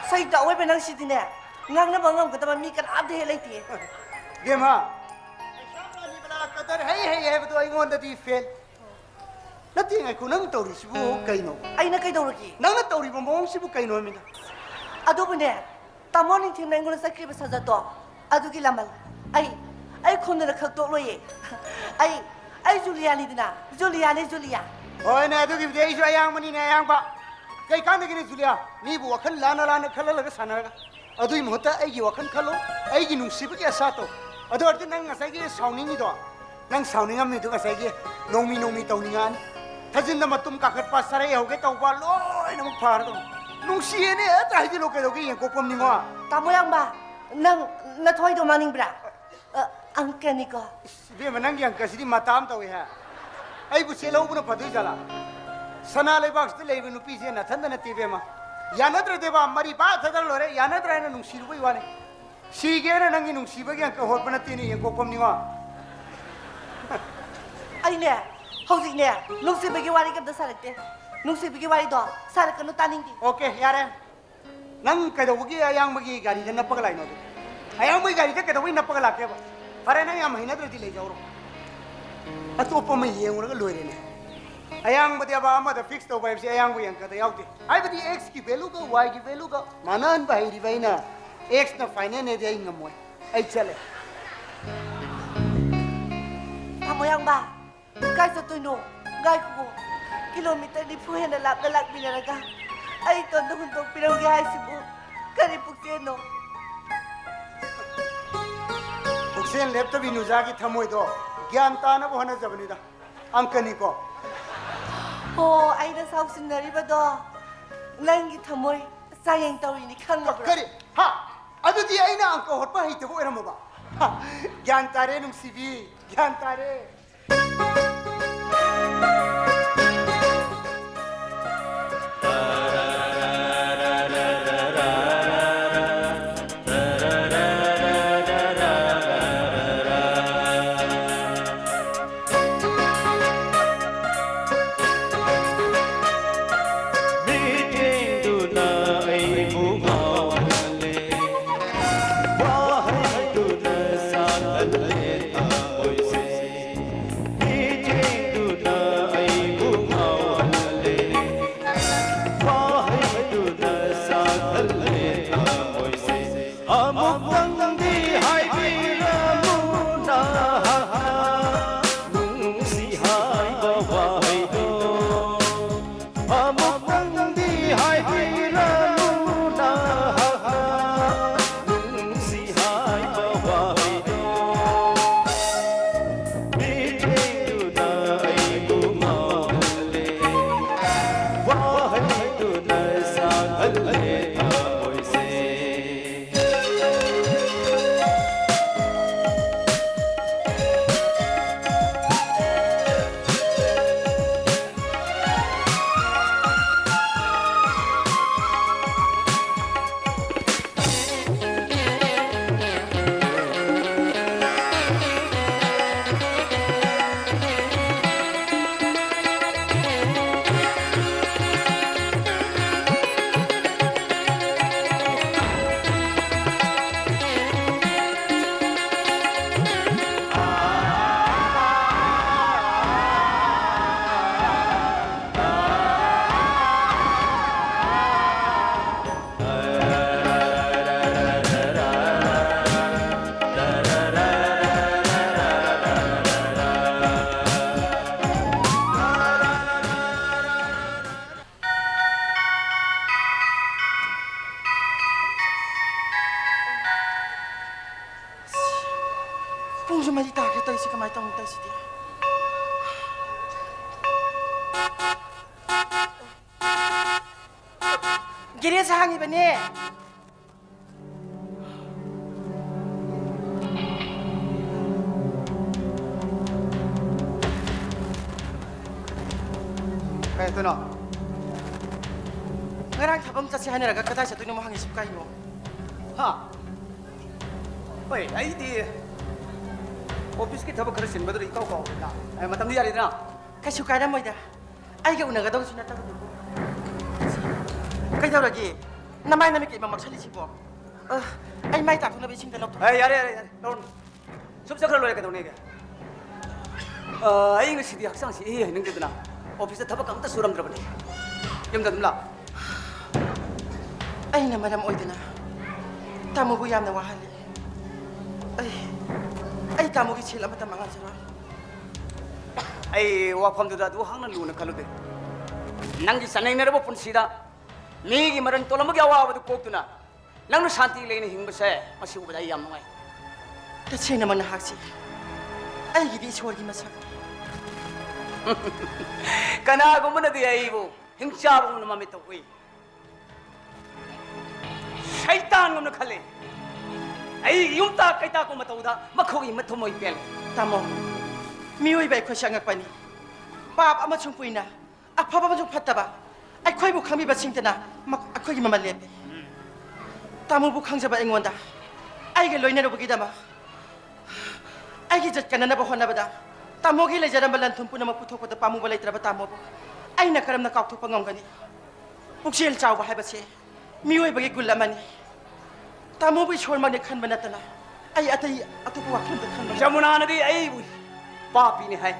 Sai ta oi ba nang si di ne. Ngang na ba ngam ka ta mi kan ab de lai ti. game ha ni bala kadar hey ba to ai ngon da di fail nati ngai ku nang tori si bu kai no Ai na kai do ro ki. nang na tori bo mong si bu kai no mi da Adu bu ne. Tamo ning tim nang ngol sa kri ba sa ja to. Adu ki lamal. Ai ai khôn là khắc tốt rồi ai Julia đi nè Julia oi na du gi dei so yang mani na yang ba kai kan de ni Julia ni bu wakhan lana khala la sana ga adui mohta ai gi wakhan khalo ai gi nungsi ba ke sa to adu arti nang ngasai gi sauning ni do nang sauning am ni du ngasai gi nomi tauningan thajin na matum ka khat pa sarai ho ge tau ba loi na phar do nungsi ne ta hi lo ke do gi ko pom ni ngo tamo yang ba nang na thoi do maning bra angka ni ko be manang yang ka sidi matam tau ha ai bu se lo bu na phadu jala sana le box te le bu nu pi se na thanda na ti be ma yanadra deba mari ba thadar lo re yanadra na nungsi ru bai wane si ge na nang nungsi ba ge ka hot bana ti ni yang ko pom ni ngo ai nè hꯧji nè nungsi bagi wari ka da sarak te nungsi bagi wari do sarak ka nu taning di okay yare nang ka do gi ayang magi gari na pagalai no ayang magi gari ka do wi na pagala ke ba pare nang ya mahina dra di le jauro atopa ma yeng ro lo re ne ayang ba dia ba ma da fix to ba se ayang bu yang ka da yaute ai ba di x ki value ka y ki value ka manan ba hi ri na x na final ne de ngam moi ai chale tamo yang ba kai sa tu no gai ko kilometer di phu hen la bi na ga ai ton to hun to pirau ge ai sibu kari pukse no Buksen laptop inu jagi thamoi do gyan ta na bo hana jabani da angkani ko oh ai da sau sin nari ba do nang gi thamoi sayang tawi ni khang la kari ha adu di aina angko hot pa hi te bo era mo ba gyan tare nung sibi gyan tare pung jumali ta ke tai si kamai tong tai si dia gire sa hangi bane kai to no ngarang thabam cha si hanira ga kadai sa tu ni mo hangi sip kai mo ha oi ai di office ki thaba khara sin badri kau kau na ai matam di yari na kai su kai da moi da ai ga unaga dau sina ta du kai dau lagi namai na mi ki mamak chali si bo ai mai ta thuna bi sim da lok ai yare don sub sa khara loya ka dau ne ga ai ngi si di haksang si ai ning de na office thaba kam ta suram dra bani yum da dum la ai na madam oi da na ta mo bu yam na wa hali ai तामोगी छेला मत मंगा जरा ai wafam du da du hang na lu na khalu de nang gi sanai na ro pun sida mi gi maran tolam gi awa ba du kok tu na nang nu shanti le ni hing ba se ma si u ba dai yam ngai ta chena man hak si ai gi di chor gi masak kana go man de ai bo hing cha bo na ma me to oi shaitan ngam na khale ai yum ta kai ta ko ma to da ma kho gi ma tho moi pel तामो मियोई बाई खोइ संगक पनि पाप अमा छुं पुइना अफबा बजु फत्तबा आई खोइ बु खमि बसिंतना म अखोइ ममा लेपे तामो बु खंजबा एंगोंदा आई गे लोइना रबुगी दमा आई गे जट कनना बो होनाबदा तामो गे लेजरा मलन थुम पुना म पुथो को पामु बलै तरबा तामो बु आई न करम न काउथु पंगम गनी पुक्सेल चाव बा हाइबसे मियोई बगे गुल्लामानी तामो बु छोर मने खन बनतना आई अतई अतुपु वाखन त खन जमुना नदी आई बुई पापी ने है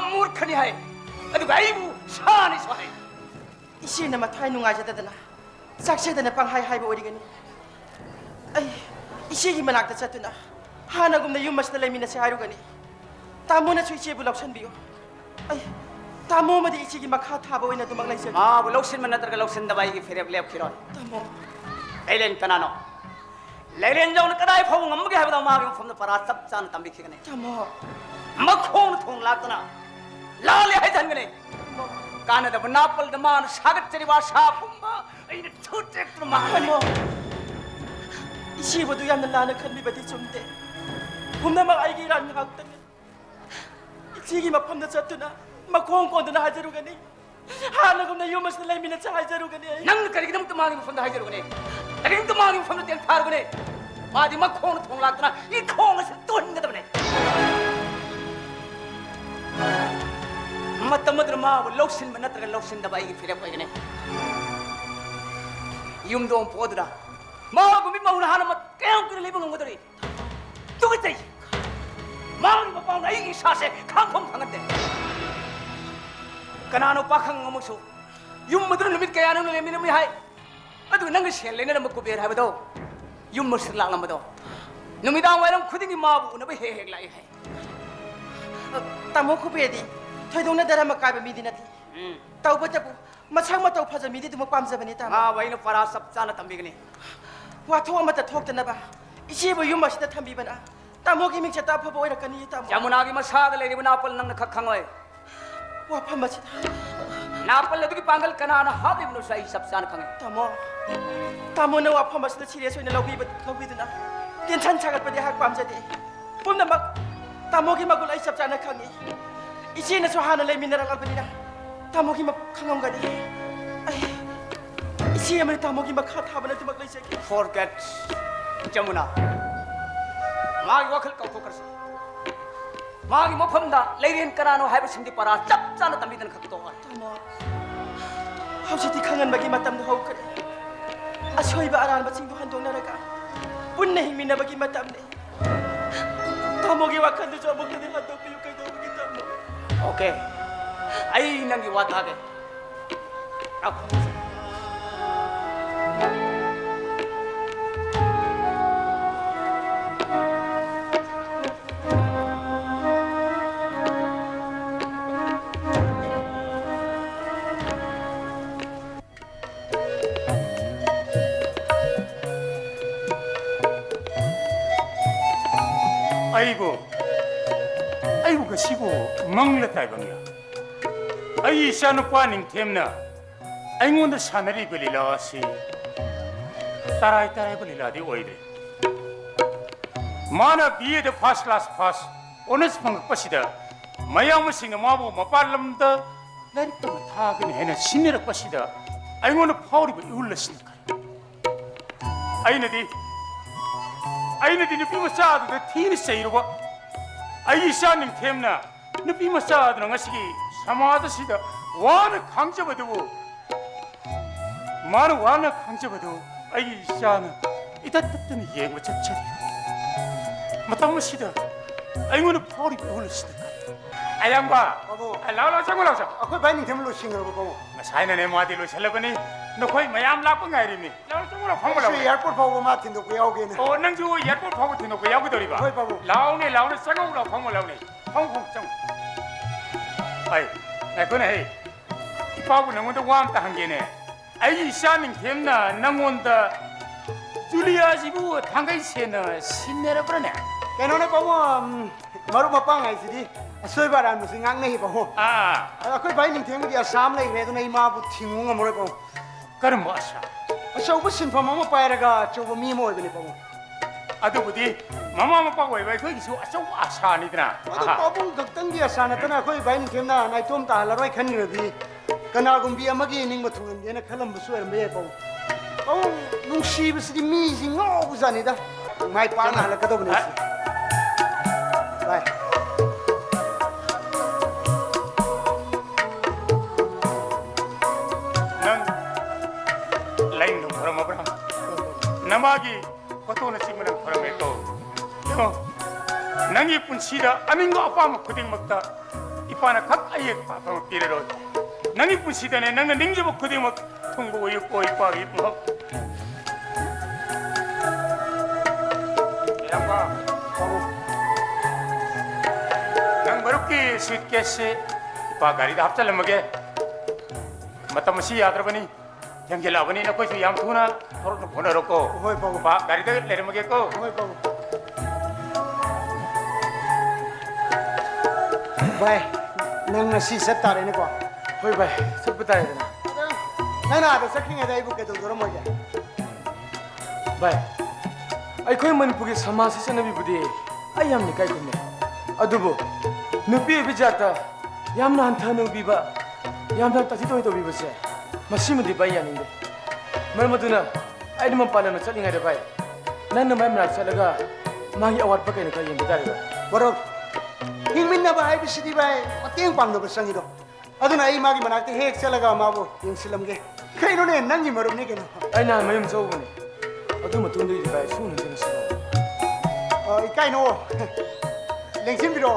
मूर्ख ने है अदु आई बु शानी सो है इसी न मथाई नुंगा जदना साक्षे दना पंहाई हाई बो ओरिगनी आई इसी की मनाक त चतुना हाना गुमना युम मस्त लेमिना से हारुगनी तामो न छुइचे बु लक्षण बियो आई तामो मदि इसी की मखा थाबो ओइना दुमक लैसे मा बु लक्षण मन नतर लक्षण दबाई की फेरेब लेब खिरो तामो एलेन कनानो लेलेन जौन कदाई फौ ngam ge habda ma ge फम परा सब चान तंबी खिगने तामो मखोन थोंग लातना लाले है जंगने कान द बनापल द मान सागत चरी भाषा फुम्मा इन छोटे तो मा तामो इसी बदु यान लाना खनबी बदि चुमते फुमना मा आई गी रान हाक्तने इसी की मफम द चतुना मखों को दना हाजरुगनी हाना गुमना युम मस्त लेमिना से हाजरुगनी नंग करी दम तो मागे फम द हाजरुगने अरे तो मागे फम द तेल फारगने मादी मखोन थोंग लातना ई खोंग से तोन गदबने मतमद्र मा लौसिन म नत्र लौसिन दबाई की फिरे पगने युम दोम पोदरा मा गुमि मौना हान मत केउ कर लेब ngodri तुगै तै मा म पाउ नै की सासे खांफम खंगते कनानो पाखंग ngमसु युम मद्र निमित कया न lamin mi hai adu nang sel leina म कुबेर हाबदो युम मसर लांगमदो नुमिदां वाइरम खुदिंगी मा बु न बे हे हे लाई hai तामो खुबेदी थैदोंना दरम काबे मिदि नथि तौबतबु मछंग म तौ फज मिदि तुम पामजबनि ताम मा वैन परा सब चाना तंबिगने वाथो अमत थोक्तनबा इसेबु युम मसिदा थंबिबना तामो गी मिंग चता फबो ओइरा कनि ताम जमुना की मसाद लेरिब नापल नंग खखंगय वाफम मसिदा नापल लदुगी पांगल कनाना हादिब नु सही सब चान खंगे तामो तामो न वाफम मसिदा सिरियस ओइना लौबिदना टेंशन छागतपदि हाक पामजदे पुमनमक तामो गी मगुल आई सब चाना खंगी इसी न सुहाना ले मिनरल अलबनिना तामो की मक खंगमगदी आई इसी अमरे तामो की मखा थाबना तुमक लैसे के forget जमुना मागी वखल कौथो करस मागी मफमदा लेरिन कनानो हाइब सिंदी परा चप चाना तंबिदन खतो तामो हौसिति खंगन बगी मतम हो करे असोइबा अरान बचिंग दो हंदोनरका पुन्ने हिमिना बगी मतम ने तामो की वखल जो बगदि हतो पियु कई दो बगी तामो ओके आई नंगी वात आगे अब 아이고 그시고 멍렸다 이거야 아이 이샤는 빠닝 템나 아이고는 사나리 벌리라시 따라이 벌리라디 오이데 마나 비에데 파스 클래스 파스 오너스 방학 빠시다 마야무 싱가 마부 마팔람다 나리도 타긴 해나 신내락 빠시다 아이고는 파울이 울렀으니까 아이네디 누피 마사도 티니 세이로바 아이샤님 템나 누피 마사도 ngasi기 사마다시다 와나 강제버도 마는 와나 강제버도 아이샤는 이따뜻한 예고 자체리 마타무시다 아이고는 파울이 올르시다 아양바 바보 라라 장고라자 아코 바이닝 템로 싱을 보고 사이나 내 마디로 셀러거니 नखोई मयाम लाप गायरिमी लाउ चुमुला फंग ꯁꯤ लाउ एयरपोर्ट फाꯎꯕ मा ꯊꯤꯟꯗꯣꯛꯄ ꯌꯥꯎꯒꯦꯅ ओ नंजू एयरपोर्ट फाउ थिनो को यागु दरिबा होय बाबू लाउने लाउने संगौ लाउ फंग लाउने फंग फंग चंग ai ai हे इपाबु नंगोंद वाम ता हंगेने आई इसा निंथेमना नंगोंद जुलिया जिबु थांगाई सेना सिनेरब्रने ꯀꯩꯅꯣꯅꯦ ꯄꯥꯕꯨ ꯃꯔꯨꯞ ꯃꯄꯥꯡ ꯍꯥꯏꯁꯤꯗꯤ ꯑꯁꯣꯏꯕ ꯑꯔꯥꯟꯕꯁꯤ ꯉꯥꯡꯅꯩ ꯄꯥꯕꯨ ꯑꯩꯈꯣꯏ ꯚꯥꯏ ꯅꯤꯡꯊꯦꯝꯒꯤꯗꯤ ꯑꯁꯥ ꯑꯃ ꯂꯩꯈ꯭ꯔꯦ ꯑꯗꯨꯅ ꯏꯃꯥꯕꯨ ꯊꯤꯡꯉꯨ ꯉꯝꯃꯔꯣꯏ ꯄꯥꯕꯨ करम आशा ꯑꯆꯧꯕ ꯁꯤꯟꯐꯝ ꯑꯃ ꯄꯥꯏꯔꯒ ꯑꯆꯧꯕ ꯃꯤ ꯑꯃ ꯑꯣꯏꯕꯅꯤ ꯄꯥꯕꯨ अदुबुदी ममा मपा ओइबा अखोइगिसु अचौ आशानिदना ꯑꯗꯨ ꯄꯥꯕꯨꯡ ꯈꯛꯇꯪꯒꯤ ꯑꯁꯥ ꯅꯠꯇꯅ ꯑꯩꯈꯣꯏ ꯚꯥꯏ ꯅꯤꯡꯊꯦꯝꯅ ꯅꯥꯏꯇꯣꯝ ꯇꯥꯍꯜꯂꯔꯣꯏ ꯈꯟꯈ꯭ꯔꯗꯤ ꯀꯅꯥꯒꯨꯝꯕꯤ ꯑꯃꯒꯤ ꯅꯤꯡꯕ ꯊꯨꯡꯍꯟꯒꯦꯅ ꯈꯜꯂꯝꯕꯁꯨ ꯑꯣꯏꯔꯝꯕ ꯌꯥꯏ ꯄꯥꯕꯨꯡ ꯄꯥꯕꯨꯡ ꯅꯨꯡꯁꯤꯕꯁꯤꯗꯤ ꯃꯤꯁꯤ ꯉꯥꯎꯕꯖꯥꯠꯅꯤꯗ ꯃꯥꯏ ꯄꯥꯛꯅ ꯍꯜꯂꯛꯀꯗꯧꯕꯅꯤ ꯚꯥꯏ लाइन नो भरम अब्रा नमागी पतोन सिमन भरमे तो यो नंगी पुंसीदा अनिंगो अपाम खुदिंग मक्ता इपाना खक अयेक पापम पिरेरो नंगी पुंसीदा ने नंग निंगजब खुदिंग मक थुंगबो यो कोई पागी मो याबा नंग बरुकी सूटकेस से इपा गाड़ी दा हप्ता लमगे मतमसी यादरबनी जंगे लावनी न कोई याम थुना थोर न फोन रोको होय बाबू बा गाड़ी दे ले मगे को होय बाबू भाई नंग ngasi set tare ne ko होय भाई सब बताएगा na na da sakin da ibu ke dogoro mo ja भाई अखोई मनपुर के समाज से सनबीबुदी आई याम निकाय कुने अदुबो नुपी बिजाता यामना हंथानो बिबा यामना तथि तोय तो बिबसे मसीमदी बाई यानिंदे मरमदुना आइदम पालन चलिंगा रे भाई नन माय मना चलगा मागी अवार्ड पकैन का यंग दारे बरो हिंगमिन ना भाई बिसिदी भाई मतेंग पांगदो बसंगिदो अदुना आई मागी मनाते हेक चलगा माबो यंगसिलमगे खैनो ने नंगी मरुम ने केनो आइना मयम चौबने अदु मतुंदि भाई सुन जन सो इकाइनो लेंसिन बिरो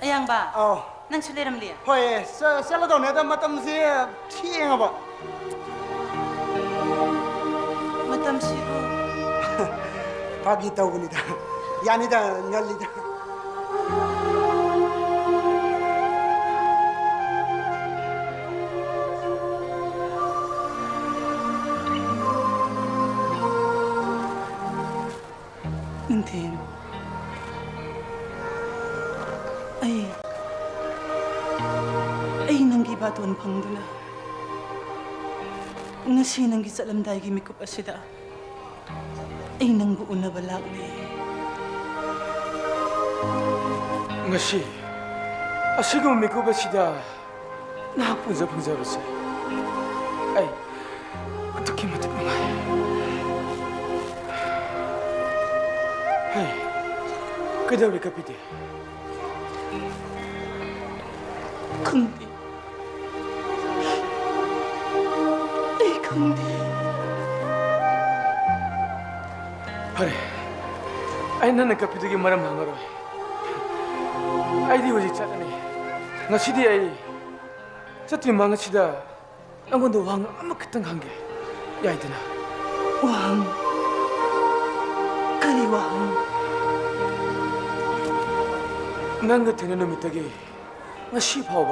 अयांबा औ नंग सुलेरम लिया होय चलदो ने दा मतम से थिएंगबा मतम सिबु Pagi तौगनिदा यानिदा ngaliदा Nintin. Ay nanggi baton pangduna. Ngasi nanggi salamday gi mikup asida. Ay nang buo na balagli. ngasi asigo mikuba sida na punza punza base ai 어떻게 맞을 거야 hey 그다 우리 카피데 Kundi. Ay kundi. 그래 ai 나는 카피데기 말은 망하러 아이디 오직 짜다니 ngasi디 ai 저티 망치다 안건도 왕 아무 그딴 관계 야이드나 Wang. Kaliwang. nang 같은 놈이 되게 ngasi 파오바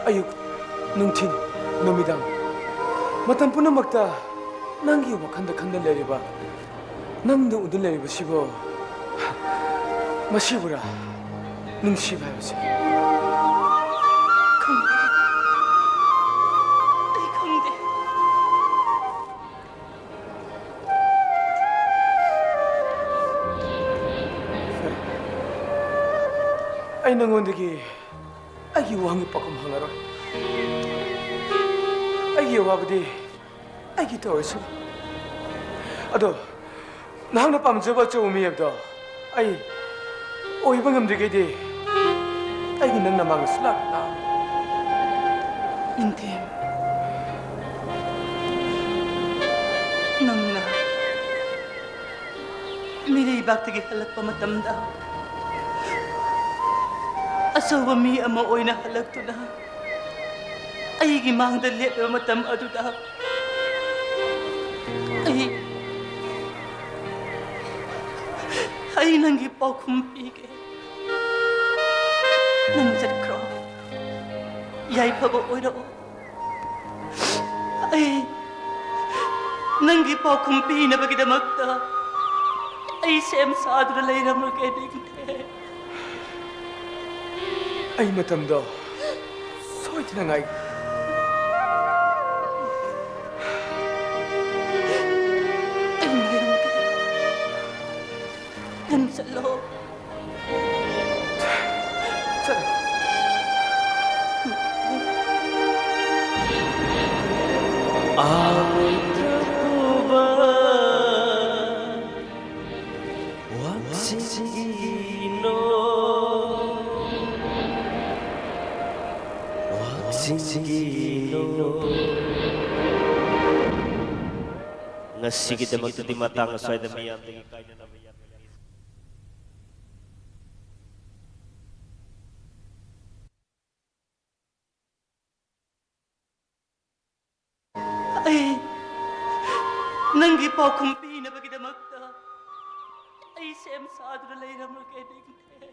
ayuk nungtin 놈이당 마탄 puno magta nangi wakanda kanda leriba nangdo udun leriba sibo masibura nungsi 바이오세 Kundi. Ay kundi. ay nangon데기 아기 왕이 빠끔 하나라 아기 와버디 아기 더 얼씨 아도 나하나 밤 저버저 우미앱도 아이 오이방음들게디 아기 넌 나망을 슬라나 Nintin. Nang na. Milibak tagi halag pamatamda. Asawa mi ama oy na halag to na. ꯑꯩꯒꯤ ꯃꯥꯡꯗ ꯂꯦꯞꯂꯕ ꯃꯇꯝ ꯑꯗꯨꯗ ꯑꯩ ꯅꯪꯒꯤ ꯄꯥꯎꯈꯨꯝ ꯄꯤꯒꯦ ꯅꯪ ꯆꯠꯈ꯭ꯔꯣ ꯌꯥꯏꯐꯕ ꯑꯣꯏꯔꯛꯑꯣ ꯑꯩ ꯅꯪꯒꯤ ꯄꯥꯎꯈꯨꯝ ꯄꯤꯅꯕꯒꯤꯗꯃꯛꯇ ꯑꯩ ꯁꯦꯝ ꯁꯥꯗꯨꯅ ꯂꯩꯔꯝꯃꯒꯦ ꯅꯤꯡꯊꯦ ꯑꯩ ꯃꯇꯝꯗꯣ ꯁꯣꯏꯗꯅꯉꯥꯏ ꯑꯩ ꯉꯥꯏꯔꯝꯒꯦ ꯅꯪ ꯆꯠꯂꯣ ꯆꯠꯂꯣ 아무도 왁싱기노 Ngasigidamagtadi matang aswayda miyamdagi kainanaba yamdagi ꯑꯩ ꯅꯪꯒꯤ ꯄꯥꯎꯈꯨꯝ ꯄꯤꯅꯕꯒꯤꯗꯃꯛꯇ ꯑꯩ ꯁꯦꯝ ꯁꯥꯗꯨꯅ ꯂꯩꯔꯝꯃꯒꯦ ꯅꯤꯡꯊꯦ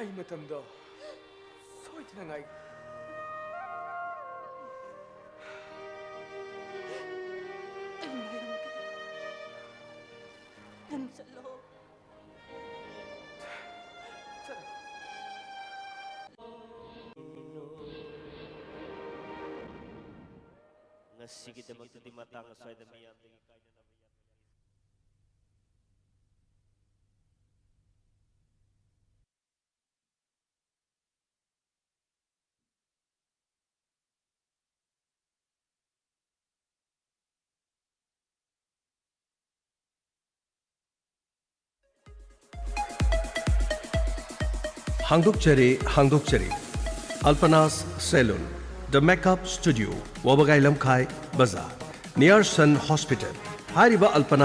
ꯑꯩ ꯃꯇꯝꯗꯣ ꯁꯣꯏꯗꯅꯉꯥꯏ ꯑꯩ ꯉꯥꯏꯔꯝꯒꯦ ꯅꯪ ꯆꯠꯂꯣ ꯆꯠꯂꯣ Ngasigidamagtadi matang aswayda miyamdagi kainanaba yamdagi Hangdokchari Alpanas Salon The Makeup Studio Wabagay Lamkai Bazaar near Sun Hospital Hariba Alpanas